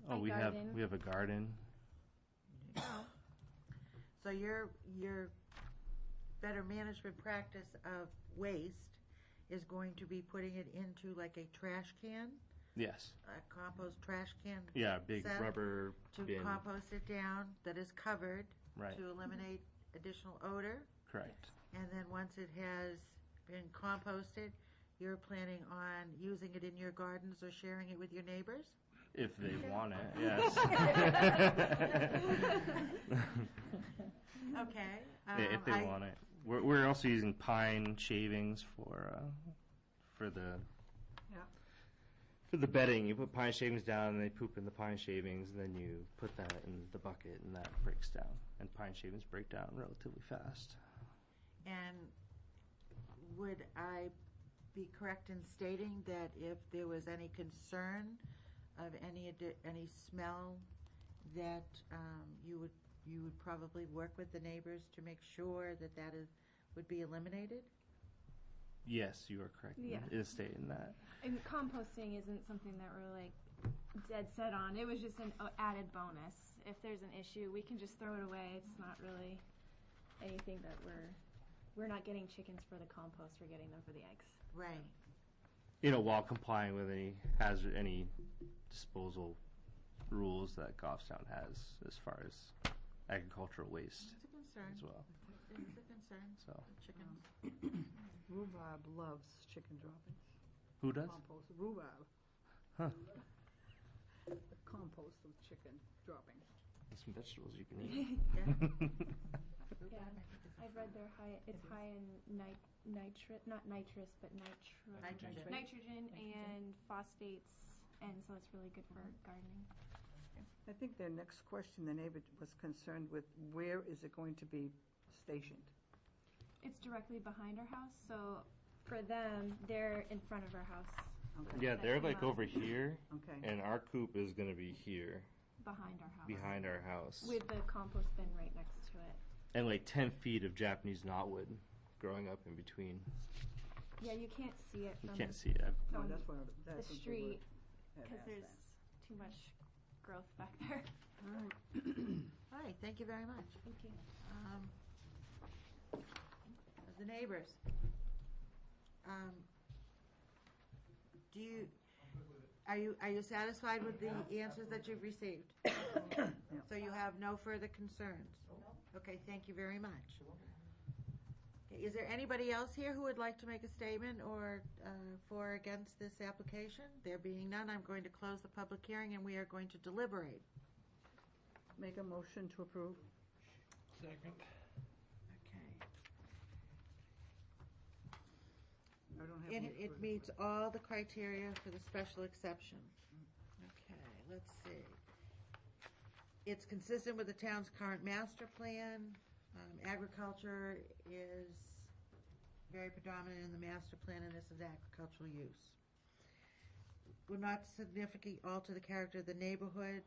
Oh, we have a garden. So your better management practice of waste is going to be putting it into like a trash can, Yes. a compost trash can. Yeah, big set rubber to bin. compost it down that is covered Right. to eliminate additional odor. Correct. And then once it has been composted, you're planning on using it in your gardens or sharing it with your neighbors? If they want it, yes. Okay. If they want it. We're also using pine shavings for the for the bedding. You put pine shavings down, and they poop in the pine shavings, and then you put that in the bucket, and that breaks down. And pine shavings break down relatively fast. And would I be correct in stating that if there was any concern of any smell, that you would probably work with the neighbors to make sure that would be eliminated? Yes, you are correct. Yeah. It is stating that. And composting isn't something that we're dead set on. It was just an added bonus. If there's an issue, we can just throw it away. It's not really anything that we're not getting chickens for the compost. We're getting them for the eggs. Right. While complying with any disposal rules that Goffstown has as far as agricultural waste It's a concern. as well. It's a concern. So Chickens. Rhubarb loves chicken droppings. who does? Compost, rhubarb. Huh. Compost of chicken droppings. There's some vegetables you can eat. Yeah, I've read they're high. It's high in not nitrous, but nitrogen and phosphates, and so it's really good for gardening. I think their next question, the neighbor was concerned with where is it going to be stationed? It's directly behind our house, so for them, they're in front of our house. Okay. Yeah, they're over here, Okay. and our coop is going to be here Behind our house. behind our house. With the compost bin right next to it. and like 10 feet of Japanese knotwood growing up in between. Yeah, you can't see it You from can't see it. No, from that's what, the that's what we street were- had because asked there's that. too much growth back there. All right. All right, thank you very much. Thank you. The neighbors. Are you satisfied with the answers that you've received? So you have no further concerns? Okay, thank you very much. Okay, is there anybody else here who would like to make a statement or for or against this application? There being none, I'm going to close the public hearing and we are going to deliberate. Make a motion to approve. Second. Okay. I don't have. And any it further meets all the criteria for the special exception. Okay, let's see. It's consistent with the town's current master plan. Agriculture is very predominant in the master plan, and this is agricultural use. Will not significantly alter the character of the neighborhood.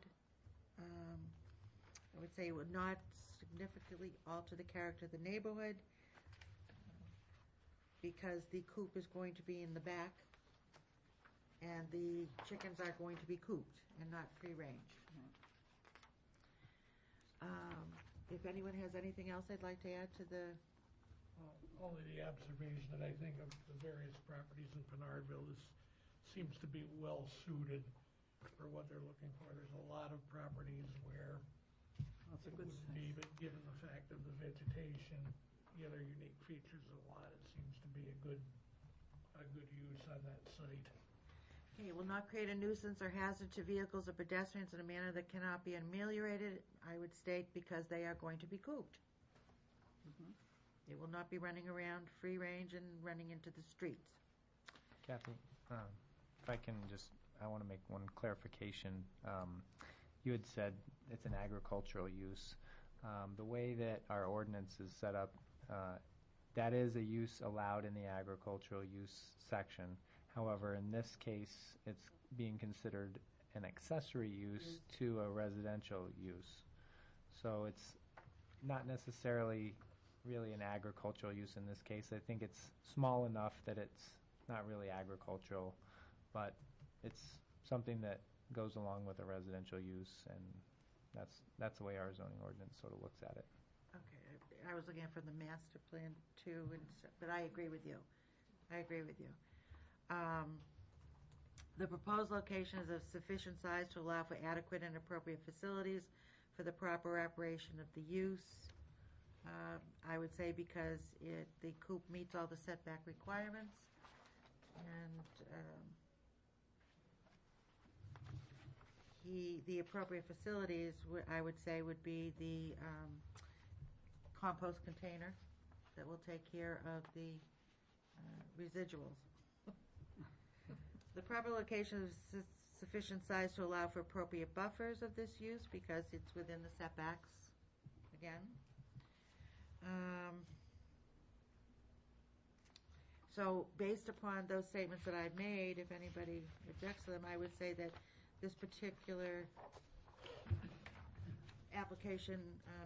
I would say it would not significantly alter the character of the neighborhood because the coop is going to be in the back and the chickens are going to be cooped and not free range. If anyone has anything else I'd like to add to the, Only the observation that I think of the various properties in Pinardville, this seems to be well suited for what they're looking for. There's a lot of properties where That's a it good wouldn't be, but given the fact of the vegetation, the other unique features of the lot, it seems to be a good use on that site. okay, will not create a nuisance or hazard to vehicles or pedestrians in a manner that cannot be ameliorated, I would state, because they are going to be cooped. They will not be running around free range and running into the streets. Kathy, if I can just, I want to make one clarification. You had said it's an agricultural use. The way that our ordinance is set up, that is a use allowed in the agricultural use section. However, in this case, it's being considered an accessory use to a residential use. So it's not necessarily really an agricultural use in this case. I think it's small enough that it's not really agricultural, but it's something that goes along with a residential use, and that's the way our zoning ordinance sort of looks at it. Okay, I was looking for the master plan too, but I agree with you. I agree with you. The proposed location is of sufficient size to allow for adequate and appropriate facilities for the proper operation of the use. I would say because the coop meets all the setback requirements, and the appropriate facilities, I would say, would be the compost container that will take care of the residuals. The proper location is sufficient size to allow for appropriate buffers of this use because it's within the setbacks, again. So based upon those statements that I've made, if anybody objects to them, I would say that this particular application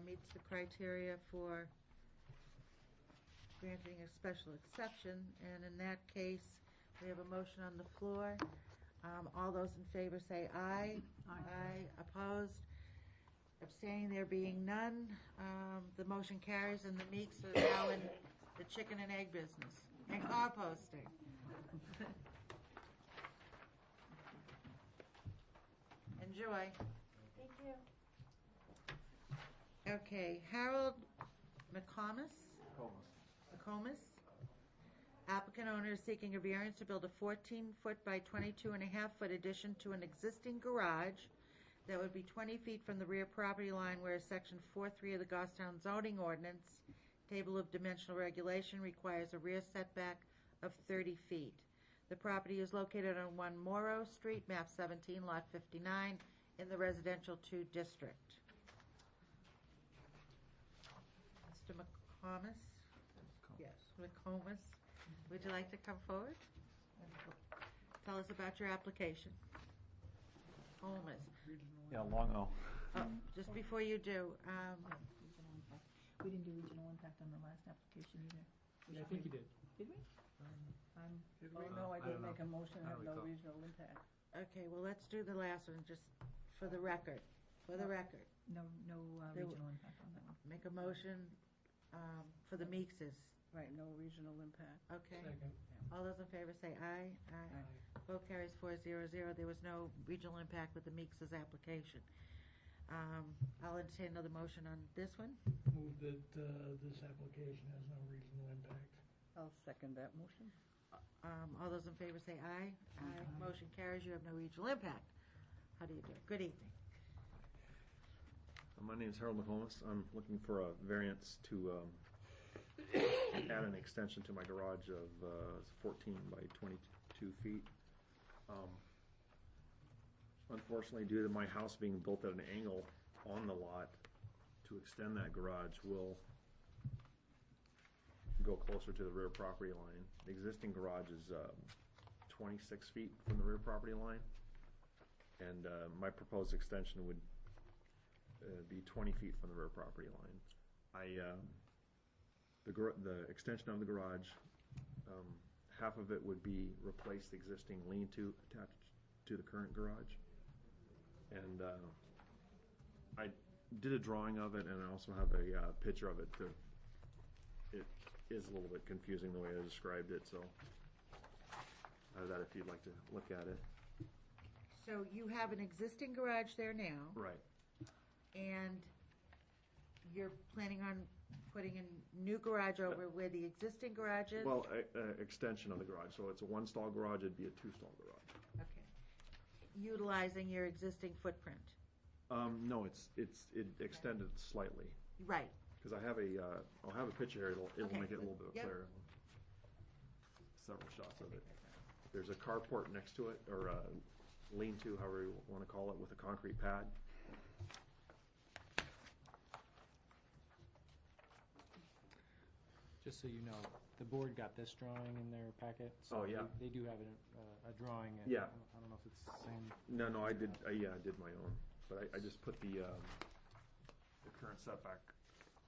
meets the criteria for granting a special exception, and in that case, we have a motion on the floor. All those in favor say aye. Aye. Opposed? Abstaining, there being none. The motion carries, and the Meeks are now in the chicken and egg business, and composting. Enjoy. Thank you. Okay, Harold McComas? McComas. Applicant owner is seeking a variance to build a 14-foot by 22.5-foot addition to an existing garage that would be 20 feet from the rear property line, whereas Section 4.3 of the Goffstown zoning ordinance, Table of Dimensional Regulation, requires a rear setback of 30 feet. The property is located on 1 Morrow Street, map 17, lot 59, in the residential 2 district. Mr. McComas? Yes, McComas. Would you like to come forward? Tell us about your application. McComas. Yeah, long O. Just before you do, We didn't do regional impact on the last application either. Yeah, I think you did. Did we? Oh, no, I I didn't don't make a motion, I have don't no recall. regional impact. Okay, well, let's do the last one, just for the record. For the record. No, There w- regional impact on that one. Make a motion for the Meekses. Right, no regional impact. Okay. Second. All those in favor say aye. Aye. Vote carries 4-0. There was no regional impact with the Meekses application. I'll entertain another motion on this one. Move that this application has no regional impact. I'll second that motion. All those in favor say aye. Aye. Motion carries. You have no regional impact. How do you do? Good evening. My name is Harold McComas. I'm looking for a variance to add an extension to my garage of 14 by 22 feet. Unfortunately, due to my house being built at an angle on the lot, to extend that garage will go closer to the rear property line. The existing garage is 26 feet from the rear property line, and my proposed extension would be 20 feet from the rear property line. The extension of the garage, half of it would be replace the existing lean-to attached to the current garage. And I did a drawing of it, and I also have a picture of it. It is a little bit confusing the way I described it, so I have that if you'd like to look at it. So you have an existing garage there now, Right. and you're planning on putting a new garage over where the existing garage is? Well, extension of the garage. So it's a one-stall garage, it'd be a two-stall garage. Okay. Utilizing your existing footprint? No, it extended slightly. Right. Because I'll have a picture here, it'll Okay. make it a little bit Yep. clearer. Several shots of it. There's a carport next to it, or a lean-to, however you want to call it, with a concrete pad. Just so you know, the board got this drawing in their packet. So Oh, yeah. They do have a drawing. And Yeah. I don't know if it's the same. No, I did my own, but I just put the current setback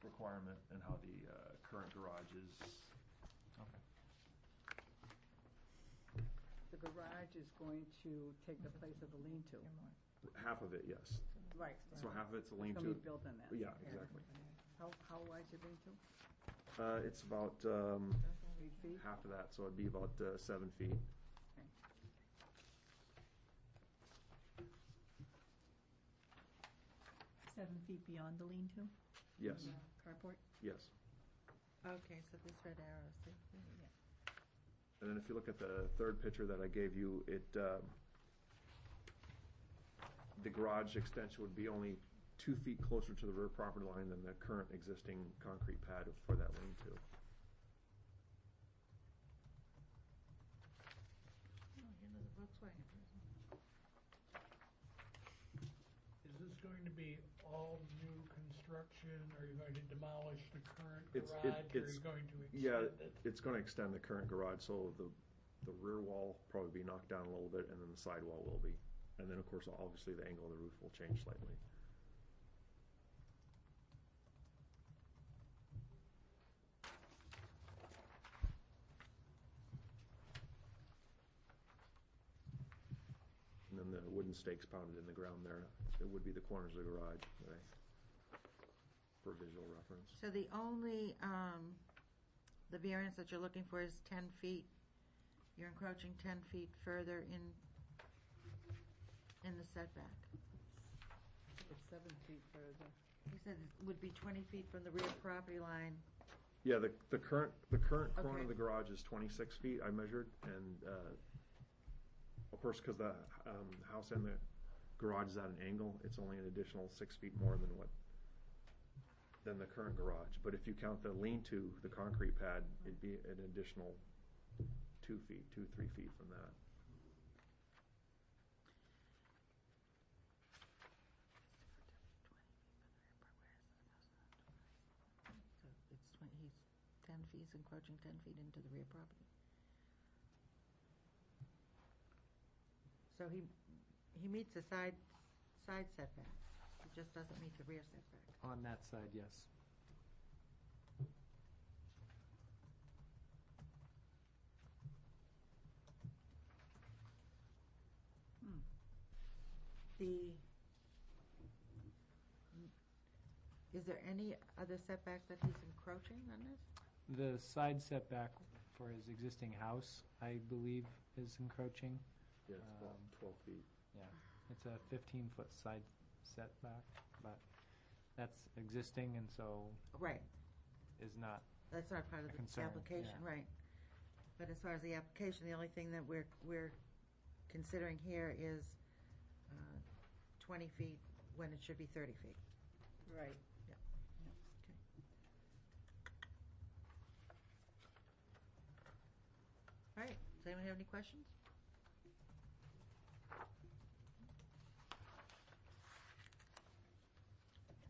requirement and how the current garage is. Okay. The garage is going to take the place of the lean-to. Half of it, yes. Right. So half of it's a It's lean-to. going to be built on that. Yeah, exactly. How wide's your lean-to? It's about 8 feet? half of that, so it'd be about 7 feet. 7 feet beyond the lean-to? Yes, Carport? yes. Okay, so this red arrow, see? And then if you look at the third picture that I gave you, the garage extension would be only 2 feet closer to the rear property line than the current existing concrete pad for that lean-to. Oh, here's the Volkswagen. Is this going to be all new construction, or are you going to demolish the current It's- garage, or are it's- you going to Yeah, extend it? it's going to extend the current garage, so the rear wall probably be knocked down a little bit, and then the side wall will be. And then, of course, obviously, the angle of the roof will change slightly. And then the wooden stakes pounded in the ground there, it would be the corners of the garage, for visual reference. So the only, the variance that you're looking for is 10 feet? You're encroaching 10 feet further in the setback? It's 7 feet further. He said it would be 20 feet from the rear property line. Yeah, the current corner Okay. of the garage is 26 feet, I measured, and, of course, because the house and the garage is at an angle, it's only an additional 6 feet more than the current garage. But if you count the lean-to, the concrete pad, it'd be an additional 2 feet, 3 feet from that. So it's 20, he's 10 feet, he's encroaching 10 feet into the rear property. So he meets the side setback. He just doesn't meet the rear setback. On that side, yes. Is there any other setback that he's encroaching on this? The side setback for his existing house, I believe, is encroaching. Yeah, it's about 12 feet. Yeah, it's a 15-foot side setback, but that's existing and so Right, is not, that's not part of the Concern, application, yeah. right. But as far as the application, the only thing that we're considering here is 20 feet when it should be 30 feet. Right. All right, does anyone have any questions?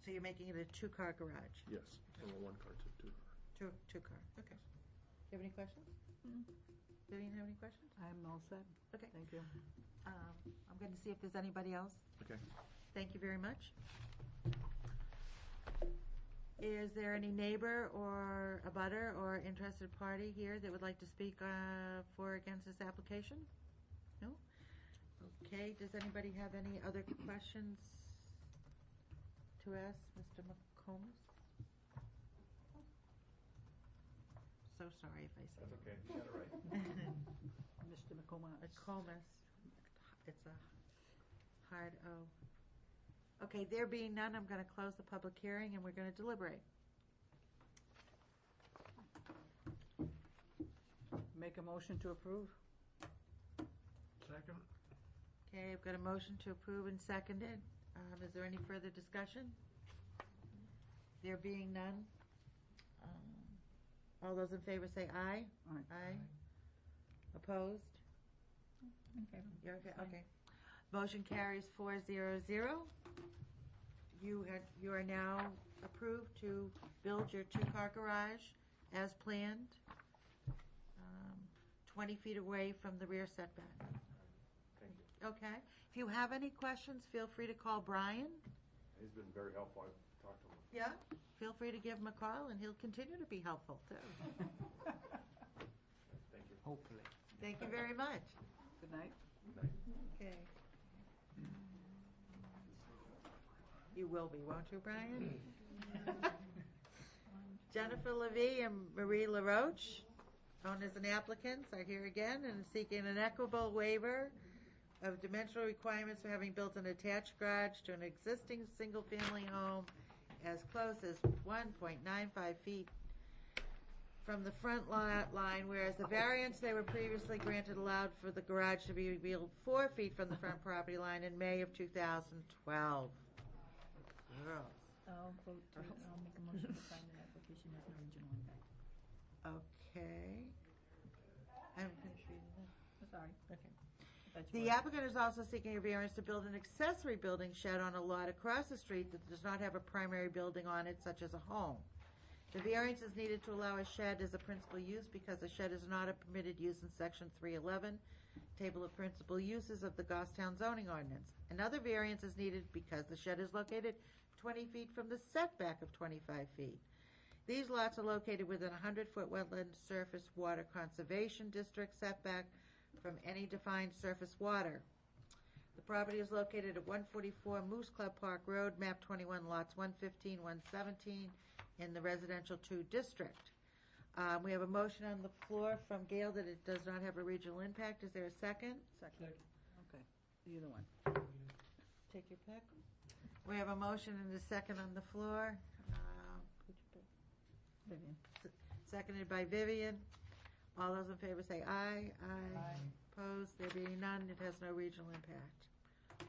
So you're making it a two-car garage? Yes, from a one-car to two-car. Two-car, okay. Do you have any questions? Vivian, have any questions? I'm all set. Okay. Thank you. I'm going to see if there's anybody else. Okay. Thank you very much. Is there any neighbor or a butter or interested party here that would like to speak for or against this application? No? Okay, does anybody have any other questions to ask Mr. McComas? So sorry if I said. That's okay, you got it right. Mr. McComas. McComas. It's a hard O. Okay, there being none, I'm going to close the public hearing and we're going to deliberate. Make a motion to approve? Second? Okay, I've got a motion to approve and seconded. Is there any further discussion? There being none, all those in favor say aye. Aye. Aye. Opposed? Okay. You're okay, okay. Motion carries 4-0-0. You are now approved to build your two-car garage as planned, 20 feet away from the rear setback. Thank you. Okay. If you have any questions, feel free to call Brian. He's been very helpful. I've talked to him. Yeah. Feel free to give him a call, and he'll continue to be helpful, too. Thank you. hopefully. Thank you very much. Good night. Okay. You will be, won't you, Brian? Jennifer Levy and Marie LaRoche, owners and applicants, are here again and seeking an equitable waiver of dimensional requirements for having built an attached garage to an existing single-family home as close as 1.95 feet from the front lot line, whereas the variance they were previously granted allowed for the garage to be revealed 4 feet from the front property line in May of 2012. Girls. I'll make a motion to sign the application as an original impact. Okay. I'm finished reading this. Sorry. Okay. That's The applicant is also seeking a variance to build an accessory building shed on a lot across the street that does not have a primary building on it, such as a home. The variance is needed to allow a shed as a principal use because a shed is not a permitted use in Section 311, Table of Principal Uses of the Goffstown zoning ordinance. Another variance is needed because the shed is located 20 feet from the setback of 25 feet. These lots are located within a 100-foot wetland surface water conservation district setback from any defined surface water. The property is located at 144 Moose Club Park Road, map 21, lots 115, 117, in the residential 2 district. We have a motion on the floor from Gail that it does not have a regional impact. Is there a second? Second. Okay, either one. Take your pick. We have a motion and a second on the floor. Vivian. Seconded by Vivian. All those in favor say aye. Aye. Aye. Opposed? There being none, it has no regional impact.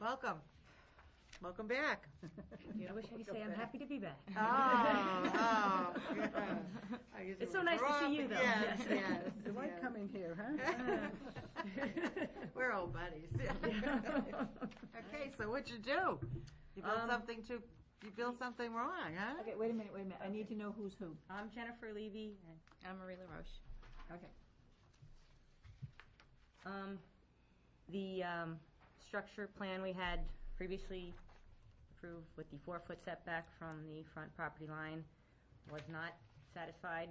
Welcome. Welcome back. I wish I could say I'm happy to be back. Oh, good. It's so nice to see you, though. Yes, yes. You like yes. coming here, huh? We're old buddies. Okay, so what'd you do? You built something wrong, huh? Okay, wait a minute. I need to know who's who. I'm Jennifer Levy, and I'm Marie LaRoche. Okay. The structure plan we had previously approved with the 4-foot setback from the front property line was not satisfied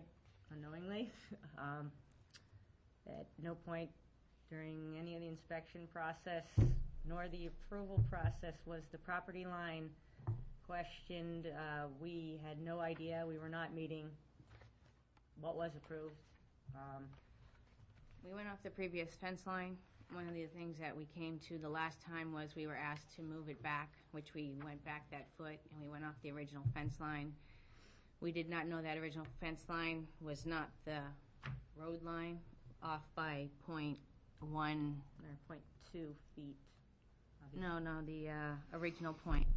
unknowingly. At no point during any of the inspection process nor the approval process was the property line questioned. We had no idea. We were not meeting what was approved. We went off the previous fence line. One of the things that we came to the last time was we were asked to move it back, which we went back that foot, and we went off the original fence line. We did not know that original fence line was not the road line, off by .1. Or 0.2 feet. No, the original point.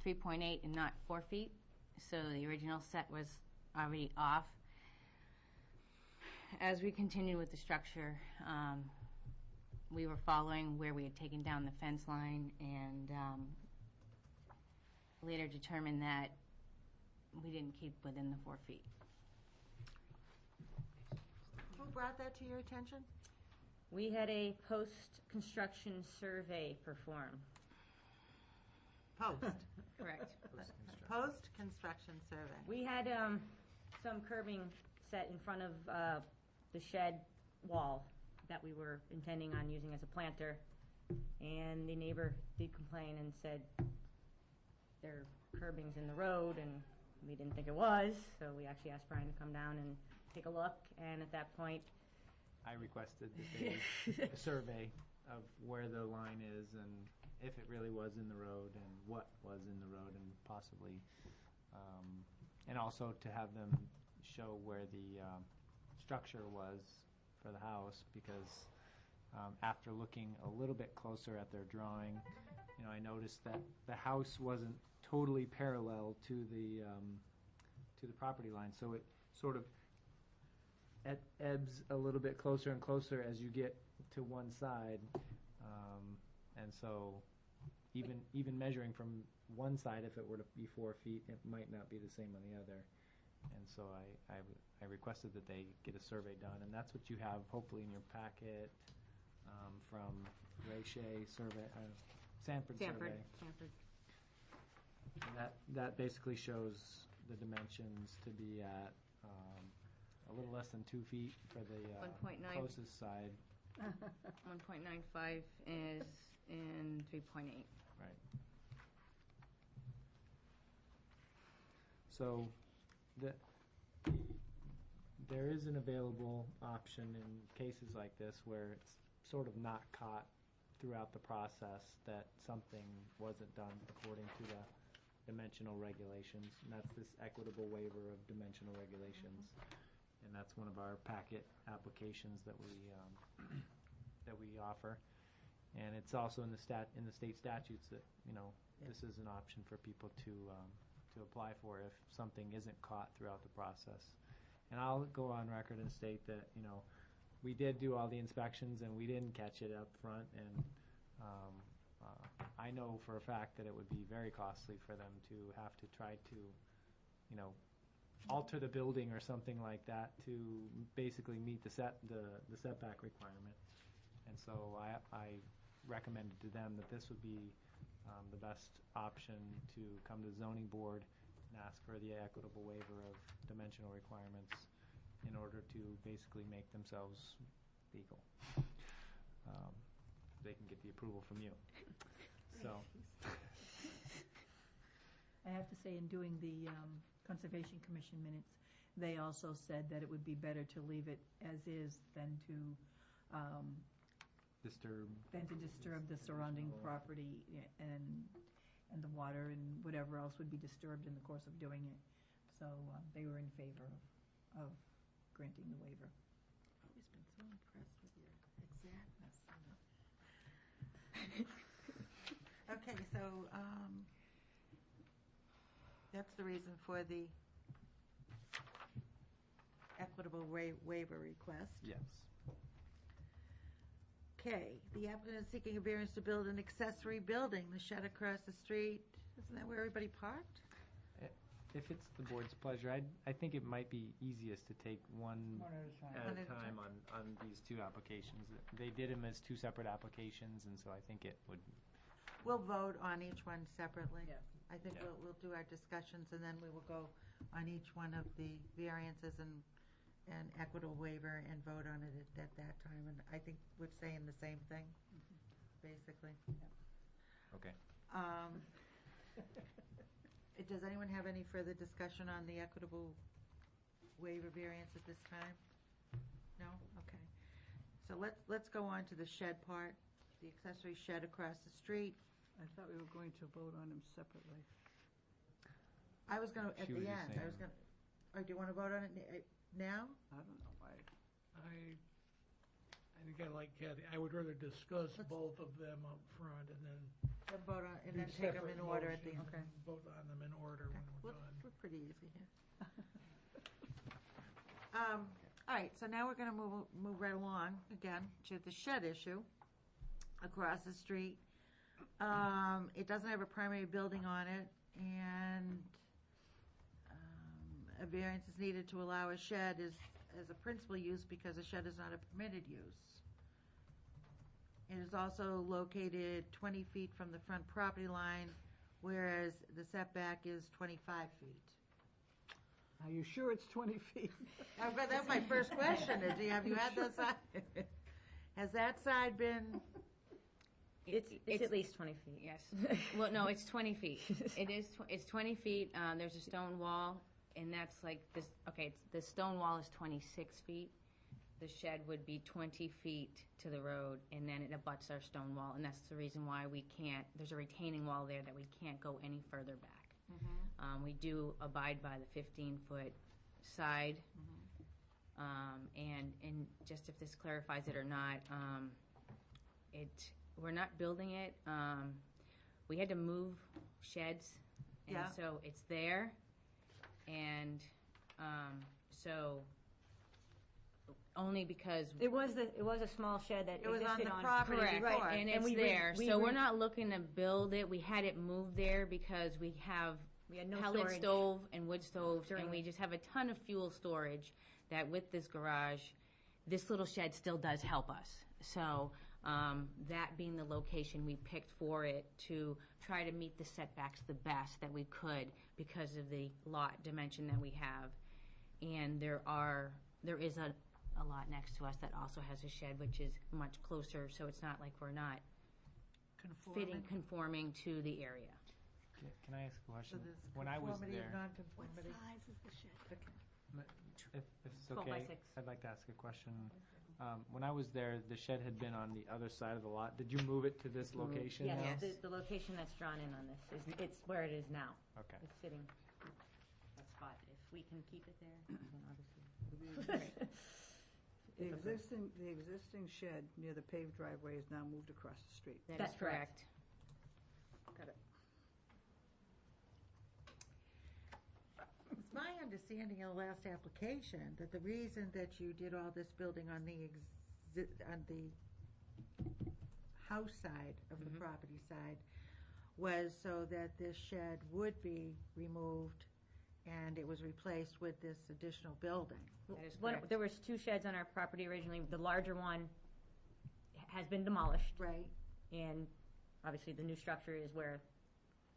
3.8 and not 4 feet. So the original set was already off. As we continued with the structure, we were following where we had taken down the fence line, and later determined that we didn't keep within the 4 feet. Who brought that to your attention? We had a post-construction survey performed. Post. Correct. Post-construction survey. We had some curbing set in front of the shed wall that we were intending on using as a planter, and the neighbor did complain and said there are curbings in the road, and we didn't think it was, so we actually asked Brian to come down and take a look, and at that point, I requested that they a survey of where the line is and if it really was in the road and what was in the road, and possibly, and also to have them show where the structure was for the house, because after looking a little bit closer at their drawing, I noticed that the house wasn't totally parallel to the property line, so it sort of ebbs a little bit closer and closer as you get to one side, and so even measuring from one side, if it were to be 4 feet, it might not be the same on the other. And so I requested that they get a survey done, and that's what you have hopefully in your packet from Ray Shea survey, Sanford survey. Sanford. And that basically shows the dimensions to be at a little less than 2 feet for the 1.9. closest side. 1.95 is in 3.8. Right. So there is an available option in cases like this where it's sort of not caught throughout the process that something wasn't done according to the dimensional regulations, and that's this equitable waiver of dimensional regulations. And that's one of our packet applications that we offer. And it's also in the state statutes that this is an option for people to apply for if something isn't caught throughout the process. And I'll go on record and state that we did do all the inspections and we didn't catch it up front, and I know for a fact that it would be very costly for them to have to try to alter the building or something like that to basically meet the setback requirement. And so I recommended to them that this would be the best option to come to the zoning board and ask for the equitable waiver of dimensional requirements in order to basically make themselves legal. They can get the approval from you. So. I have to say, in doing the Conservation Commission minutes, they also said that it would be better to leave it as is than to disturb the surrounding property and the water and whatever else would be disturbed in the course of doing it. So they were in favor of granting the waiver. I've always been so impressed with your exactness. Okay, so that's the reason for the equitable waiver request. Yes. Okay, the applicant is seeking a variance to build an accessory building, the shed across the street. Isn't that where everybody parked? If it's the board's pleasure, I think it might be easiest to take one at a time on these two applications. They did them as two separate applications, and so I think it would. We'll vote on each one separately. Yes. I think we'll do our discussions, and then we will go on each one of the variances and equitable waiver and vote on it at that time. And I think we're saying the same thing, basically. Okay. Does anyone have any further discussion on the equitable waiver variance at this time? No? Okay. So let's go on to the shed part, the accessory shed across the street. I thought we were going to vote on them separately. I was gonna, at She the was just end, I was saying- gonna, or do you wanna vote on it now? I don't know why. I think I like Kathy, I would rather discuss Let's- both of them up front and then Then vote on, and do then take them separate in order at the, motions okay. and vote on them in order Okay. when we're We're- done. We're pretty easy here. All right, so now we're gonna move right along, again, to the shed issue across the street. It doesn't have a primary building on it, and a variance is needed to allow a shed as a principal use because a shed is not a permitted use. It is also located 20 feet from the front property line, whereas the setback is 25 feet. Are you sure it's 20 feet? But that's my first question, is have you had that side? Has that side been, It's at least 20 feet. Yes. Well, no, it's 20 feet. It is, it's 20 feet. There's a stone wall, and that's like this, okay, the stone wall is 26 feet. The shed would be 20 feet to the road, and then it abuts our stone wall, and that's the reason why we can't, there's a retaining wall there that we can't go any further back. We do abide by the 15-foot side. And just if this clarifies it or not, we're not building it. We had to move sheds, and Yeah. so it's there. And so only because It was a small shed that It was on existed the on. property correct, before. and And it's we there. we So we're re- not looking to build it. We had it moved there because we have We had no pellet storage. stove and wood stoves, During and we the- just have a ton of fuel storage that with this garage, this little shed still does help us. So that being the location we picked for it to try to meet the setbacks the best that we could because of the lot dimension that we have. And there is a lot next to us that also has a shed, which is much closer, so it's not like we're not conforming to the area. Can I ask a so question? there's When I was conformity of there, non-conformity? size is the shed? if it's 12 by okay, 6. I'd like to ask a question. When I was there, the shed had been on the other side of the lot. Did you move it to this location now? Yes, the location that's drawn in on this is, it's where it is now. Okay. It's sitting that spot. If we can keep it there, then obviously. The existing shed near the paved driveway is now moved across the street. That is That's correct. Got it. It's my understanding in the last application that the reason that you did all this building on the house side of the property side was so that this shed would be removed and it was replaced with this additional building. That is correct. There was 2 sheds on our property originally. The larger one has been demolished, Right. and obviously the new structure is where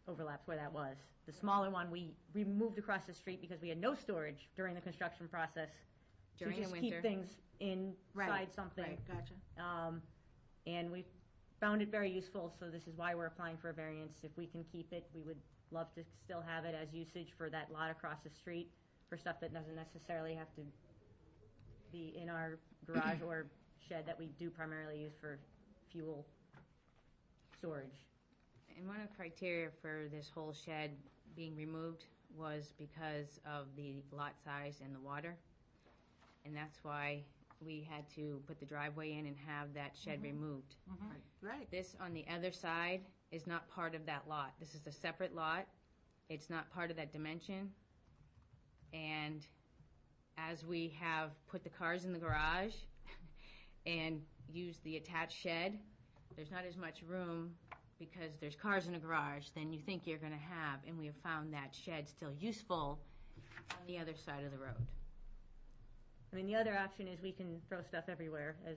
overlaps where that was. The smaller one we moved across the street because we had no storage during the construction process During to the just winter. keep things inside something. Right, gotcha. And we found it very useful, so this is why we're applying for a variance. If we can keep it, we would love to still have it as usage for that lot across the street, for stuff that doesn't necessarily have to be in our garage or shed that we do primarily use for fuel storage. And one of the criteria for this whole shed being removed was because of the lot size and the water. And that's why we had to put the driveway in and have that shed removed. Right. This on the other side is not part of that lot. This is a separate lot. It's not part of that dimension. And as we have put the cars in the garage and used the attached shed, there's not as much room because there's cars in the garage than you think you're going to have. And we have found that shed still useful on the other side of the road. I mean, the other option is we can throw stuff everywhere, as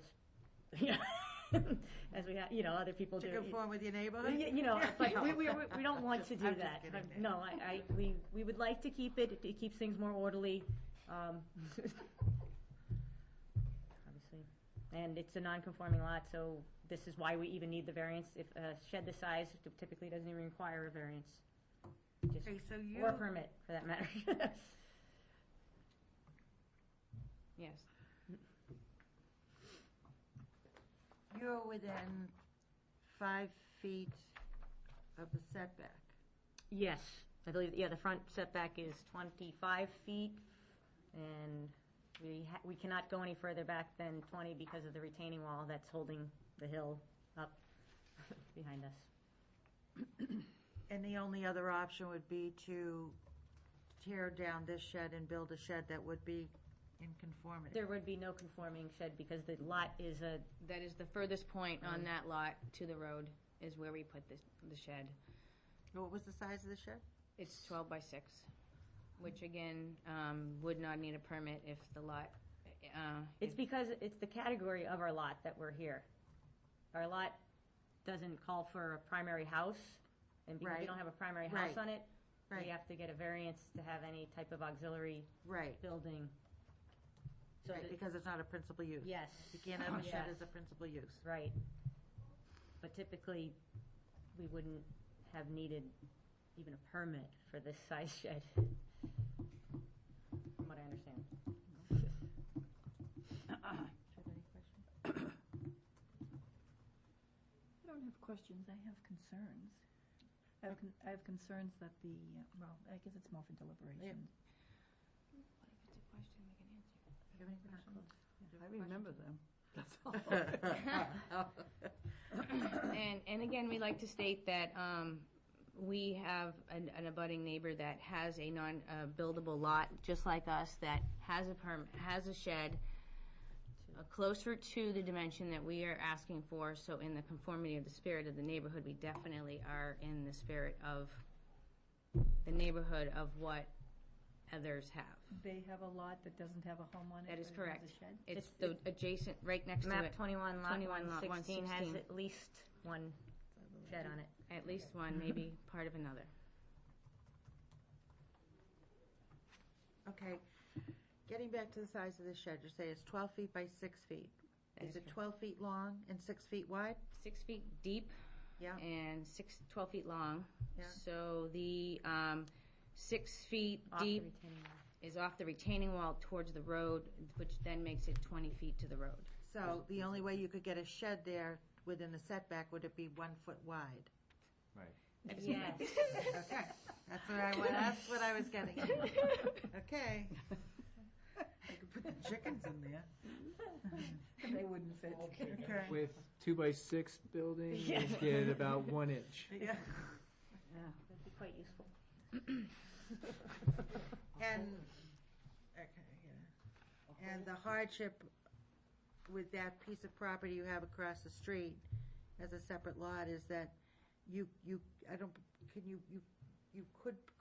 as we have, other people do. To conform with your neighborhood? But we don't want to do I'm just that. kidding. No, we would like to keep it. It keeps things more orderly. Obviously, and it's a non-conforming lot, so this is why we even need the variance. If a shed this size typically doesn't even require a variance. just, Okay, so you, or permit, for that matter. Yes. you're within 5 feet of the setback. Yes, I believe, yeah, the front setback is 25 feet, and we cannot go any further back than 20 because of the retaining wall that's holding the hill up behind us. And the only other option would be to tear down this shed and build a shed that would be in conformity. There would be no conforming shed because the lot is That is the furthest point on that lot to the road is where we put the shed. What was the size of the shed? It's 12 by 6, which again, would not need a permit if the lot, It's because it's the category of our lot that we're here. Our lot doesn't call for a primary house, and because we Right. don't have a primary Right. house on it, Right. we have to get a variance to have any type of auxiliary Right. building. So Right, that- because it's not a principal use. Yes. You can't have a shed Yes. as a principal use. Right. But typically, we wouldn't have needed even a permit for this size shed, from what I understand. I don't have questions, I have concerns. I have concerns that the, well, I guess it's more for deliberation. I remember them. That's all. And again, we like to state that we have an abutting neighbor that has a non-buildable lot, just like us, that has a shed closer to the dimension that we are asking for. So in the conformity of the spirit of the neighborhood, we definitely are in the spirit of the neighborhood of what others have. They have a lot that doesn't have a home on it? That is but it has correct. a shed? It's the adjacent, right next to it. Map 21, lot 21, lot 116 has 116. at least one shed on it. At least one, maybe part of another. Okay, getting back to the size of this shed, you say it's 12 feet by 6 feet. That Is is it correct. 12 feet long and 6 feet wide? 6 feet deep Yeah. and 12 feet long. Yeah. So the 6 feet Off the deep retaining wall. is off the retaining wall towards the road, which then makes it 20 feet to the road. So the only way you could get a shed there within the setback, would it be 1 foot wide? Right. Yes. Okay, that's what I was getting at. Okay. I could put the chickens in there. They wouldn't fit. Okay. With 2 by 6 building, you get about 1 inch. Yeah. That'd be quite useful. And, okay, yeah. And the hardship with that piece of property you have across the street as a separate lot is that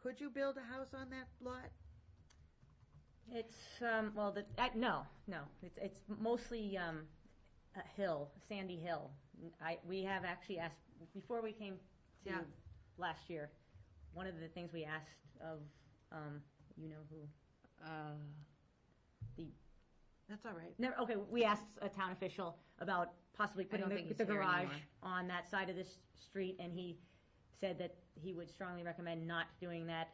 could you build a house on that lot? It's, well, no, it's mostly a hill, a sandy hill. We have actually asked, before we came to Yeah. last year, one of the things we asked of, you know who, That's all right. never, okay, we asked a town official about possibly I don't putting think he's the here garage anymore. on that side of this street, and he said that he would strongly recommend not doing that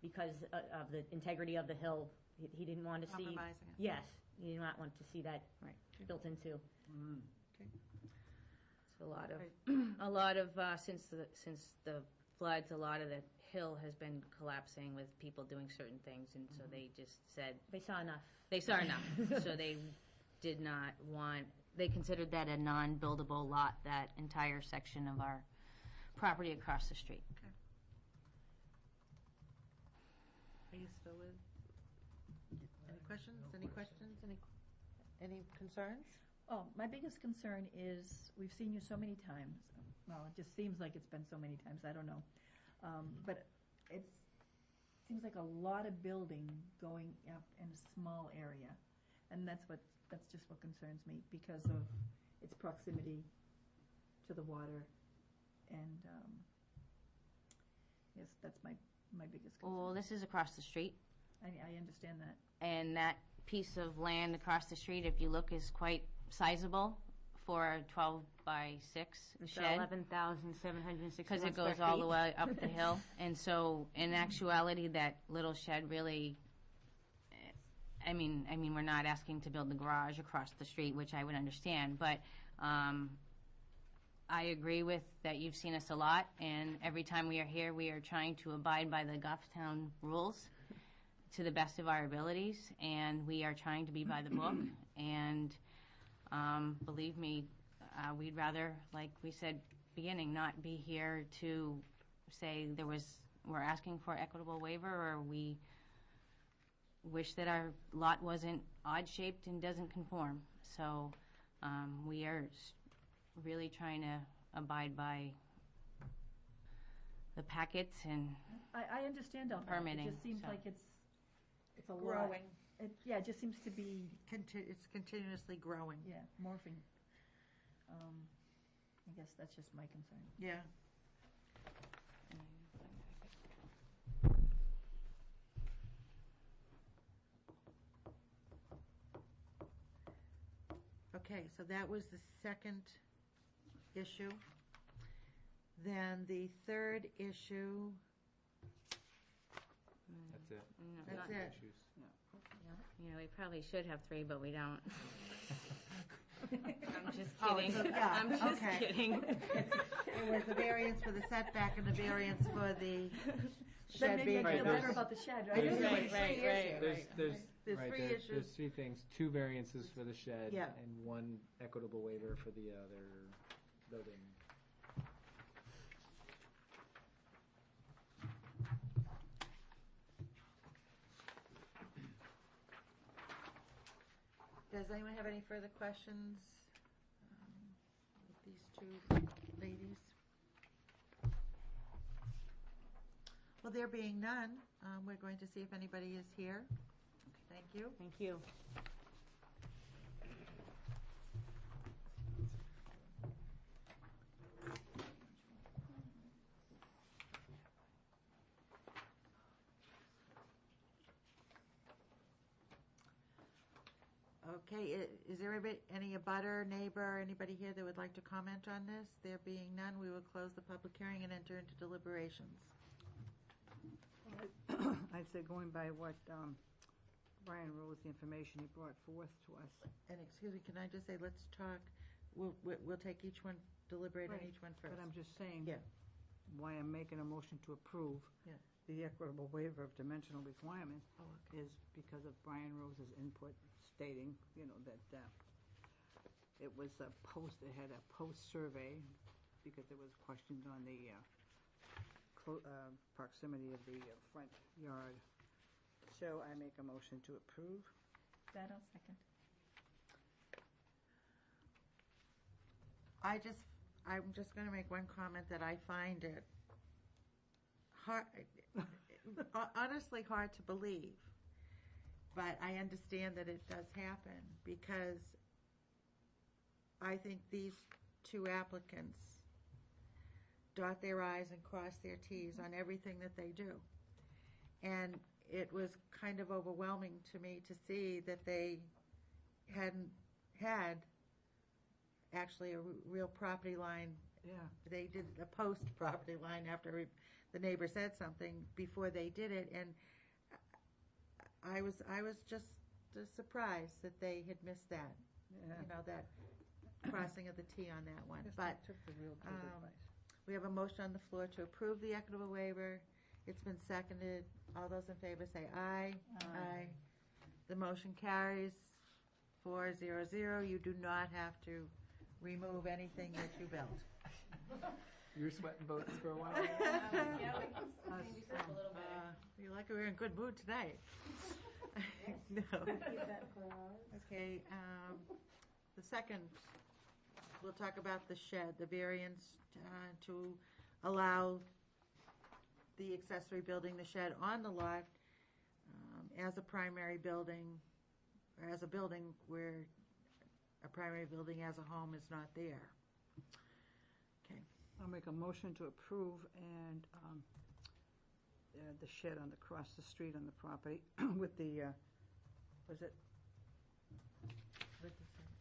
because of the integrity of the hill. He didn't want to see. Compromising it. Yes, he did not want to see that Right. built into. So a lot of since the floods, a lot of the hill has been collapsing with people doing certain things, and so they just said They saw enough. they saw enough. So they did not want. They considered that a non-buildable lot, that entire section of our property across the street. Are you still with? Any questions? Any questions? Any concerns? Oh, my biggest concern is, we've seen you so many times. Well, it just seems like it's been so many times, I don't know. But it seems like a lot of building going up in a small area. And that's just what concerns me, because of its proximity to the water. And, yes, that's my biggest concern. Well, this is across the street, I understand that. and that piece of land across the street, if you look, is quite sizable for a 12 by 6 It's shed. 11,761 Because it square goes all the feet. way up the hill. And so, in actuality, that little shed really, I mean, we're not asking to build the garage across the street, which I would understand, but I agree with that you've seen us a lot, and every time we are here, we are trying to abide by the Goffstown rules to the best of our abilities, and we are trying to be by the book, and believe me, we'd rather, like we said beginning, not be here to say we're asking for equitable waiver, or we wish that our lot wasn't odd-shaped and doesn't conform. So we are really trying to abide by the packets and I understand all that. permitting. It just seems so. like it's a lot. Growing. Yeah, it just seems to be, It's continuously growing. yeah, morphing. I guess that's just my concern. Yeah. Okay, so that was the second issue. Then the third issue, That's it. No, that's not- it. Issues. You know, we probably should have 3, but we don't. I'm just Oh, kidding. it's yeah, I'm just okay. kidding. It was the variance for the setback and the variance for the Then shed maybe I being. feel Right, better about the shed, I right? knew there Right, was right, three right. issues. There's Right, three issues. There's 3 things, 2 variances for the shed Yeah. and 1 equitable waiver for the other building. Does anyone have any further questions with these two ladies? Well, there being none, we're going to see if anybody is here. Thank you. Thank you. Okay, is there any abutter, neighbor, anybody here that would like to comment on this? There being none, we will close the public hearing and enter into deliberations. I'd say going by what Brian Rose, the information he brought forth to us. And excuse me, can I just say, let's talk, we'll take each one, deliberate on Right, each one first. But I'm just saying. Yeah. Why I'm making a motion to approve. Yeah. The equitable waiver of dimensional requirement Oh, okay. is because of Brian Rose's input stating, that it was it had a post-survey because there was questions on the proximity of the front yard. So I make a motion to approve. That I'll second. I'm just going to make one comment that I find it hard, honestly hard to believe, but I understand that it does happen because I think these two applicants dot their i's and cross their t's on everything that they do. And it was kind of overwhelming to me to see that they hadn't had actually a real property line. Yeah. They did a post property line after the neighbor said something before they did it, and I was just surprised that they had missed that. Yeah. That crossing of the T on that one. Guess But they took the real good advice. we have a motion on the floor to approve the equitable waiver. It's been seconded. All those in favor say aye. Aye. The motion carries 4-0-0. You do not have to remove anything that you built. You were sweating boats for a while? You're lucky we're in good mood tonight. No. Okay, the second, we'll talk about the shed, the variance to allow the accessory building, the shed on the lot as a primary building, or as a building where a primary building as a home is not there. Okay. I'll make a motion to approve and the shed across the street on the property with the, was it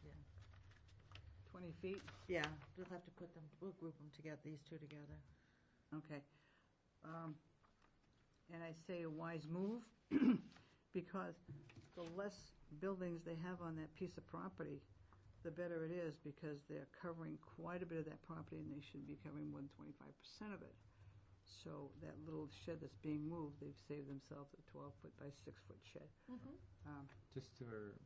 Yeah. 20 feet? Yeah, we'll have to we'll group them together, these two together. Okay. And I say a wise move, because the less buildings they have on that piece of property, the better it is, because they're covering quite a bit of that property, and they should be covering more than 25% of it. So that little shed that's being moved, they've saved themselves a 12-foot by 6-foot shed. Just for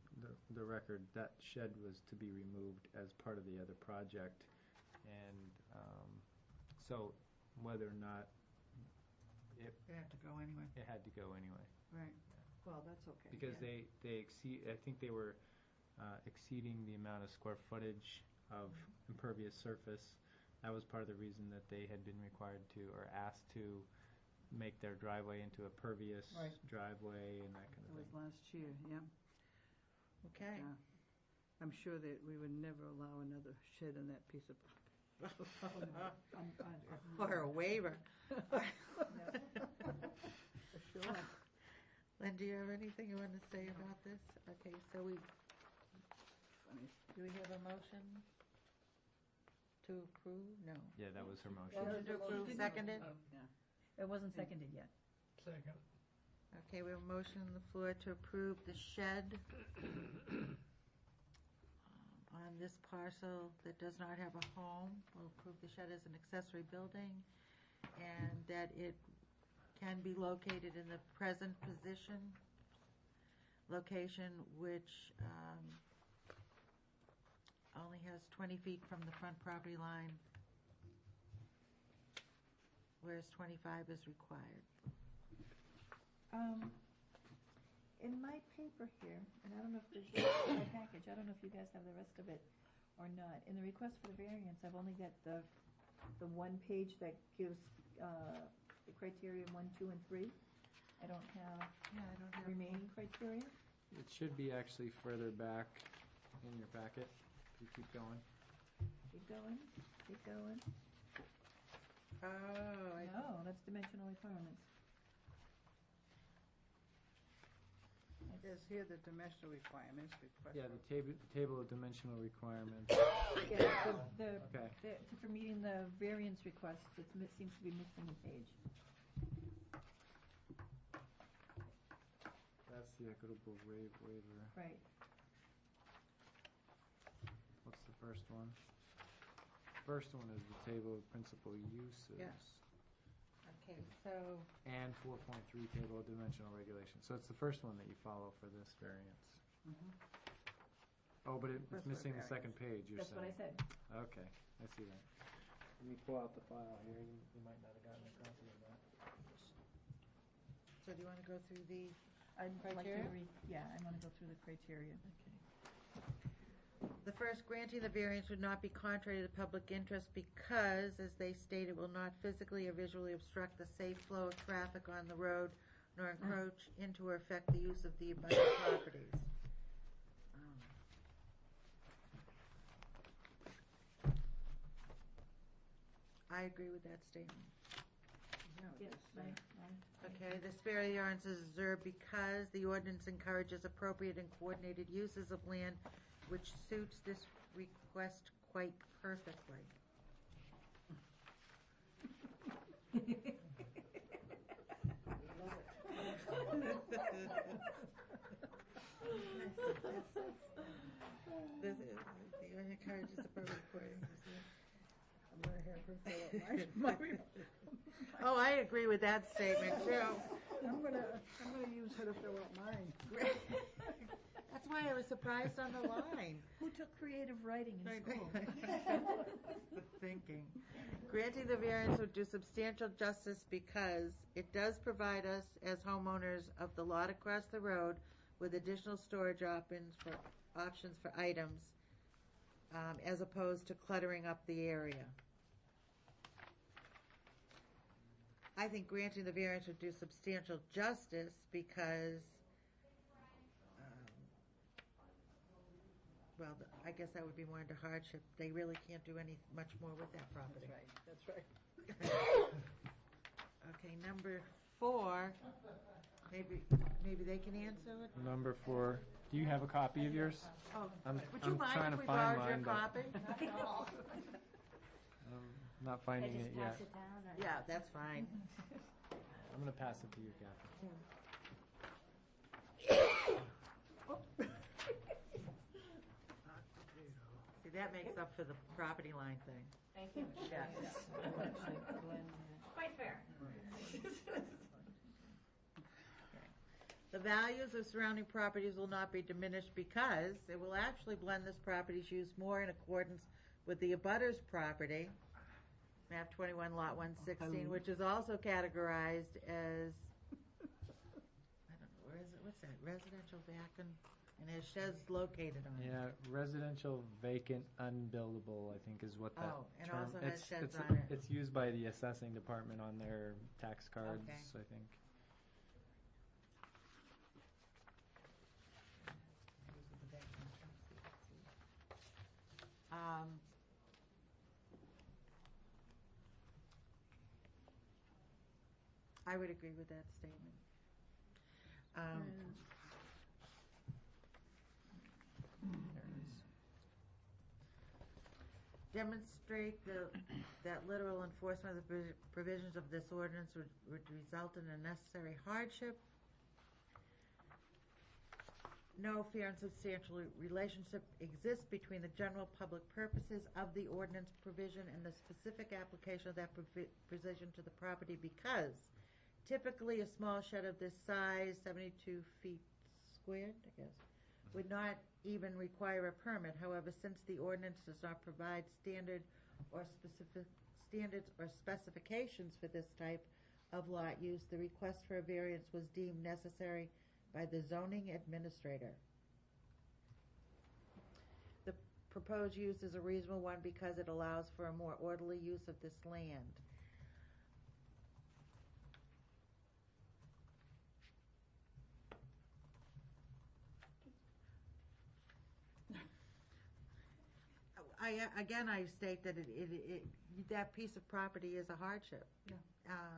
the record, that shed was to be removed as part of the other project, and so whether or not They have to go anyway. it had to go anyway. Right. Well, that's okay. Because yeah. they exceed, I think they were exceeding the amount of square footage of impervious surface. That was part of the reason that they had been required to, or asked to, make their driveway into a pervious Right. driveway and that kind of That was thing. last year, yeah. Okay. Yeah. I'm sure that we would never allow another shed on that piece of property. Or a waiver. For sure. Lynn, do you have anything you want to say about this? Okay, so do we have a motion to approve? No. Yeah, that was her motion. Motion to approve, seconded? It wasn't seconded yet. Second. Okay, we have a motion on the floor to approve the shed on this parcel that does not have a home. We'll approve the shed as an accessory building, and that it can be located in the present location, which only has 20 feet from the front property line, whereas 25 is required. In my paper here, and I don't know if this is my package, I don't know if you guys have the rest of it or not. In the request for the variance, I've only got the one page that gives the criteria 1, 2, and 3. I don't have the remaining criteria. It should be actually further back in your packet. You keep going. Keep going, keep going. Oh, No, that's dimensional requirements. It says here the dimensional requirements. Yeah, the table of dimensional requirements. Yeah, Okay. for meeting the variance request, it seems to be missing a page. That's the equitable waiver. Right. What's the first one? First one is the table of principal uses. Yeah. Okay, so, And 4.3 table of dimensional regulation. So it's the first one that you follow for this variance. Oh, but it's First missing the variance. second page, you're That's what I saying. said. Okay, I see that. Let me pull out the file here. You might not have gotten a copy of that. so do you want to go through the I'd like to criteria? I want to go through the criteria. The first, granting the variance would not be contrary to the public interest because, as they state, it will not physically or visually obstruct the safe flow of traffic on the road, nor encroach into or affect the use of the abutting properties. I agree with that statement. Yes, Okay, this variance is observed because the ordinance encourages appropriate and coordinated uses of land which suits this request quite perfectly. This is, the encourages appropriate coordinated uses. I'm going to have her fill out my Oh, I agree with that statement too. I'm gonna use her to fill out mine. That's why I was surprised on the line. Who took creative writing in school? The thinking. Granting the variance would do substantial justice because it does provide us as homeowners of the lot across the road with additional storage options for items, as opposed to cluttering up the area. I think granting the variance would do substantial justice because, well, I guess that would be more into hardship. They really can't do much more with that property. That's right. Okay, number 4, Maybe they can answer it? Number 4, do you have a copy of yours? Oh, I'm would you trying mind to if we find borrowed your mine, but copy? I'm not finding it yet. Yeah, that's fine. I'm going to pass it to you, Kathy. See, that makes up for the property line thing. Thank you. Yeah. Quite fair. The values of surrounding properties will not be diminished because it will actually blend this property's use more in accordance with the abutters property, map 21, lot 116, which is also categorized as, I don't know, where is it, what's that, residential vacant, and has sheds located on it. Yeah, residential vacant unbuildable, I think is what that Oh, and term. also has it's, sheds it's, on it. It's used by the assessing department on their tax cards, Okay. I think. I would agree with that statement. Demonstrate that literal enforcement of the provisions of this ordinance would result in a necessary hardship. No fair and substantial relationship exists between the general public purposes of the ordinance provision and the specific application of that provision to the property because typically a small shed of this size, 72 feet squared, I guess, would not even require a permit. However, since the ordinance does not provide standards or specifications for this type of lot use, the request for a variance was deemed necessary by the zoning administrator. The proposed use is a reasonable one because it allows for a more orderly use of this land. I state that that piece of property is a hardship. Yeah.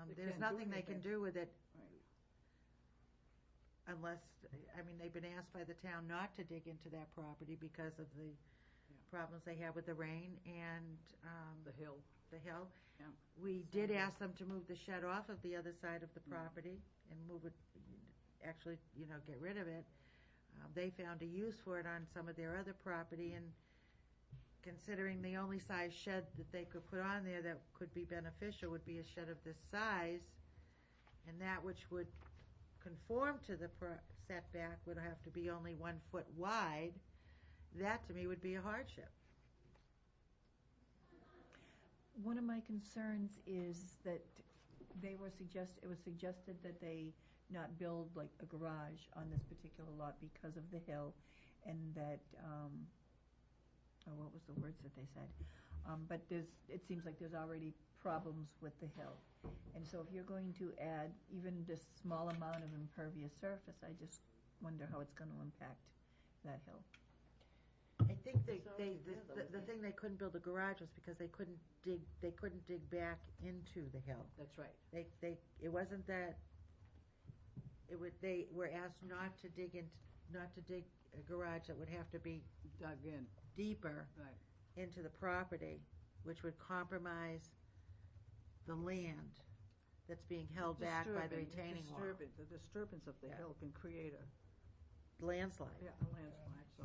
They There's can't do nothing they can anything. do with it Right. unless, they've been asked by the town not to dig into that property because of the problems they have with the rain and, The hill. the hill. Yeah. We did ask them to move the shed off of the other side of the property and move it, actually, get rid of it. They found a use for it on some of their other property, and considering the only size shed that they could put on there that could be beneficial would be a shed of this size, and that which would conform to the setback would have to be only 1 foot wide. That, to me, would be a hardship. One of my concerns is that it was suggested that they not build like a garage on this particular lot because of the hill, and that, what was the words that they said? But it seems like there's already problems with the hill. And so if you're going to add even this small amount of impervious surface, I just wonder how it's going to impact that hill. I think the thing they couldn't build a garage was because they couldn't dig back into the hill. That's right. It wasn't that, they were asked not to dig a garage that would have to be Dug in. deeper Right. into the property, which would compromise the land that's being held back by the retaining wall. The disturbance of the Yeah. hill can create a Landslide. a landslide, so.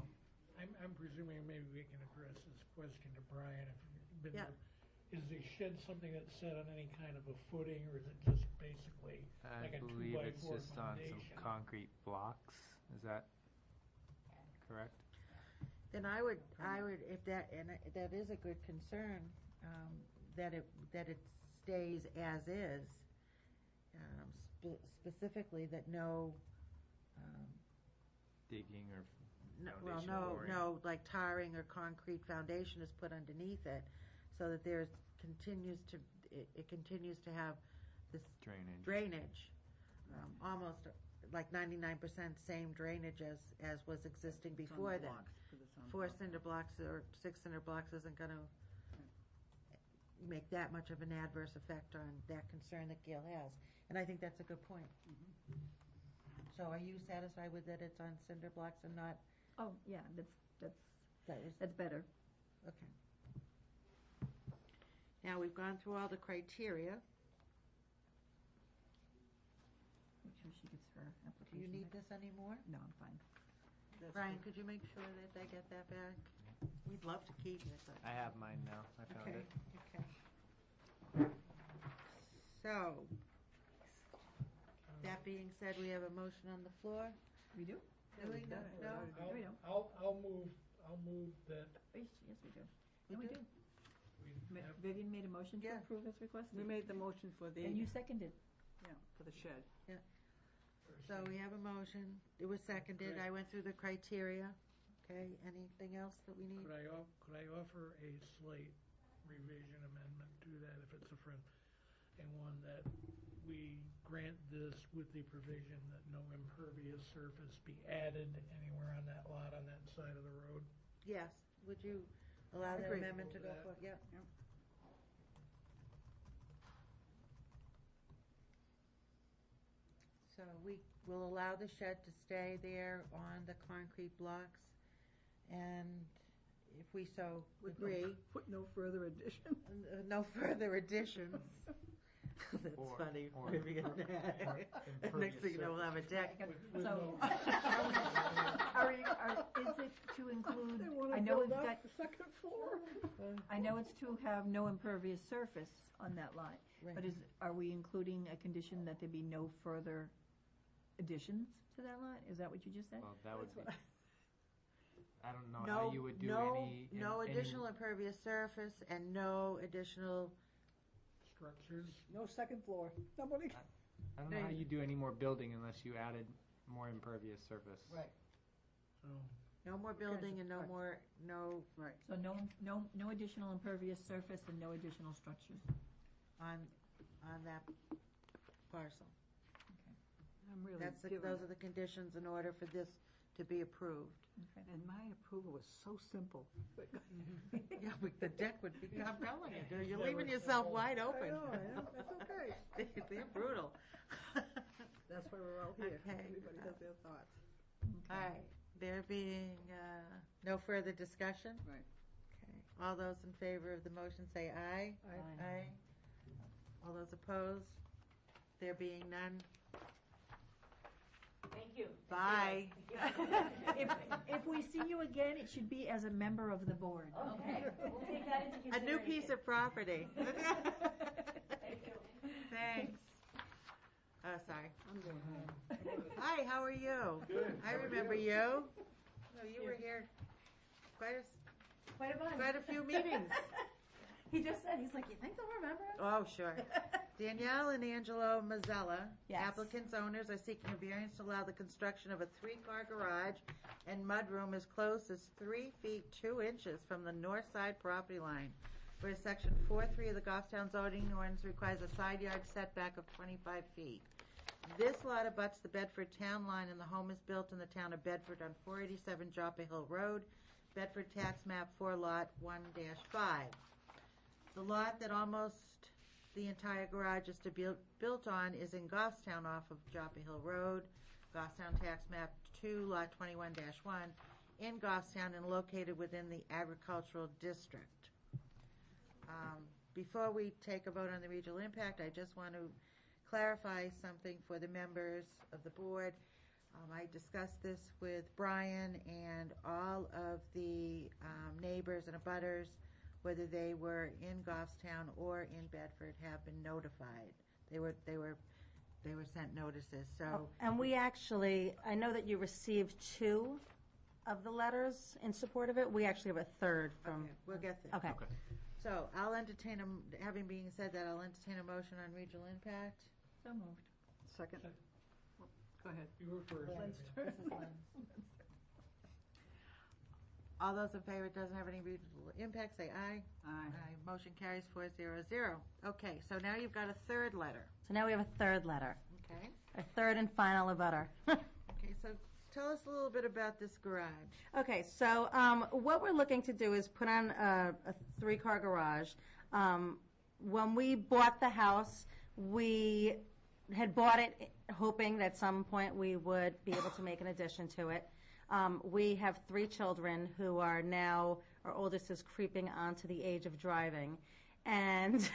I'm presuming maybe we can address this question to Brian. If you've been Yeah. there. Is the shed something that's set on any kind of a footing, or is it just basically I like a believe 2x4 it's just on foundation? some concrete blocks. Is that correct? Then I would, if that, and that is a good concern, that it stays as is, specifically that no, Digging or no, foundation boring? like tarring or concrete foundation is put underneath it, so that it continues to have this drainage, almost like 99% same drainage as was existing before then. 4 cinder blocks or 6 cinder blocks isn't going to make that much of an adverse effect on that concern that Gail has. And I think that's a good point. So are you satisfied with that it's on cinder blocks and not, Oh, yeah, that was, that's better. okay. Now, we've gone through all the criteria. Make sure she gets her Do application. you need back. this anymore? No, I'm fine. Brian, could you make sure that they get that back? We'd love to keep it, but. I have mine now. I found Okay, it. okay. So, that being said, we have a motion on the floor. We do? Do we? No? No, we don't. I'll move that Yes, we do. We No, we do? do. we have, Vivian made a motion to Yeah. approve as requested. We made the motion for the, And you seconded. yeah, for the shed. So we have a motion. It was seconded. I went through the criteria. Okay, anything else that we need? could I offer a slight revision amendment to that if it's a friend? And one that we grant this with the provision that no impervious surface be added anywhere on that lot on that side of the road. Yes. Would you allow the Agree. amendment to go That. for? Yeah. Yep. So we will allow the shed to stay there on the concrete blocks, and if we so agree, Put no further addition. no further additions. That's Or- funny, or- Vivian. Next thing you know, we'll have a deck. With So, no- is it to include, They wanna I know build it's up got, the second floor. I know it's to have no impervious surface on that lot, Right. but are we including a condition that there be no further additions to that lot? Is that what you just said? Well, that would That's be. what I don't know No, how you would do no, any. no any- additional impervious surface and no additional, Structures. No second floor. Nobody. I don't know how you do any more building unless you added more impervious surface. Right. So, no more building and no Right. more, no Right. So no additional impervious surface and no additional structures. on that parcel. I'm really That's, giving those are the conditions in order for this to be approved. Okay. And my approval was so simple. Yeah, the deck would be, I'm telling you, you're leaving yourself wide open. I know, that's okay. They're brutal. That's why we're all here. Okay. Everybody has their thoughts. All right, there being no further discussion? Right. Okay, all those in favor of the motion say aye. Aye. Aye. All those opposed? There being none? Thank you. Bye. If we see you again, it should be as a member of the board. Okay, we'll take that into A consideration. new piece of property. Thank you. Thanks. Oh, sorry. I'm going home. Hi, how are you? Good. I How are remember you? you. Oh, you were here quite a few meetings. He just said, he's like, you think they'll remember us? Oh, sure. Danielle and Angelo Mazzella, Yes. applicants, owners, are seeking a variance to allow the construction of a three-car garage and mudroom as close as 3 feet 2 inches from the north side property line, where section 4.3 of the Goffstown zoning ordinance requires a side yard setback of 25 feet. This lot abuts the Bedford town line, and the home is built in the town of Bedford on 487 Joppa Hill Road, Bedford Tax Map 4 Lot 1-5. The lot that almost the entire garage is to be built on is in Goffstown off of Joppa Hill Road, Goffstown Tax Map 2, Lot 21-1, in Goffstown and located within the agricultural district. Before we take a vote on the regional impact, I just want to clarify something for the members of the board. I discussed this with Brian and all of the neighbors and abutters, whether they were in Goffstown or in Bedford, have been notified. They were sent notices, so. And we actually, I know that you received 2 of the letters in support of it. We actually have a third from, Okay, we'll get there. okay. So I'll entertain, having being said that, I'll entertain a motion on regional impact. So moved. Second. Go ahead. You were first. Lynn's Vivian. turn. This is Lynn. All those in favor, it doesn't have any regional impact, say aye. Aye. Motion carries 4-0-0. Okay, so now you've got a third letter, So now we have a third letter, okay? a third and final abutter. Okay, so tell us a little bit about this garage. Okay, so what we're looking to do is put on a 3-car garage. When we bought the house, we had bought it hoping that at some point we would be able to make an addition to it. We have 3 children who are now, our oldest is creeping onto the age of driving. And,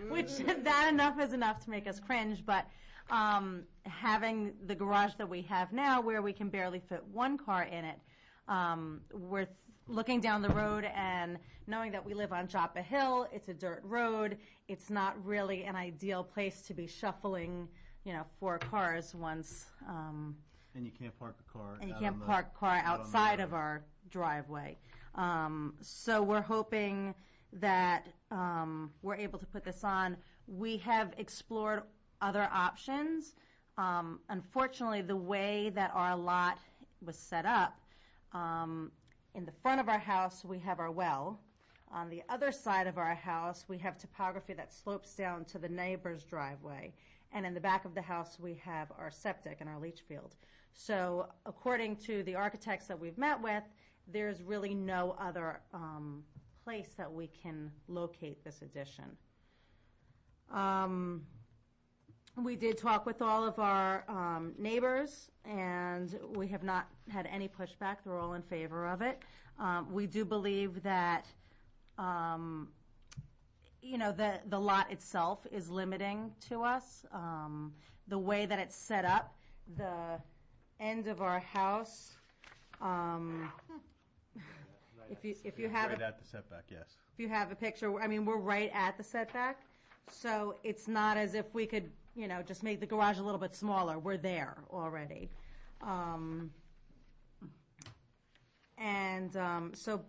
which that enough is enough to make us cringe, but having the garage that we have now where we can barely fit 1 car in it, we're looking down the road and knowing that we live on Joppa Hill, it's a dirt road, it's not really an ideal place to be shuffling, 4 cars once. And you can't park a car. And you can't park a car outside of our driveway. So we're hoping that we're able to put this on. We have explored other options. Unfortunately, the way that our lot was set up, in the front of our house, we have our well. On the other side of our house, we have topography that slopes down to the neighbor's driveway. And in the back of the house, we have our septic and our leach field. So according to the architects that we've met with, there's really no other place that we can locate this addition. We did talk with all of our neighbors, and we have not had any pushback. They're all in favor of it. We do believe that, the lot itself is limiting to us. The way that it's set up, the end of our house, if you have Right at the setback, yes. If you have a picture, we're right at the setback, so it's not as if we could, just make the garage a little bit smaller. We're there already. So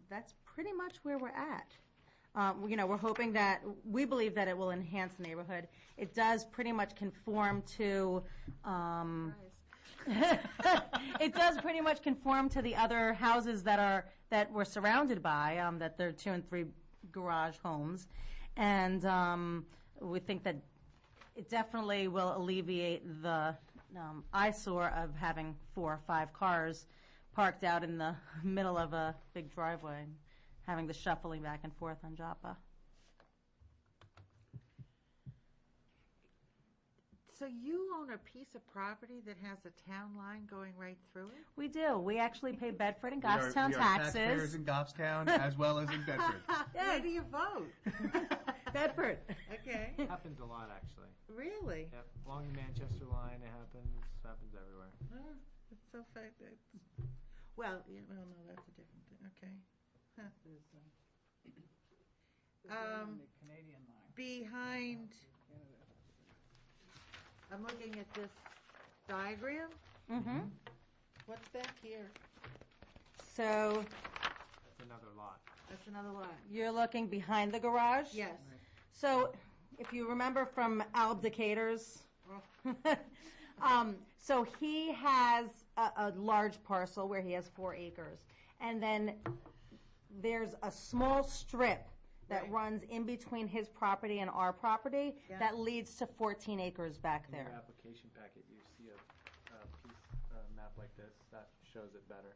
that's pretty much where we're at. We're hoping that, we believe that it will enhance the neighborhood. It does pretty much conform to, it does pretty much conform to the other houses that we're surrounded by, that they're 2 and 3 garage homes. And we think that it definitely will alleviate the eyesore of having 4 or 5 cars parked out in the middle of a big driveway, having the shuffling back and forth on Joppa. So you own a piece of property that has a town line going right through it? We do. We actually pay Bedford and Goffstown taxes. Taxpayers in Goffstown as well as in Bedford. Where do you vote? Bedford. Okay. It happens a lot, actually. Really? Yep. Along the Manchester line, it happens everywhere. Oh, it's so fact that. Well, no, that's a different thing. Okay. Huh. The Canadian line. Behind, I'm looking at this diagram. Mm-hmm. What's back here? So That's another lot. That's another lot. you're looking behind the garage? Yes. So if you remember from Alb Decatur's, so he has a large parcel where he has 4 acres. And then there's a small strip that Right. runs in between his property and our property Yeah. that leads to 14 acres back In your there. application packet, you see a map like this that shows it better.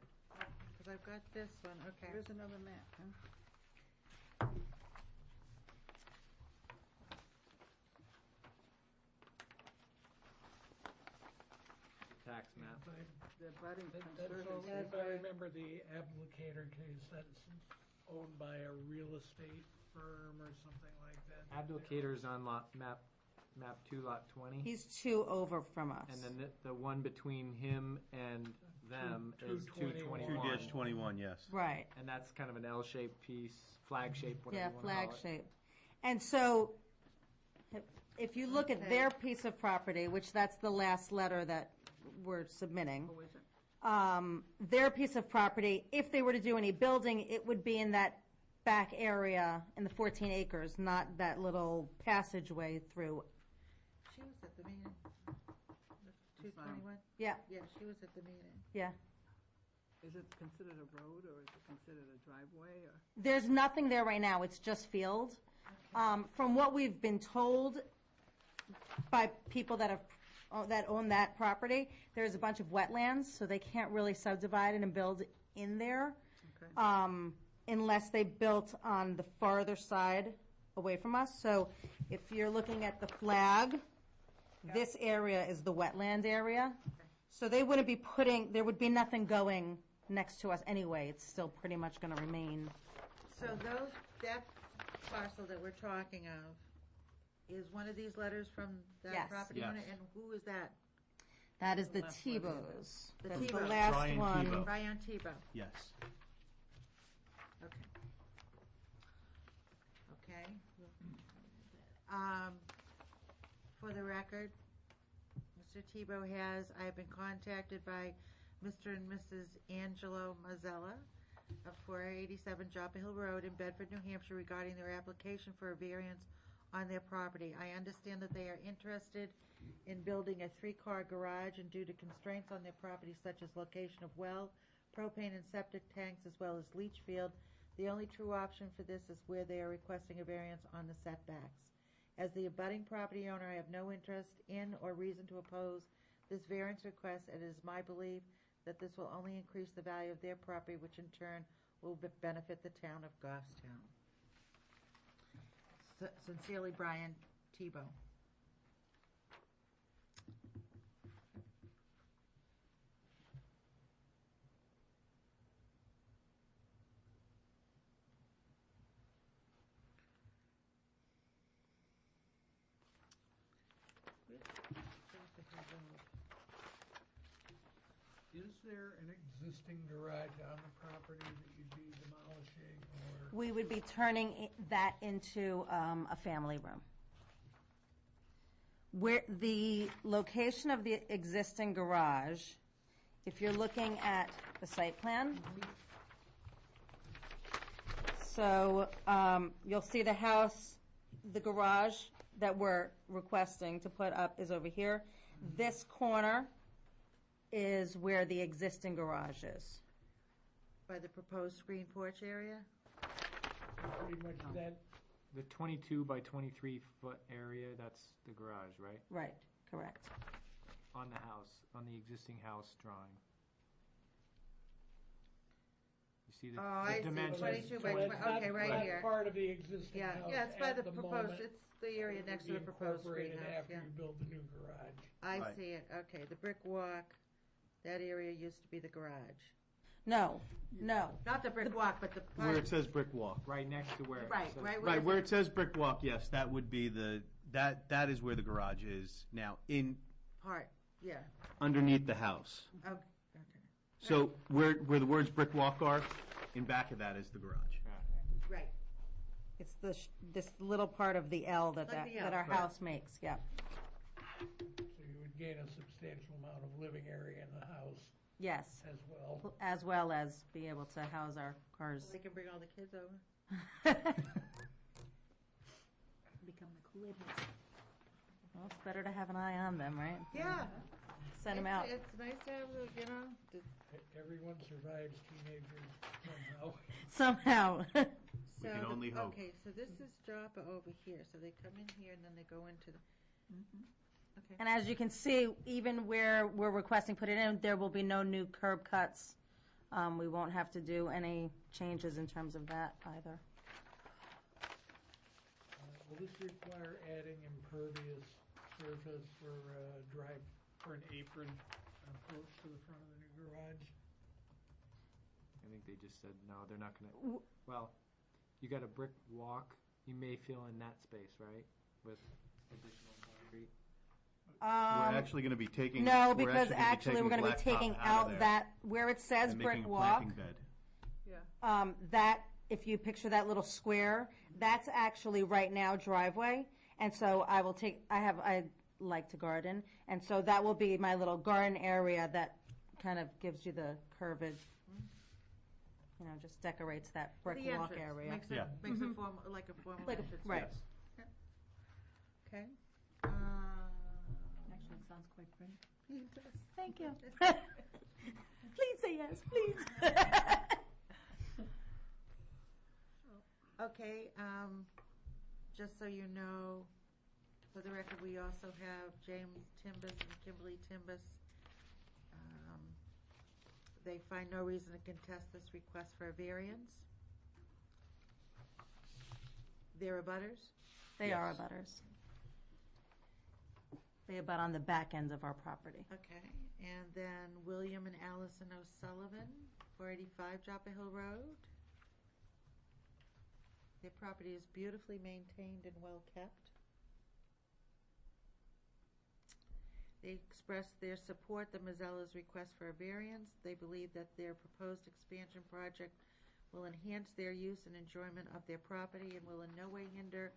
Because I've got this one, okay. Here's another map, huh? Tax map. The budding That's conservancy. if I remember the applicator case, that's owned by a real estate firm or something like that. Abdulkader's on map 2, lot 20. He's 2 over from us. And then the one between him and them is 221. 2-21, yes. Right. And that's kind of an L-shaped piece, flag-shaped, whatever Yeah, you want to call flag it. shape. And so, if you look at their piece of property, which that's the last letter that we're submitting, Oh, is it? their piece of property, if they were to do any building, it would be in that back area in the 14 acres, not that little passageway through. She was at the meeting. 221? Yeah, Yeah, she was at the meeting. yeah. Is it considered a road or is it considered a driveway or? There's nothing there right now, it's just field. From what we've been told by people that own that property, there's a bunch of wetlands, so they can't really subdivide it and build in there. Okay. Unless they built on the farther side away from us. So if you're looking at the flag, This area is the wetland area. So they wouldn't be putting, there would be nothing going next to us anyway. It's still pretty much going to remain. So that parcel that we're talking of, is one of these letters from that Yes. property Yes. owner? And who is that? That is the last one. Tebow's. The That's the Tebow. last Brian one. Tebow. Brian Tebow. Yes. Okay. Okay. For the record, Mr. Tebow I have been contacted by Mr. and Mrs. Angelo Mazzella of 487 Joppa Hill Road in Bedford, New Hampshire, regarding their application for a variance on their property. I understand that they are interested in building a 3-car garage, and due to constraints on their property such as location of well, propane and septic tanks, as well as leach field, the only true option for this is where they are requesting a variance on the setbacks. As the abutting property owner, I have no interest in or reason to oppose this variance request, and it is my belief that this will only increase the value of their property, which in turn will benefit the town of Goffstown. Sincerely, Brian Tebow. Is there an existing garage on the property that you'd be demolishing, or? We would be turning that into a family room. Where the location of the existing garage, if you're looking at the site plan, so you'll see the house, the garage that we're requesting to put up is over here. This corner is where the existing garage is. By the proposed screen porch area? Pretty much that, The 22 by 23 foot area, that's the garage, right? Right, correct. On the house, on the existing house drawing. You see the, Oh, the I see, dimensions? 22 by so it's 20, okay, not- right not here. part of the existing Yeah, house yeah, it's by at the proposed, moment. it's the area It next to would the be proposed incorporated greenhouse, after yeah. you build the new garage. I Right. see it, okay, the brick walk, that area used to be the garage. No, no. Not the brick walk, but the Where part, it says brick walk. Right next to where it right, says- right Right, where where it says brick walk, yes, that would be that is where the garage is now, part, yeah, underneath the house. okay. So where the words brick walk are, in back of that is the garage. Right, It's this little part of the L that Like the that L, our right. house makes, yeah. So you would gain a substantial amount of living area in the house Yes, as well. as be able to house our cars. they can bring all the kids over. Become the Kool-Aid house. Well, it's better to have an eye on them, right? Yeah. Send them It's- out. It's nice to have, Everyone survives teenagers somehow. Somehow. We can only hope. Okay, so this is Joppa over here, so they come in here and then they go into the, okay. And as you can see, even where we're requesting put it in, there will be no new curb cuts. We won't have to do any changes in terms of that either. Will this require adding impervious surface for an apron approach to the front of the new garage? I think they just said, no, they're not gonna, well, you got a brick walk, you may fill in that space, right? With additional concrete? We're actually going to be taking. No, we're because actually we're going to be blacktop taking of out there that, where it says and brick making a walk, planting bed. that, if you picture that little square, that's actually right now driveway. And so I like to garden, and so that will be my little garden area that kind of gives you the curvage, just decorates that brick The walk entrance, area. Makes it, Yeah. makes it form, like a formal Like a- entrance. right. Yeah. Okay. Actually, it sounds quite pretty. Thank you. Please say yes, please. Okay, just so you know, for the record, we also have James Timbus and Kimberly Timbus. They find no reason to contest this request for a variance. They're abutters? They are abutters. They abut on the back ends of our property. Okay, and then William and Allison O'Sullivan, 485 Joppa Hill Road. Their property is beautifully maintained and well kept. They expressed their support the Mazzella's request for a variance. They believe that their proposed expansion project will enhance their use and enjoyment of their property and will in no way hinder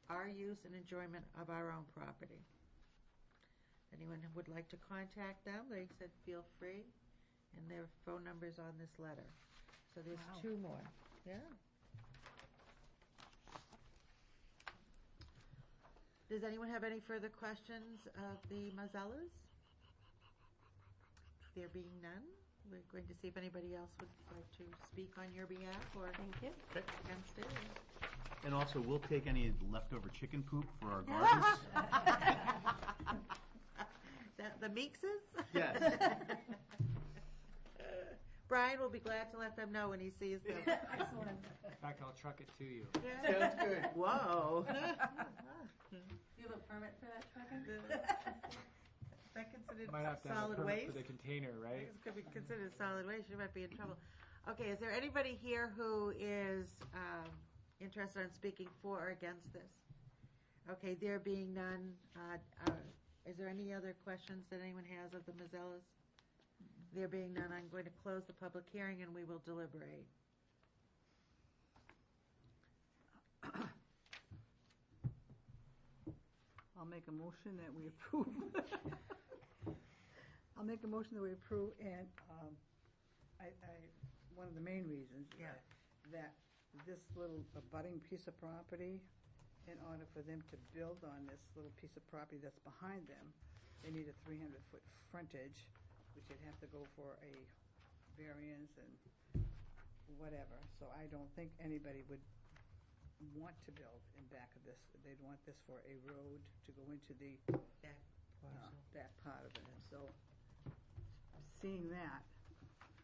our use and enjoyment of our own property. Anyone who would like to contact them, they said feel free, and their phone number is on this letter. So there's Wow. 2 more. Yeah. Does anyone have any further questions of the Mazzellas? There being none, we're going to see if anybody else would like to speak on your behalf or Thank you. against it. And also, we'll take any leftover chicken poop for our gardens. The Meekses? Yes. Brian will be glad to let them know when he sees them. Excellent. In fact, I'll truck it to you. Sounds good. Whoa. Do you have a permit for that trucking? That considered Might have to have a solid permit waste? for the container, right? This could be considered solid waste. You might be in trouble. Okay, is there anybody here who is interested in speaking for or against this? Okay, there being none, is there any other questions that anyone has of the Mazzellas? There being none, I'm going to close the public hearing and we will deliberate. I'll make a motion that we approve. I'll make a motion that we approve, and one of the main reasons that this little abutting piece of property, in order for them to build on this little piece of property that's behind them, they need a 300-foot frontage, which they'd have to go for a variance and whatever. So I don't think anybody would want to build in back of this. They'd want this for a road to go into the back part of it. And so, seeing that,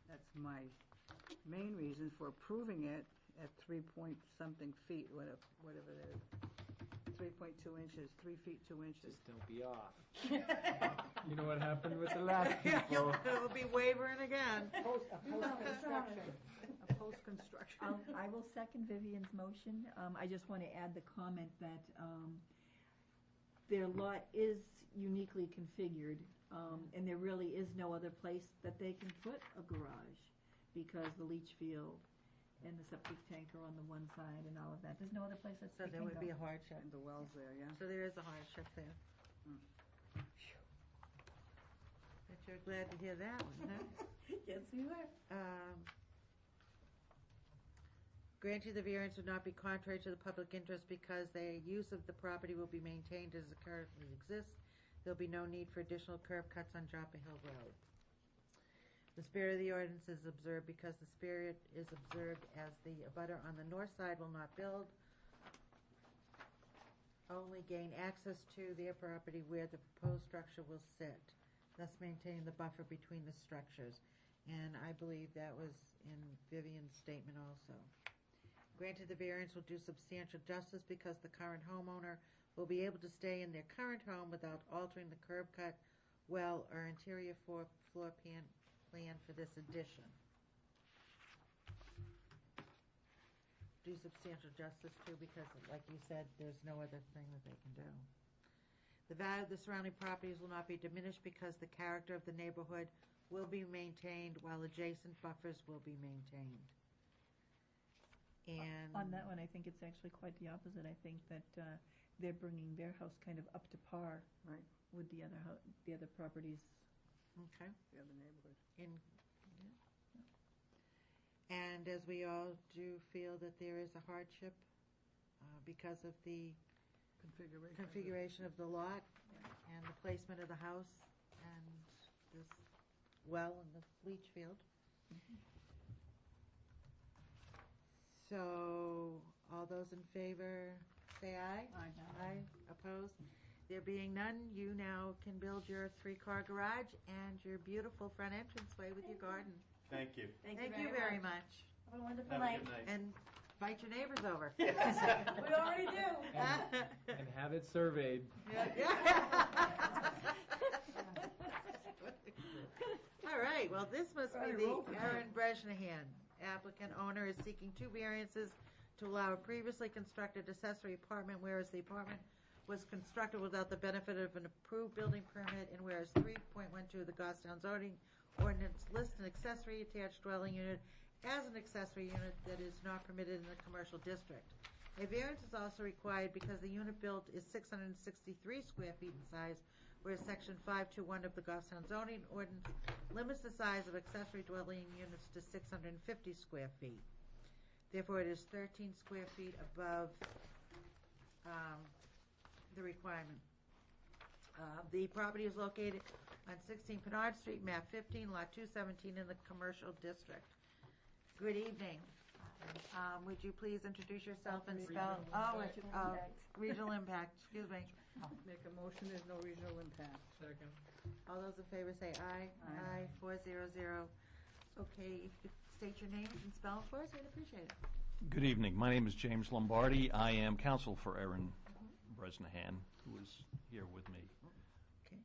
that's my main reason for approving it at 3-point-something feet, whatever it is. 3.2 inches, 3 feet 2 inches. Just don't be off. You know what happened with the last people. It'll be wavering again. Post-construction. I will second Vivian's motion. I just want to add the comment that their lot is uniquely configured, and there really is no other place that they can put a garage because the leach field and the septic tank are on the one side and all of that. There's no other place that So they there can would go. be a hardship. And the wells there, yeah. So there is a hardship there. Bet you're glad to hear that one, huh? Yes, we are. Granting the variance would not be contrary to the public interest because the use of the property will be maintained as it currently exists. There'll be no need for additional curb cuts on Joppa Hill Road. The spirit of the ordinance is observed because the spirit is observed as the abutter on the north side will not build, only gain access to their property where the proposed structure will sit, thus maintaining the buffer between the structures. And I believe that was in Vivian's statement also. Granted, the variance will do substantial justice because the current homeowner will be able to stay in their current home without altering the curb cut, well, or interior floor plan for this addition. Do substantial justice too because, like you said, there's no other thing that they can do. The value of the surrounding properties will not be diminished because the character of the neighborhood will be maintained while adjacent buffers will be maintained. And On that one, I think it's actually quite the opposite. I think that they're bringing their house kind of up to par with the other properties. Okay. The other neighborhood. And as we all do feel that there is a hardship because of the configuration of the lot and the placement of the house and this well and the leach field. So, all those in favor, say aye. Aye. Opposed? There being none, you now can build your 3-car garage and your beautiful front entranceway with your garden. Thank you. Thank you very much. Have a wonderful Have a night. good night. And invite your neighbors over. We already do. And have it surveyed. Yeah. right, well, this must be the Erin Bresnahan. Applicant owner is seeking 2 variances to allow a previously constructed accessory apartment, whereas the apartment was constructed without the benefit of an approved building permit, and whereas 3.12 of the Goffstown zoning ordinance lists an accessory attached dwelling unit as an accessory unit that is not permitted in the commercial district. A variance is also required because the unit built is 663 square feet in size, whereas section 521 of the Goffstown zoning ordinance limits the size of accessory dwelling units to 650 square feet. Therefore, it is 13 square feet above the requirement. The property is located on 16 Pinard Street, map 15, lot 217 in the commercial district. Good evening. Would you please introduce yourself and spell? Regional impact, excuse me. Make a motion, there's no regional impact. Second. All those in favor say aye. Aye. 400. Okay, if you could state your names and spell for us, I'd appreciate it. Good evening. My name is James Lombardi. I am counsel for Erin Bresnahan, who is here with me. Okay.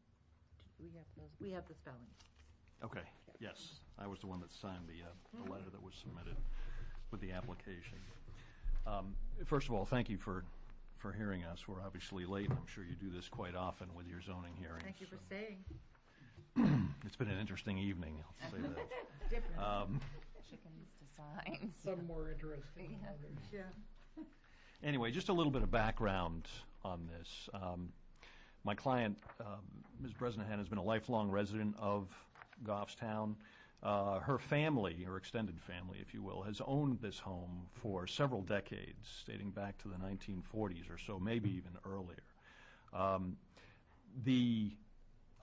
We have the spelling. Okay, yes. I was the one that signed the letter that was submitted with the application. First of all, thank you for hearing us. We're obviously late, and I'm sure you do this quite often with your zoning hearings. Thank you for staying. It's been an interesting evening, I'll say that. Different. Chickens to signs. Some more interesting than others. Yeah. Anyway, just a little bit of background on this. My client, Ms. Bresnahan, has been a lifelong resident of Goffstown. Her family, her extended family, if you will, has owned this home for several decades, dating back to the 1940s or so, maybe even earlier. The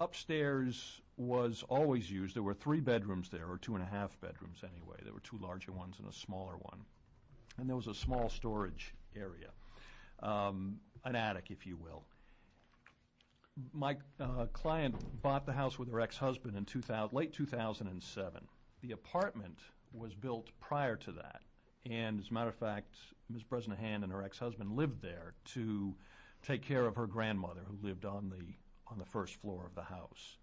upstairs was always used. There were 3 bedrooms there, or 2.5 bedrooms anyway. There were 2 larger ones and a smaller one. And there was a small storage area, an attic, if you will. My client bought the house with her ex-husband in late 2007. The apartment was built prior to that. And as a matter of fact, Ms. Bresnahan and her ex-husband lived there to take care of her grandmother, who lived on the first floor of the house.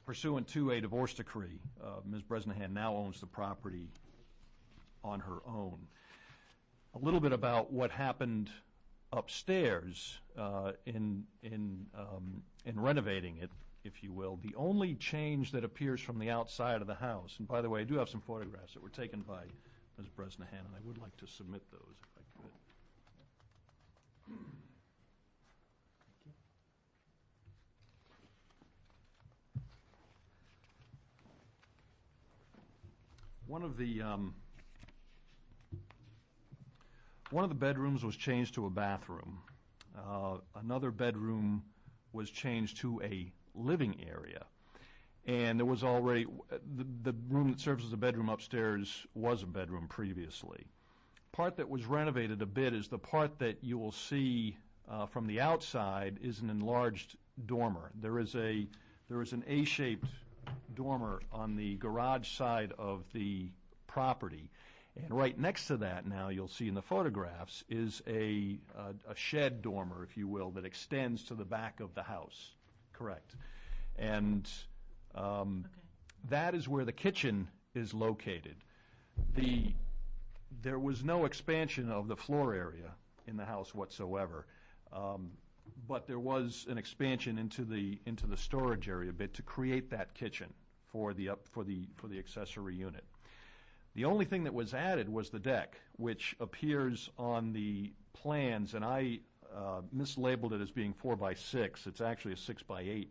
Pursuant to a divorce decree, Ms. Bresnahan now owns the property on her own. A little bit about what happened upstairs in renovating it, if you will. The only change that appears from the outside of the house, and by the way, I do have some photographs that were taken by Ms. Bresnahan, and I would like to submit those if I could. One of the bedrooms was changed to a bathroom. Another bedroom was changed to a living area. And there was already, the room that serves as a bedroom upstairs was a bedroom previously. Part that was renovated a bit is the part that you will see from the outside is an enlarged dormer. There is an A-shaped dormer on the garage side of the property. And right next to that now, you'll see in the photographs, is a shed dormer, if you will, that extends to the back of the house. Correct. And that is where the kitchen is located. There was no expansion of the floor area in the house whatsoever, but there was an expansion into the storage area a bit to create that kitchen for the accessory unit. The only thing that was added was the deck, which appears on the plans, and I mislabeled it as being 4x6. It's actually a 6x8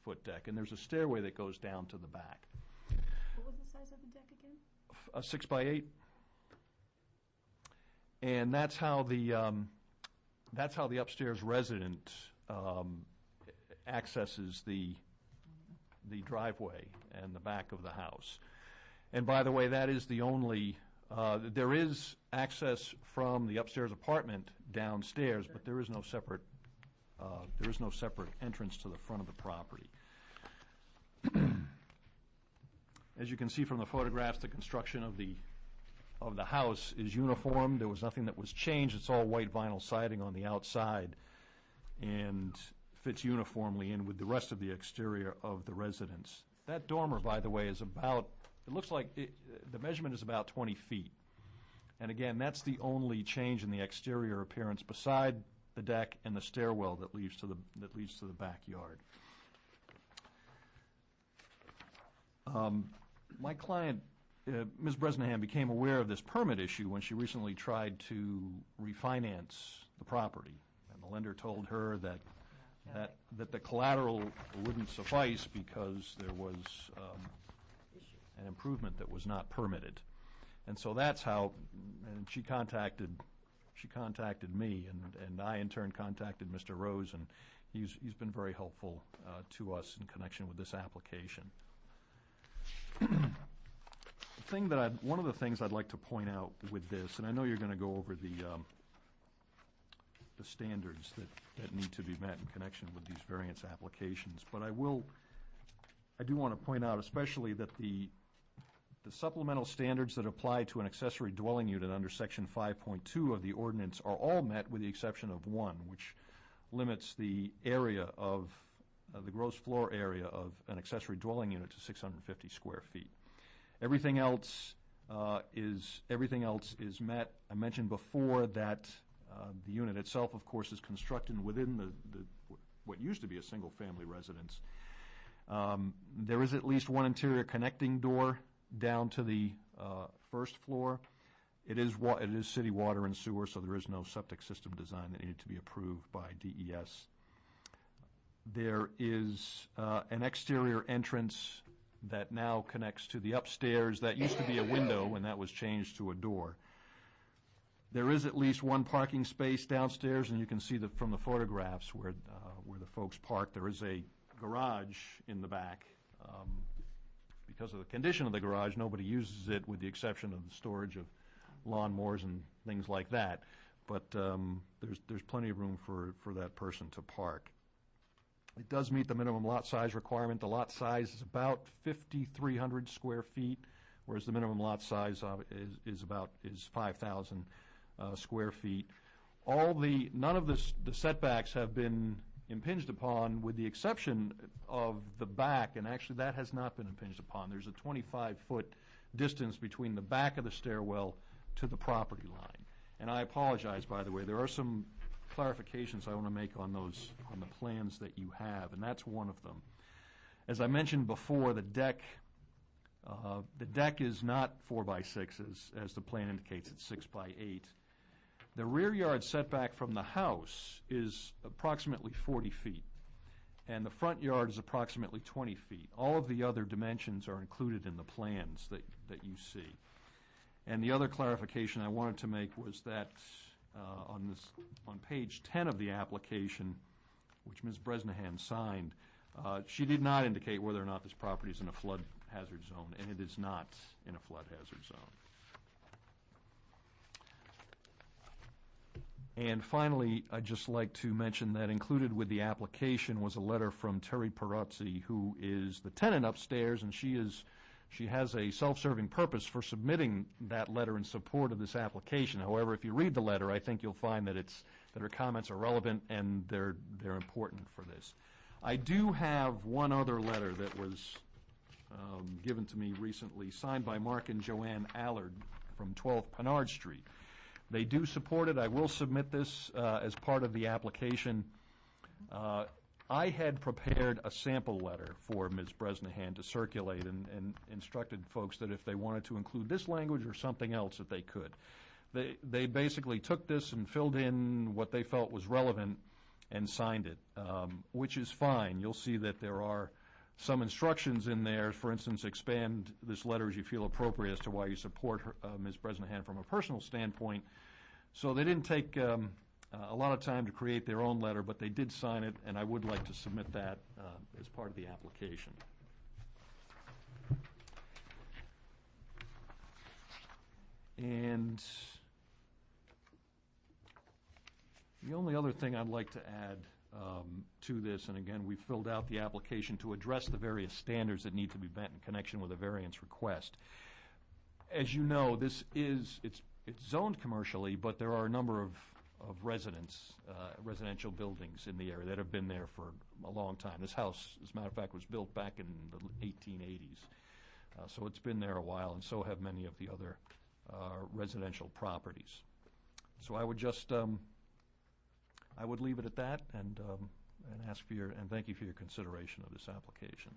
foot deck, and there's a stairway that goes down to the back. What was the size of the deck again? A 6x8, and that's how the upstairs resident accesses the driveway and the back of the house. And by the way, that is the only, there is access from the upstairs apartment downstairs, but there is no separate entrance to the front of the property. As you can see from the photographs, the construction of the house is uniform. There was nothing that was changed. It's all white vinyl siding on the outside and fits uniformly in with the rest of the exterior of the residence. That dormer, by the way, is about, it looks like the measurement is about 20 feet. And again, that's the only change in the exterior appearance beside the deck and the stairwell that leads to the backyard. My client, Ms. Bresnahan, became aware of this permit issue when she recently tried to refinance the property. And the lender told her that the collateral wouldn't suffice because there was an improvement that was not permitted. And so that's how, and she contacted me, and I in turn contacted Mr. Rose, and he's been very helpful to us in connection with this application. One of the things I'd like to point out with this, and I know you're going to go over the standards that need to be met in connection with these variance applications, but I do want to point out especially that the supplemental standards that apply to an accessory dwelling unit under Section 5.2 of the ordinance are all met with the exception of one, which limits the area of the gross floor area of an accessory dwelling unit to 650 square feet. Everything else is met. I mentioned before that the unit itself, of course, is constructed within what used to be a single-family residence. There is at least one interior connecting door down to the first floor. It is city water and sewer, so there is no septic system design that needed to be approved by DES. There is an exterior entrance that now connects to the upstairs. That used to be a window, and that was changed to a door. There is at least one parking space downstairs, and you can see from the photographs where the folks park. There is a garage in the back. Because of the condition of the garage, nobody uses it with the exception of the storage of lawnmowers and things like that. But there's plenty of room for that person to park. It does meet the minimum lot size requirement. The lot size is about 5,300 square feet, whereas the minimum lot size is 5,000 square feet. None of the setbacks have been impinged upon, with the exception of the back, and actually that has not been impinged upon. There's a 25-foot distance between the back of the stairwell to the property line. And I apologize, by the way, there are some clarifications I want to make on the plans that you have, and that's one of them. As I mentioned before, the deck is not 4x6 as the plan indicates. It's 6x8. The rear yard setback from the house is approximately 40 feet, and the front yard is approximately 20 feet. All of the other dimensions are included in the plans that you see. And the other clarification I wanted to make was that on page 10 of the application, which Ms. Bresnahan signed, she did not indicate whether or not this property is in a flood hazard zone, and it is not in a flood hazard zone. And finally, I'd just like to mention that included with the application was a letter from Terry Perazzi, who is the tenant upstairs, and she has a self-serving purpose for submitting that letter in support of this application. However, if you read the letter, I think you'll find that her comments are relevant and they're important for this. I do have one other letter that was given to me recently, signed by Mark and Joanne Allard from 12 Pinard Street. They do support it. I will submit this as part of the application. I had prepared a sample letter for Ms. Bresnahan to circulate and instructed folks that if they wanted to include this language or something else that they could. They basically took this and filled in what they felt was relevant and signed it, which is fine. You'll see that there are some instructions in there. For instance, expand this letter as you feel appropriate as to why you support Ms. Bresnahan from a personal standpoint. So they didn't take a lot of time to create their own letter, but they did sign it, and I would like to submit that as part of the application. And the only other thing I'd like to add to this, and again, we've filled out the application to address the various standards that need to be met in connection with a variance request. As you know, it's zoned commercially, but there are a number of residents, residential buildings in the area that have been there for a long time. This house, as a matter of fact, was built back in the 1880s. So it's been there a while, and so have many of the other residential properties. So I would just, I would leave it at that and ask for your, and thank you for your consideration of this application.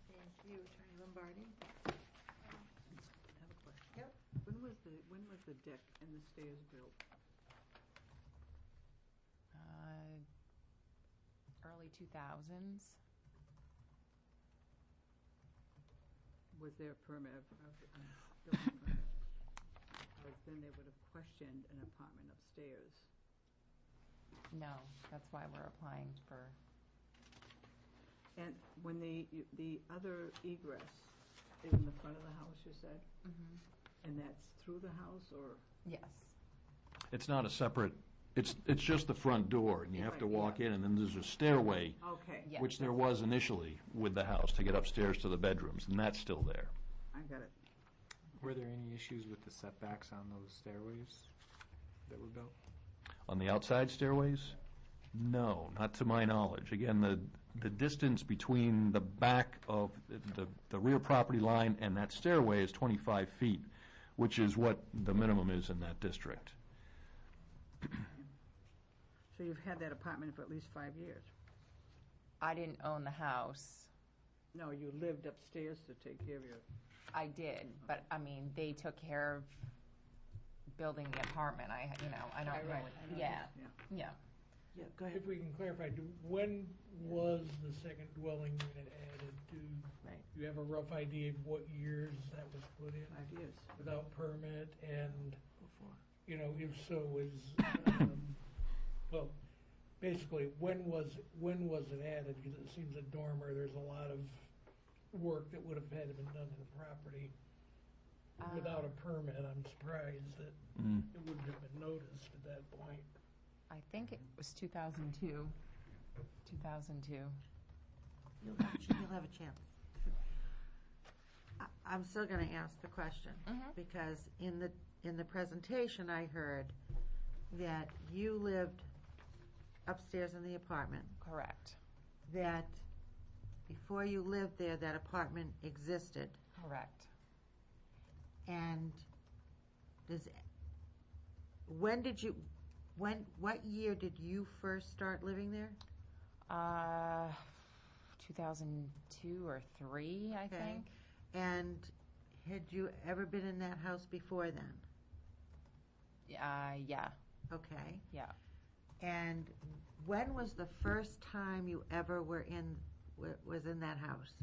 Thank you, Attorney Lombardi. I have a question. Yep. When was the deck and the stairs built? Early 2000s. Was there a permit, building permit? Because then they would have questioned an apartment upstairs. No, that's why we're applying for. And when the other egress is in the front of the house, you said? Mm-hmm. And that's through the house, or? Yes. It's not a separate, it's just the front door, and you have to Right, walk in, and then there's a stairway, Okay. Yeah. which there was initially with the house to get upstairs to the bedrooms, and that's still there. I got it. Were there any issues with the setbacks on those stairways that were built? On the outside stairways? No, not to my knowledge. Again, the distance between the back of the rear property line and that stairway is 25 feet, which is what the minimum is in that district. So you've had that apartment for at least 5 years? I didn't own the house. No, you lived upstairs to take care of your... I did, but I mean, they took care of building the apartment. I don't know. Right. Yeah. Yeah. Yeah, go ahead. If we can clarify, when was the second dwelling unit added to? Right. Do you have a rough idea of what years that was put in? 5 years. Without permit, and, Before. if so, well, basically, when was it added? Because it seems at Dormer, there's a lot of work that would have had to been done to the property without a permit. I'm surprised that it wouldn't have been noticed at that point. I think it was 2002. 2002. You'll have a chance. I'm still going to ask the question, because in the presentation I heard that you lived upstairs in the apartment. Correct. That before you lived there, that apartment existed. Correct. And what year did you first start living there? 2002 or 3, I think. And had you ever been in that house before then? Yeah. Okay. Yeah. And when was the first time you ever was in that house?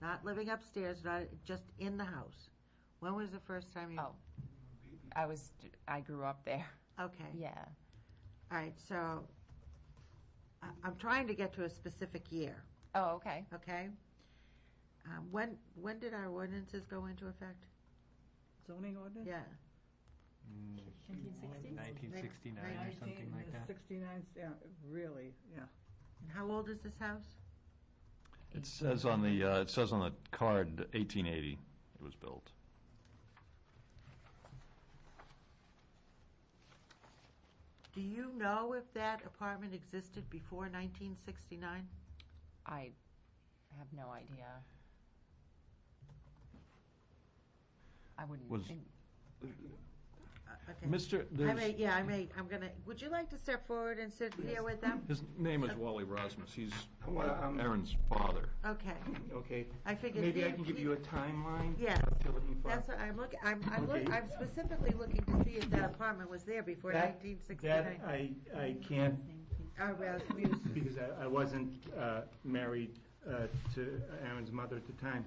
Not living upstairs, not just in the house. When was the first time you? Oh, I grew up there. Okay. Yeah. All right. So I'm trying to get to a specific year. Oh, okay. Okay. When did our ordinances go into effect? Zoning ordinance? Yeah. 1969 or something like that. 69, yeah, really, yeah. And how old is this house? It says on the card 1880 it was built. Do you know if that apartment existed before 1969? I have no idea. I wouldn't. Okay. Mr. I'm gonna, would you like to step forward and sit here with them? His name is Wally Rasmus. He's Well, Aaron's father. Okay. Okay. I figured. Maybe I can give you a timeline? Yes. What you're looking for? That's what I'm looking, Okay. I'm specifically looking to see if that apartment was there before That 1969. I can't, Rasmussen. because I wasn't married to Aaron's mother at the time.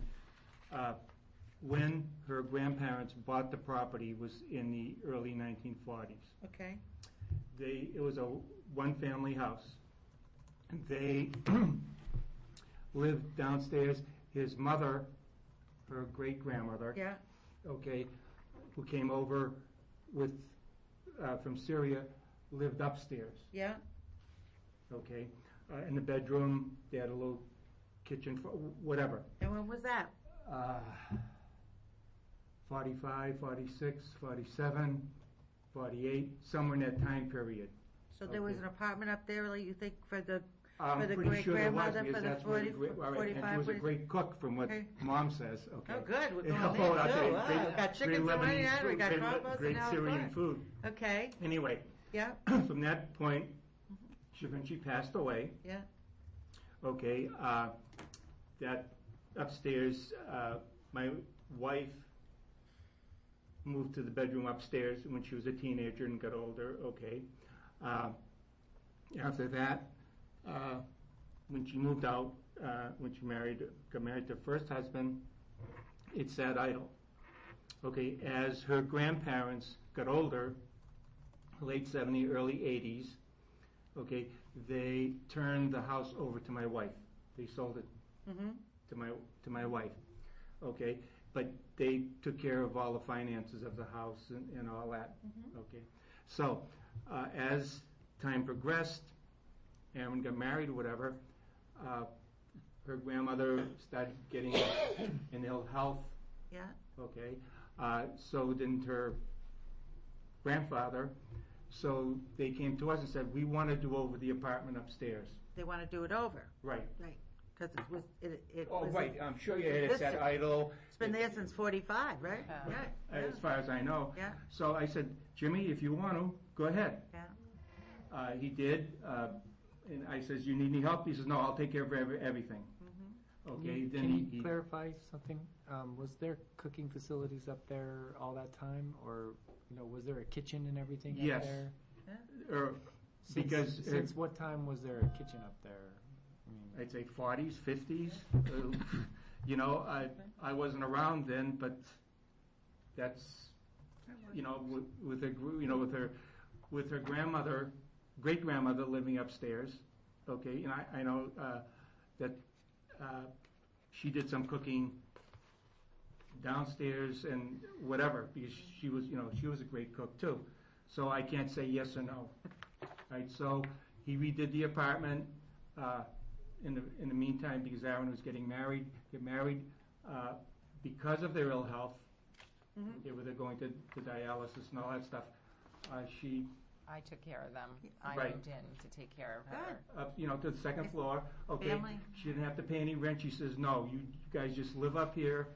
When her grandparents bought the property was in the early 1940s. Okay. It was a one-family house. They lived downstairs. His mother, her great-grandmother, Yeah. okay, who came over from Syria, lived upstairs. Yeah. Okay, in the bedroom, they had a little kitchen, whatever. And when was that? 45, 46, 47, 48, somewhere in that time period. So there was Okay. an apartment up there, like you think, for the I'm for the pretty sure there was, great-grandmother, because for the that's where 40, all right, and she 45, was a 40 great cook, from what Okay. Mom says, okay. Oh, good, we're going Yeah, there, oh, I'll too. tell you, Wow, great- we got chicken great from Lebanese Indiana, we food, got great- crossbows, great and now Syrian what? food. Okay, Anyway, yeah, from that point, when she passed away, yeah. okay, that upstairs, my wife moved to the bedroom upstairs when she was a teenager and got older, okay. After that, when she moved out, when she got married to her first husband, it sat idle. Okay, as her grandparents got older, late 70s, early 80s, okay, they turned the house over to my wife. They sold it Mm-hmm. to my wife, okay? But they took care of all the finances of the house and all that, okay? So, as time progressed, Aaron got married or whatever, her grandmother started getting in ill health, Yeah. okay? So didn't her grandfather. So they came to us and said, we want to do over the apartment upstairs. They want to do it over. Right. Right, because it was, it Oh, was. right, I'm sure you had it sat idle. It's been there since 45, right? Yeah. As far as I know. Yeah. So I said, Jimmy, if you want to, go ahead. Yeah. He did, and I says, you need any help? He says, no, I'll take care of everything. Okay, then Can he you clarify something? Was there cooking facilities up there all that time, or was there a kitchen and everything Yes. up there? Because Since what time was there a kitchen up there? I'd say 40s, 50s. I wasn't around then, but that's with her grandmother, great grandmother living upstairs. Okay, and I know that she did some cooking downstairs and whatever, because she was a great cook too. So I can't say yes or no. Right, so he redid the apartment. In the meantime, because Aaron was getting married, because of their ill health, they were going to dialysis and all that stuff. I took care of them. I Right. moved in to take care of her. To the second floor. Okay, Family. she didn't have to pay any rent. She says, no, you guys just live up here,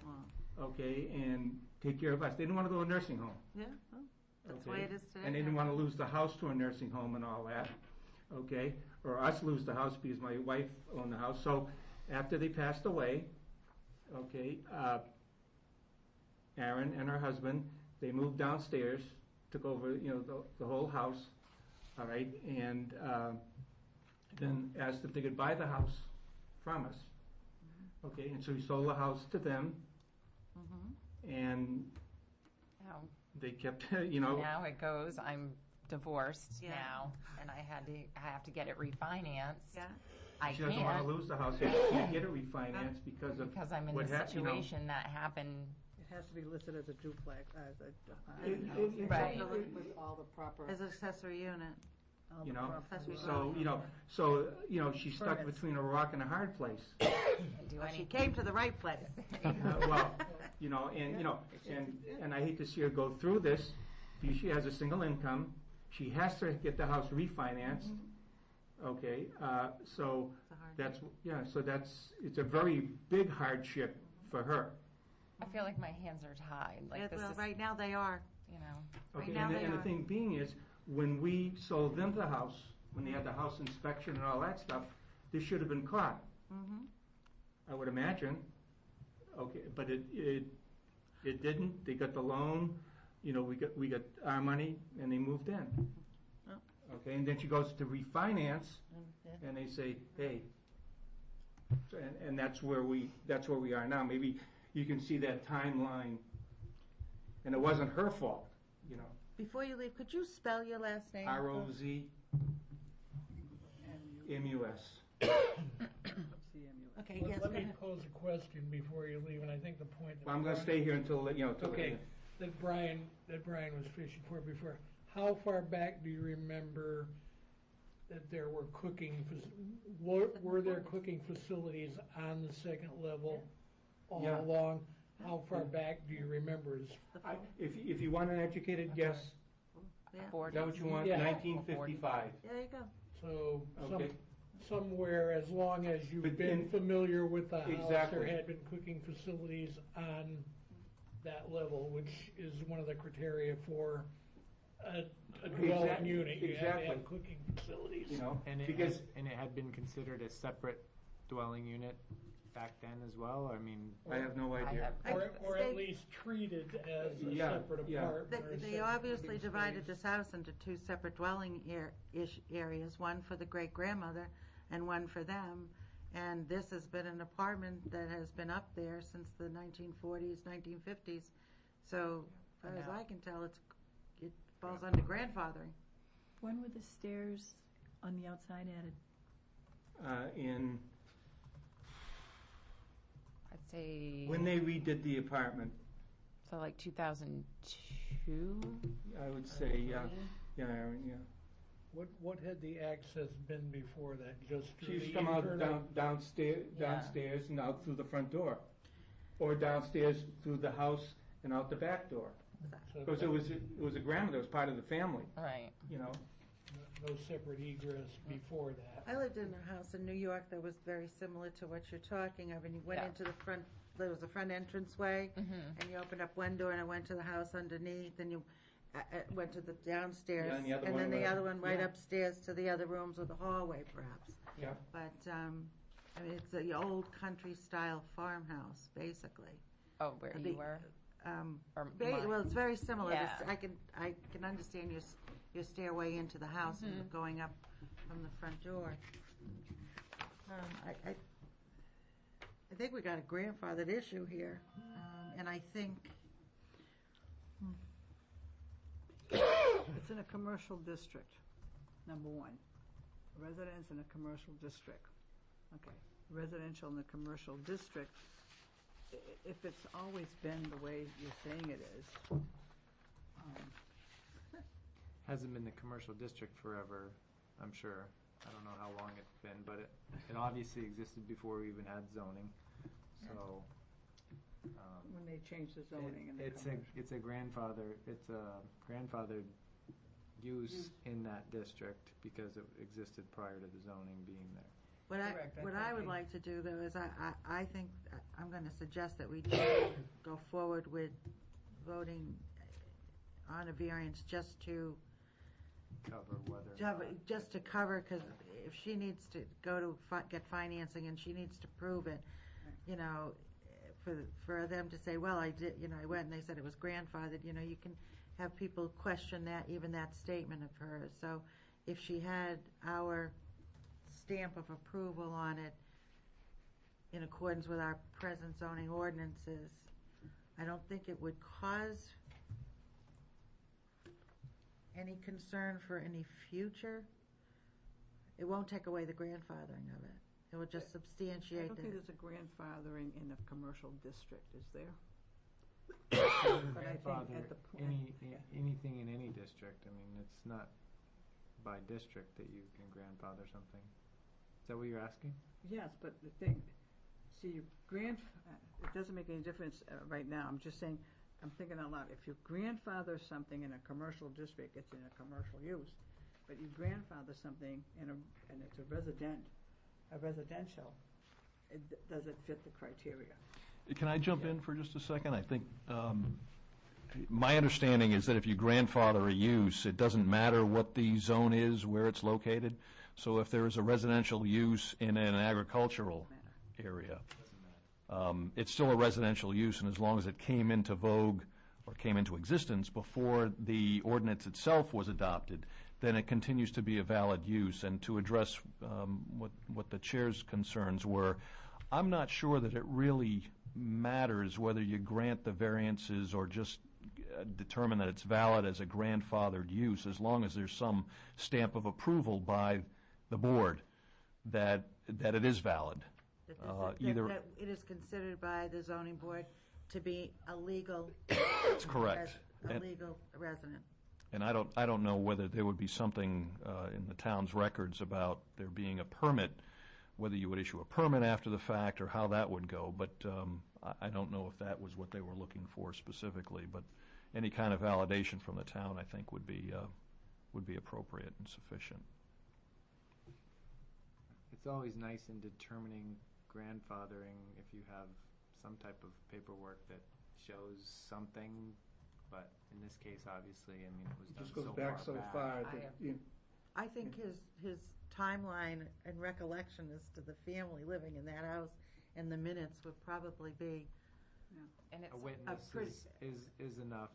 okay, and take care of us. They didn't want to go to a nursing home. Yeah, well, that's the Okay. way it is today. And they didn't want to lose the house to a nursing home and all that, okay? Or us lose the house because my wife owned the house. So after they passed away, okay, Aaron and her husband, they moved downstairs, took over, the whole house, all right? And then asked if they could buy the house from us. Okay, and so we sold the house to them, and Now, they kept, now it goes, I'm divorced Yeah. now, and I have to get it refinanced. Yeah. I She doesn't want to can't lose the house. She can't get it refinanced because I'm in what the happened, situation that happened. It has to be listed as a duplex, as a It- house. it- Right. With all the proper. As an accessory unit. all the You know, proper- so she's stuck Permits. between a rock and a hard place. Well, she came to the right place. Well, and I hate to see her go through this, because she has a single income. She has to get the house refinanced. Okay, so it's a very big hardship for her. I feel like my hands are tied. Like this Well, is, right now they are. Right Okay, now and, they and the are. thing being is, when we sold them the house, when they had the house inspection and all that stuff, this should have been caught, I would imagine. Okay, but it didn't. They got the loan, we got our money, and they moved in. Oh. Okay, and then she goes to refinance, and they say, hey, and that's where we are now. Maybe you can see that timeline, and it wasn't her fault, Before you leave, could you spell your last name? ROZMUS. Okay, Let- yes. Let go me ahead. pose a question before you leave, and I think the point that Well, I'm going to Brian- stay here until Okay, that Brian was fishing for before. How far back do you remember that there were were there cooking facilities on the second level all Yeah. along? How far back do you remember? If you want an educated guess, Yeah. is that what you want? Yeah. 1955. There you go. So, Okay. somewhere, as long as you've been familiar with the house, Exactly. there had been cooking facilities on that level, which is one of the criteria for a dwelling Exact- unit. You have to have exactly. cooking facilities. You know, And because it had been considered a separate dwelling unit back then as well? I mean. I have no idea. Or at least treated as a Yeah, separate yeah. apartment. or a They separate obviously living divided space. this house into two separate dwelling areas, one for the great-grandmother and one for them. And this has been an apartment that has been up there since the 1940s, 1950s. So, as far as I can tell, it falls under grandfathering. When were the stairs on the outside added? In, I'd say. when they redid the apartment, So like 2002? I would say, yeah, Aaron, yeah. What had the access been before that? Just She through used to the come out internal? downstairs and out through the front door, or downstairs through the house and out the back door. Because it was a grandmother, it was part of the family. Right. You know. No separate egress before that. I lived in a house in New York that was very similar to what you're talking of, and you went Yeah. into the front, there was a front entranceway, and you opened up one door and it went to the house underneath, and you went to the downstairs, Yeah, and the other and one then the went- other one right yeah. upstairs to the other rooms or the hallway perhaps. Yeah. But, I mean, it's the old country-style farmhouse, basically. Oh, where you were? Or mine? Well, it's very similar. Yeah. I can understand your stairway into the house and going up from the front door. I think we got a grandfathered issue here, and I think It's in a commercial district, number one. Residents in a commercial district. Okay, residential in a commercial district, if it's always been the way you're saying it is, Hasn't been the commercial district forever, I'm sure. I don't know how long it's been, but it obviously existed before we even had zoning, so. when they changed the zoning and the It's a grandfathered use in that district because it existed prior to the zoning being there. what I would like to do, though, is I think, I'm going to suggest that we do go forward with voting on a variance just to Cover whether. just to cover, because if she needs to go to get financing and she needs to prove it, you know, for them to say, well, I did, you know, I went and they said it was grandfathered, you know, you can have people question that, even that statement of hers. So if she had our stamp of approval on it in accordance with our present zoning ordinances, I don't think it would cause any concern for any future. It won't take away the grandfathering of it. It would just I substantiate don't that. think there's a grandfathering in a commercial district, is there? But I think Grandfather at the point, anything in any district. I mean, it's not by district that you can grandfather something. Is that what you're asking? yes, but the thing, see, it doesn't make any difference right now, I'm just saying, I'm thinking out loud, if you grandfather something in a commercial district, it's in a commercial use, but you grandfather something and it's a residential, does it fit the criteria? Can I jump in for just a second? I think my understanding is that if you grandfather a use, it doesn't matter what the zone is, where it's located. So if there is a residential use in an agricultural area, it's still a residential use, and as long as it came into vogue or came into existence before the ordinance itself was adopted, then it continues to be a valid use. And to address what the chair's concerns were, I'm not sure that it really matters whether you grant the variances or just determine that it's valid as a grandfathered use, as long as there's some stamp of approval by the board that it is valid. That it is considered by the zoning board to be a legal. That's correct. A legal resident. And I don't know whether there would be something in the town's records about there being a permit, whether you would issue a permit after the fact or how that would go. But I don't know if that was what they were looking for specifically, but any kind of validation from the town, I think, would be appropriate and sufficient. It's always nice in determining grandfathering if you have some type of paperwork that shows something, but in this case, obviously, I mean, it was It done just goes so back far so back. far that, I think his timeline and recollection as to the family living in that house and the minutes would probably be And it's A witness is enough.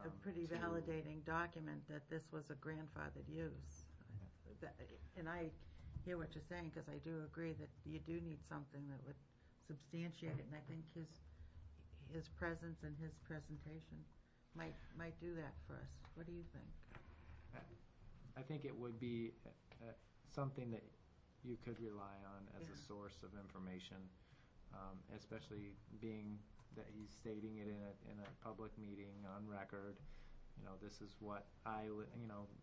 a pretty to- validating document that this was a grandfathered use. And I hear what you're saying, because I do agree that you do need something that would substantiate it, and I think his presence and his presentation might do that for us. What do you think? I think it would be something that you could rely on as a source of information, especially being that he's stating it in a public meeting on record. You know, this is what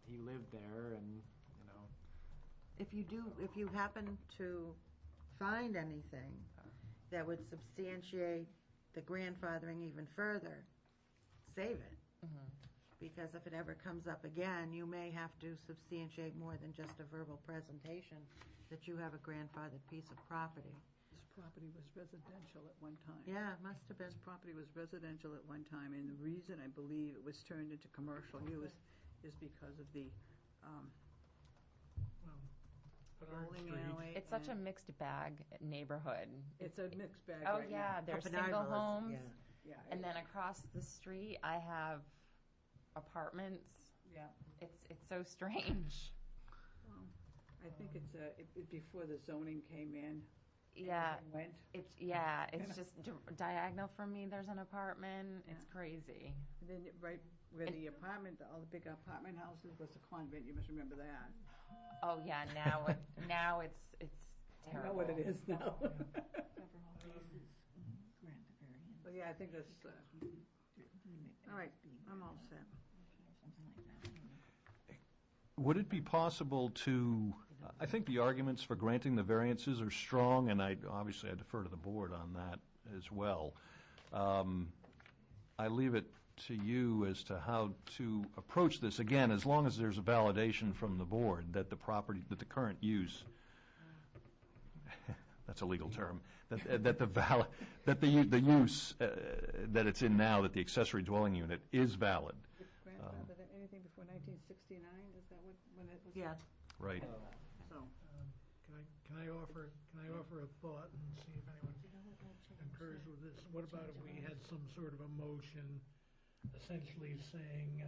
he lived there, and If you happen to find anything that would substantiate the grandfathering even further, save it. Because if it ever comes up again, you may have to substantiate more than just a verbal presentation that you have a grandfathered piece of property. This property was residential at one time. Yeah, it must have been. This property was residential at one time, and the reason I believe it was turned into commercial use is because of the bowling alley. It's such a mixed bag neighborhood. It's a mixed bag Oh, right yeah, now. there's Copenhagen single is- homes. Yeah, And then across the street, I have apartments. Yeah. It's so strange. Well, I think it's before the zoning came in. Yeah, everything went. it's just diagonal from me, there's an apartment. It's crazy. And then right where the apartment, all the big apartment houses was the convent, you must remember that. Oh, yeah, now it's I terrible. know what it is now. Several cases grant the variance. Well, yeah, I think that's, all right, I'm all set. Something like that. Would it be possible to, I think the arguments for granting the variances are strong, and obviously I defer to the board on that as well. I leave it to you as to how to approach this, again, as long as there's a validation from the board that the current use, that's a legal term, that the use that it's in now, that the accessory dwelling unit is valid. Grandfather, anything before 1969, is that when it was? Yeah. Right. So, Can I offer a thought and see if anyone concurs with this? What about if we had some sort of a motion essentially saying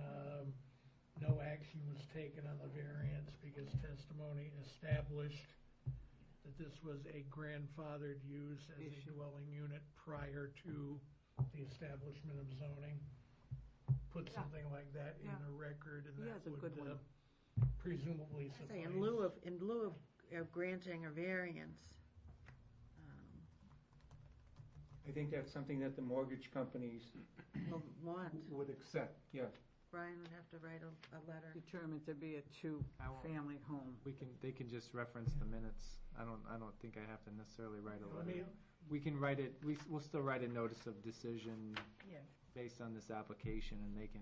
no action was taken on the variance because testimony established that this was a grandfathered use as a dwelling unit prior to the establishment of zoning? Put something like that in the record, and that that's a good one. would presumably I suffice. say, in lieu of granting a variance, I think that's something that the mortgage companies want, would accept, yeah. Brian would have to write a letter. determined to be a two-family home. They can just reference the minutes. I don't think I have to necessarily write a Let letter. me- We can write it, we'll still write a notice of decision Yeah. based on this application, and they can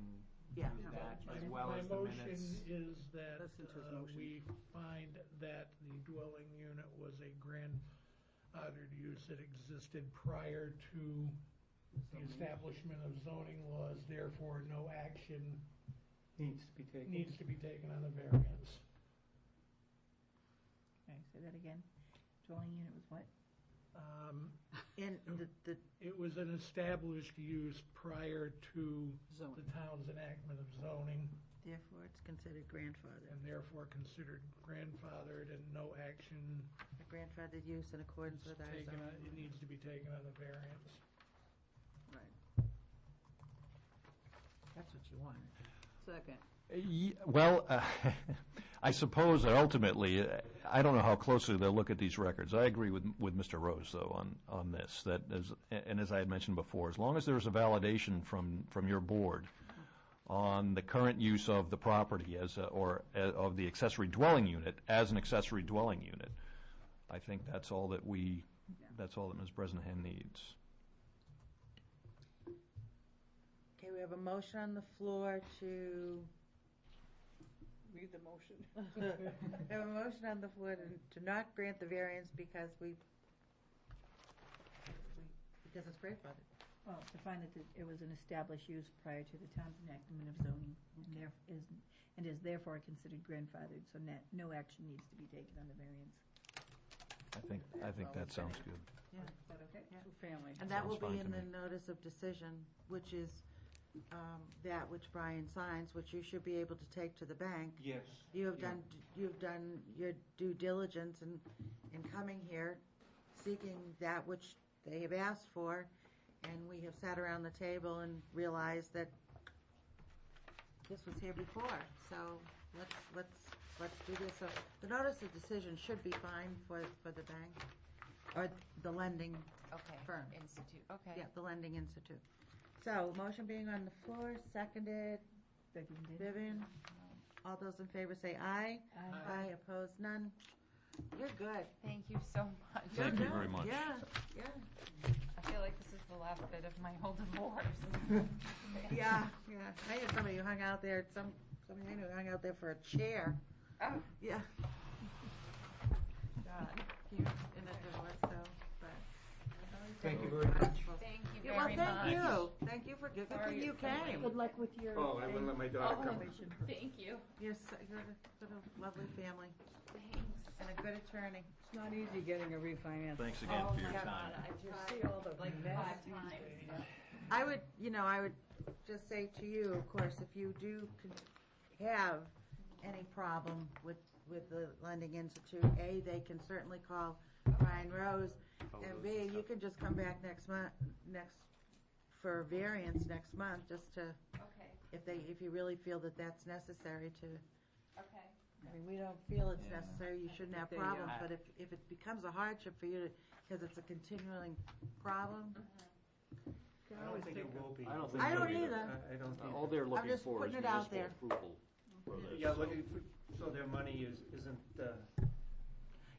Yeah. do that as My well as the motion minutes. is that Listen to his motion. we find that the dwelling unit was a grandfathered use that existed prior to the establishment of zoning laws, therefore no action Needs to be taken. needs to be taken on the variance. Okay, say that again. Dwelling unit was what? And It was an established use prior to Zoning. the town's enactment of zoning, therefore it's considered grandfathered. and therefore considered grandfathered, and no action A grandfathered use in accordance with our taken, zoning. it needs to be taken on the variance. Right. That's what you want. Second. Well, I suppose that ultimately, I don't know how closely they'll look at these records. I agree with Mr. Rose, though, on this, and as I had mentioned before, as long as there's a validation from your board on the current use of the property of the accessory dwelling unit as an accessory dwelling unit, I think that's all that Ms. Bresnahan needs. Okay, we have a motion on the floor to, Read the motion. we have a motion on the floor to not grant the variance because because it's grandfathered. Well, to find that it was an established use prior to the town's enactment of zoning, and is therefore considered grandfathered, so no action needs to be taken on the variance. I think that sounds good. Yeah. Is that okay? Two family. And that will Sounds be fine in to the me. notice of decision, which is that which Brian signs, which you should be able to take to the bank. Yes. You've done your due diligence in coming here, seeking that which they have asked for, and we have sat around the table and realized that this was here before. So let's do this. So the notice of decision should be fine for the bank or the lending firm. Institute, okay. Yeah, the lending institute. So motion being on the floor, seconded. Vivian. All those in favor say aye. Aye. Opposed, none. You're good. Thank you so much. Thank you very much. Yeah. I feel like this is the last bit of my whole divorce. Yeah. I had somebody who hung out there, somebody I knew hung out there for a chair. Oh. Yeah. God, you in a divorce, so, but. Thank you very much. Thank you Yeah, very much. well, thank you. Thank you for, good thing you came. Good luck with your. Oh, I wouldn't let my daughter come. Thank you. You're a lovely family Thanks. and a good attorney. It's not easy getting a refinance. Thanks again for your time. You see all the Like mess. 5 times. I would just say to you, of course, if you do have any problem with the Lending Institute, A, they can certainly call Brian Rose, and B, you can just come back for variance next month, just to, Okay. if you really feel that that's necessary to, Okay. I mean, we don't feel it's necessary, you shouldn't have They, problems, but if it becomes a hardship for you, because it's a continuing problem, I don't think it will be. I don't either. I don't think. All they're looking just for is putting it out municipal there. approval for this. Yeah, looking, so their money isn't,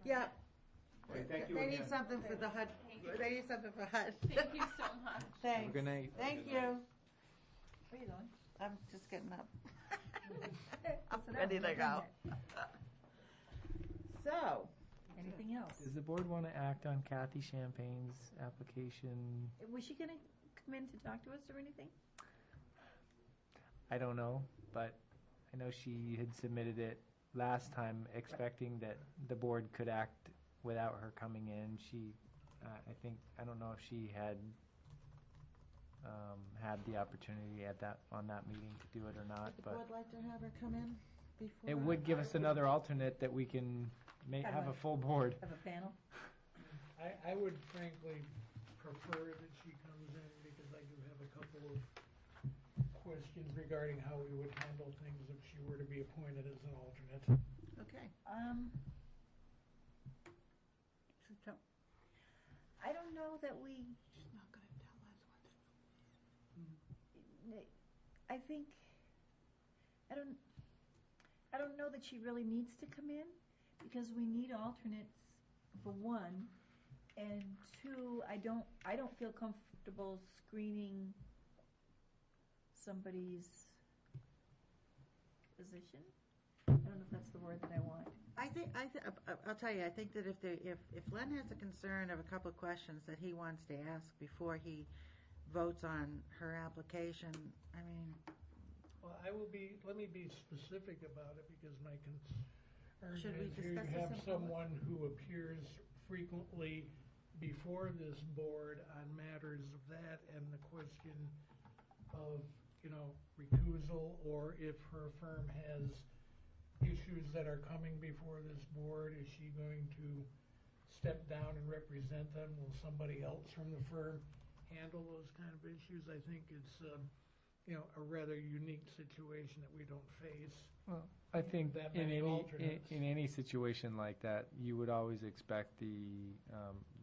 yeah. okay, thank you They again. need something for the HUD, they need something for HUD. Thank you so much. Thanks. Good night. Thank you. Where are you going? I'm just getting up. I'm ready to go. So, Anything else? Does the board want to act on Kathy Champagne's application? Was she gonna come in to talk to us or anything? I don't know, but I know she had submitted it last time expecting that the board could act without her coming in. She, I don't know if she had had the opportunity on that meeting to do it or not, would the but board like to have her come in before? it would give us another alternate that we can have a full board. Have a panel? I would frankly prefer that she comes in because I do have a couple of questions regarding how we would handle things if she were to be appointed as an alternate. Okay. So, I don't know that we. She's not gonna tell us what to do. I think, I don't know that she really needs to come in, because we need alternates, for one, and two, I don't feel comfortable screening somebody's position. I don't know if that's the word that I want. I'll tell you, I think that if Len has a concern of a couple of questions that he wants to ask before he votes on her application, I mean. Well, let me be specific about it because my concern Should we is here discuss you this have in public? someone who appears frequently before this board on matters of that and the question of, recusal, or if her firm has issues that are coming before this board, is she going to step down and represent them? Will somebody else from the firm handle those kind of issues? I think it's, a rather unique situation that we don't face. Well, I think that in many any alternates. in any situation like that, you would always expect the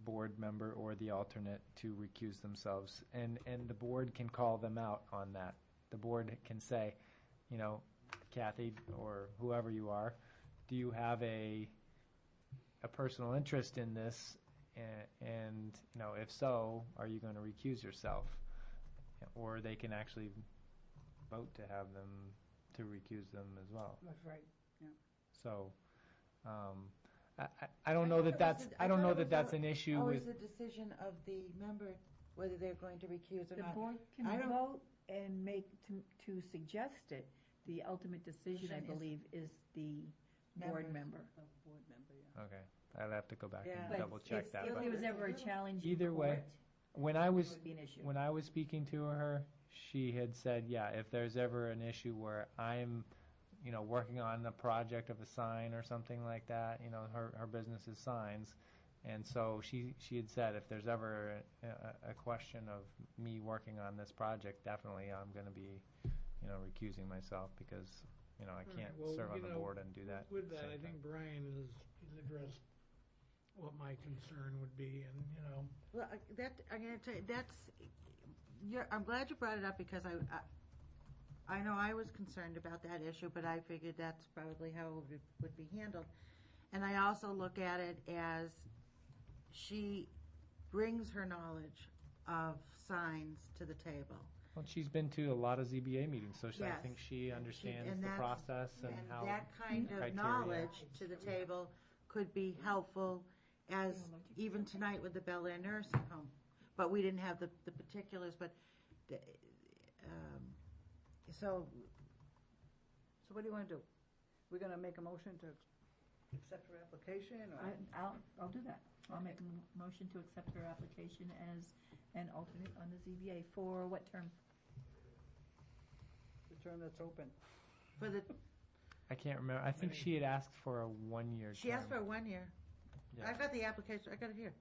board member or the alternate to recuse themselves, and the board can call them out on that. The board can say, Kathy or whoever you are, do you have a personal interest in this? And if so, are you going to recuse yourself? or they can actually vote to have them, to recuse them as well. That's right, yeah. So, I don't know that that's, I don't know that that's an issue Always with, the decision of the member whether they're going to recuse or The not. board can I don't- vote and make, to suggest it. The ultimate decision, I Decision is- believe, is the board Members. member. Board member, yeah. okay, I'll have to go back Yeah. and But double check if- that. If but there was ever a challenge in Either way, court, when I it was, would be an issue. when I was speaking to her, she had said, yeah, if there's ever an issue where I'm, working on a project of a sign or something like that, her business is signs. And so she had said, if there's ever a question of me working on this project, definitely I'm going to be, recusing myself because, I can't Well, serve on the board and do that. With at the that, I same time. think Brian he's addressed what my concern would be, and, Well, I'm going to tell you, I'm glad you brought it up because I know I was concerned about that issue, but I figured that's probably how it would be handled. And I also look at it as she brings her knowledge of signs to the table. Well, she's been to a lot of ZBA meetings, so I Yes. think she understands and the that's- process and how that kind of criteria. knowledge to the table could be helpful as even tonight with the Bel Air Nursing Home. But we didn't have the particulars, but, so, So what do you want to do? We're going to make a motion to accept her application, or? I'll do that. I'll make a motion to accept her application as an alternate on the ZBA for what term? The term that's open. for the, I can't remember. I think she had asked for a one-year she asked for term. a 1 year. Yeah. I've got the application, I got it here.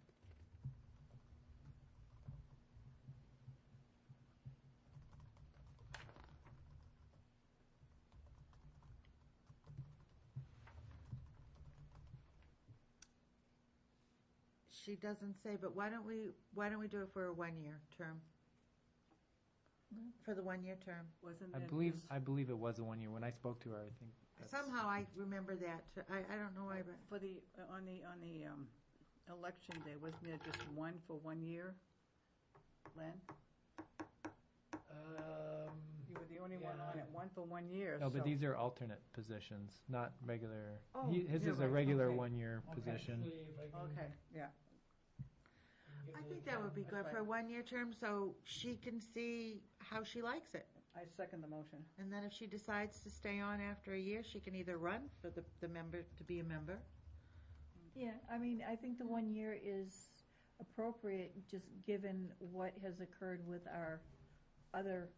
She doesn't say, but why don't we do it for a 1 year term? For the 1 year term. Wasn't I there believe it was a 1 year. When I spoke to her, I think that's, Somehow I remember that, I don't know why, but. for the, on the election day, wasn't there just one for 1 year? Len? You were the only one on it, one for 1 year. no, but so- these are alternate positions, not regular. Oh, His you're is a right, regular okay. 1 year Okay. position. actually, if I can Okay, yeah. get I the think that would be good That's for a right. 1 year term, so she can see how she likes it. I second the motion. And then if she decides to stay on after a year, she can either run for the member, to be a member. Yeah, I mean, I think the 1 year is appropriate, just given what has occurred with our other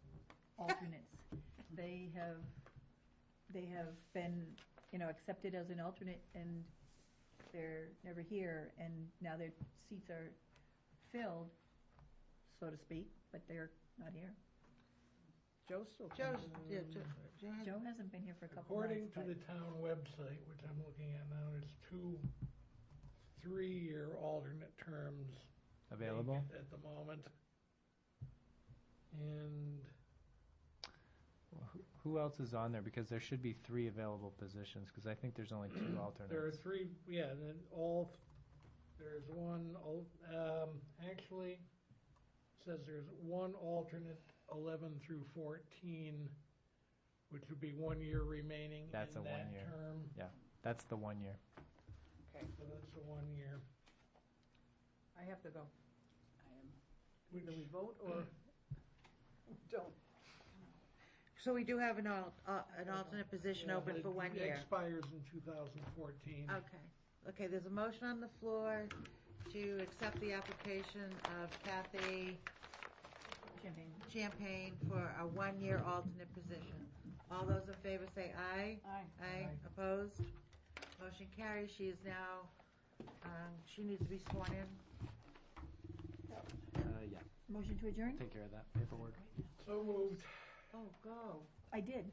alternates. They have been, accepted as an alternate, and they're never here, and now their seats are filled, so to speak, but they're not here. Joe's still. Joe Joe hasn't been here for a couple According months, to but the town website, which I'm looking at now, there's 2 3-year alternate terms Available? vacant at the moment. And Who else is on there? Because there should be 3 available positions, because I think there's only 2 alternates. there are 3, yeah, and then there's one, actually, says there's one alternate, 11 through 14, which would be 1 year remaining in That's a 1 that year. term. Yeah, that's the 1 year. Okay, So that's the 1 year. I have to go. Either we vote or don't. So we do have an alternate position Yeah, open it for 1 year. expires in 2014. Okay, there's a motion on the floor to accept the application of Kathy Champagne for a 1 year alternate position. All those in favor say aye. Aye. Aye. Opposed? Motion carries. She is now, she needs to be sworn in. Yeah. motion to adjourn? Take care of that paperwork. So moved. Oh, go. I did.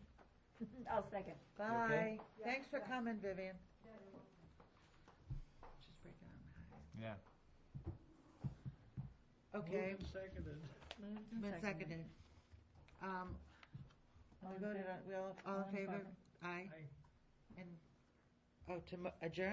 I'll second. Bye. okay? Thanks for coming, Vivian. Just break it Yeah. on. Okay. Moved and seconded. Been seconded. We voted on, we all in favor? Aye. Aye. And, to adjourn?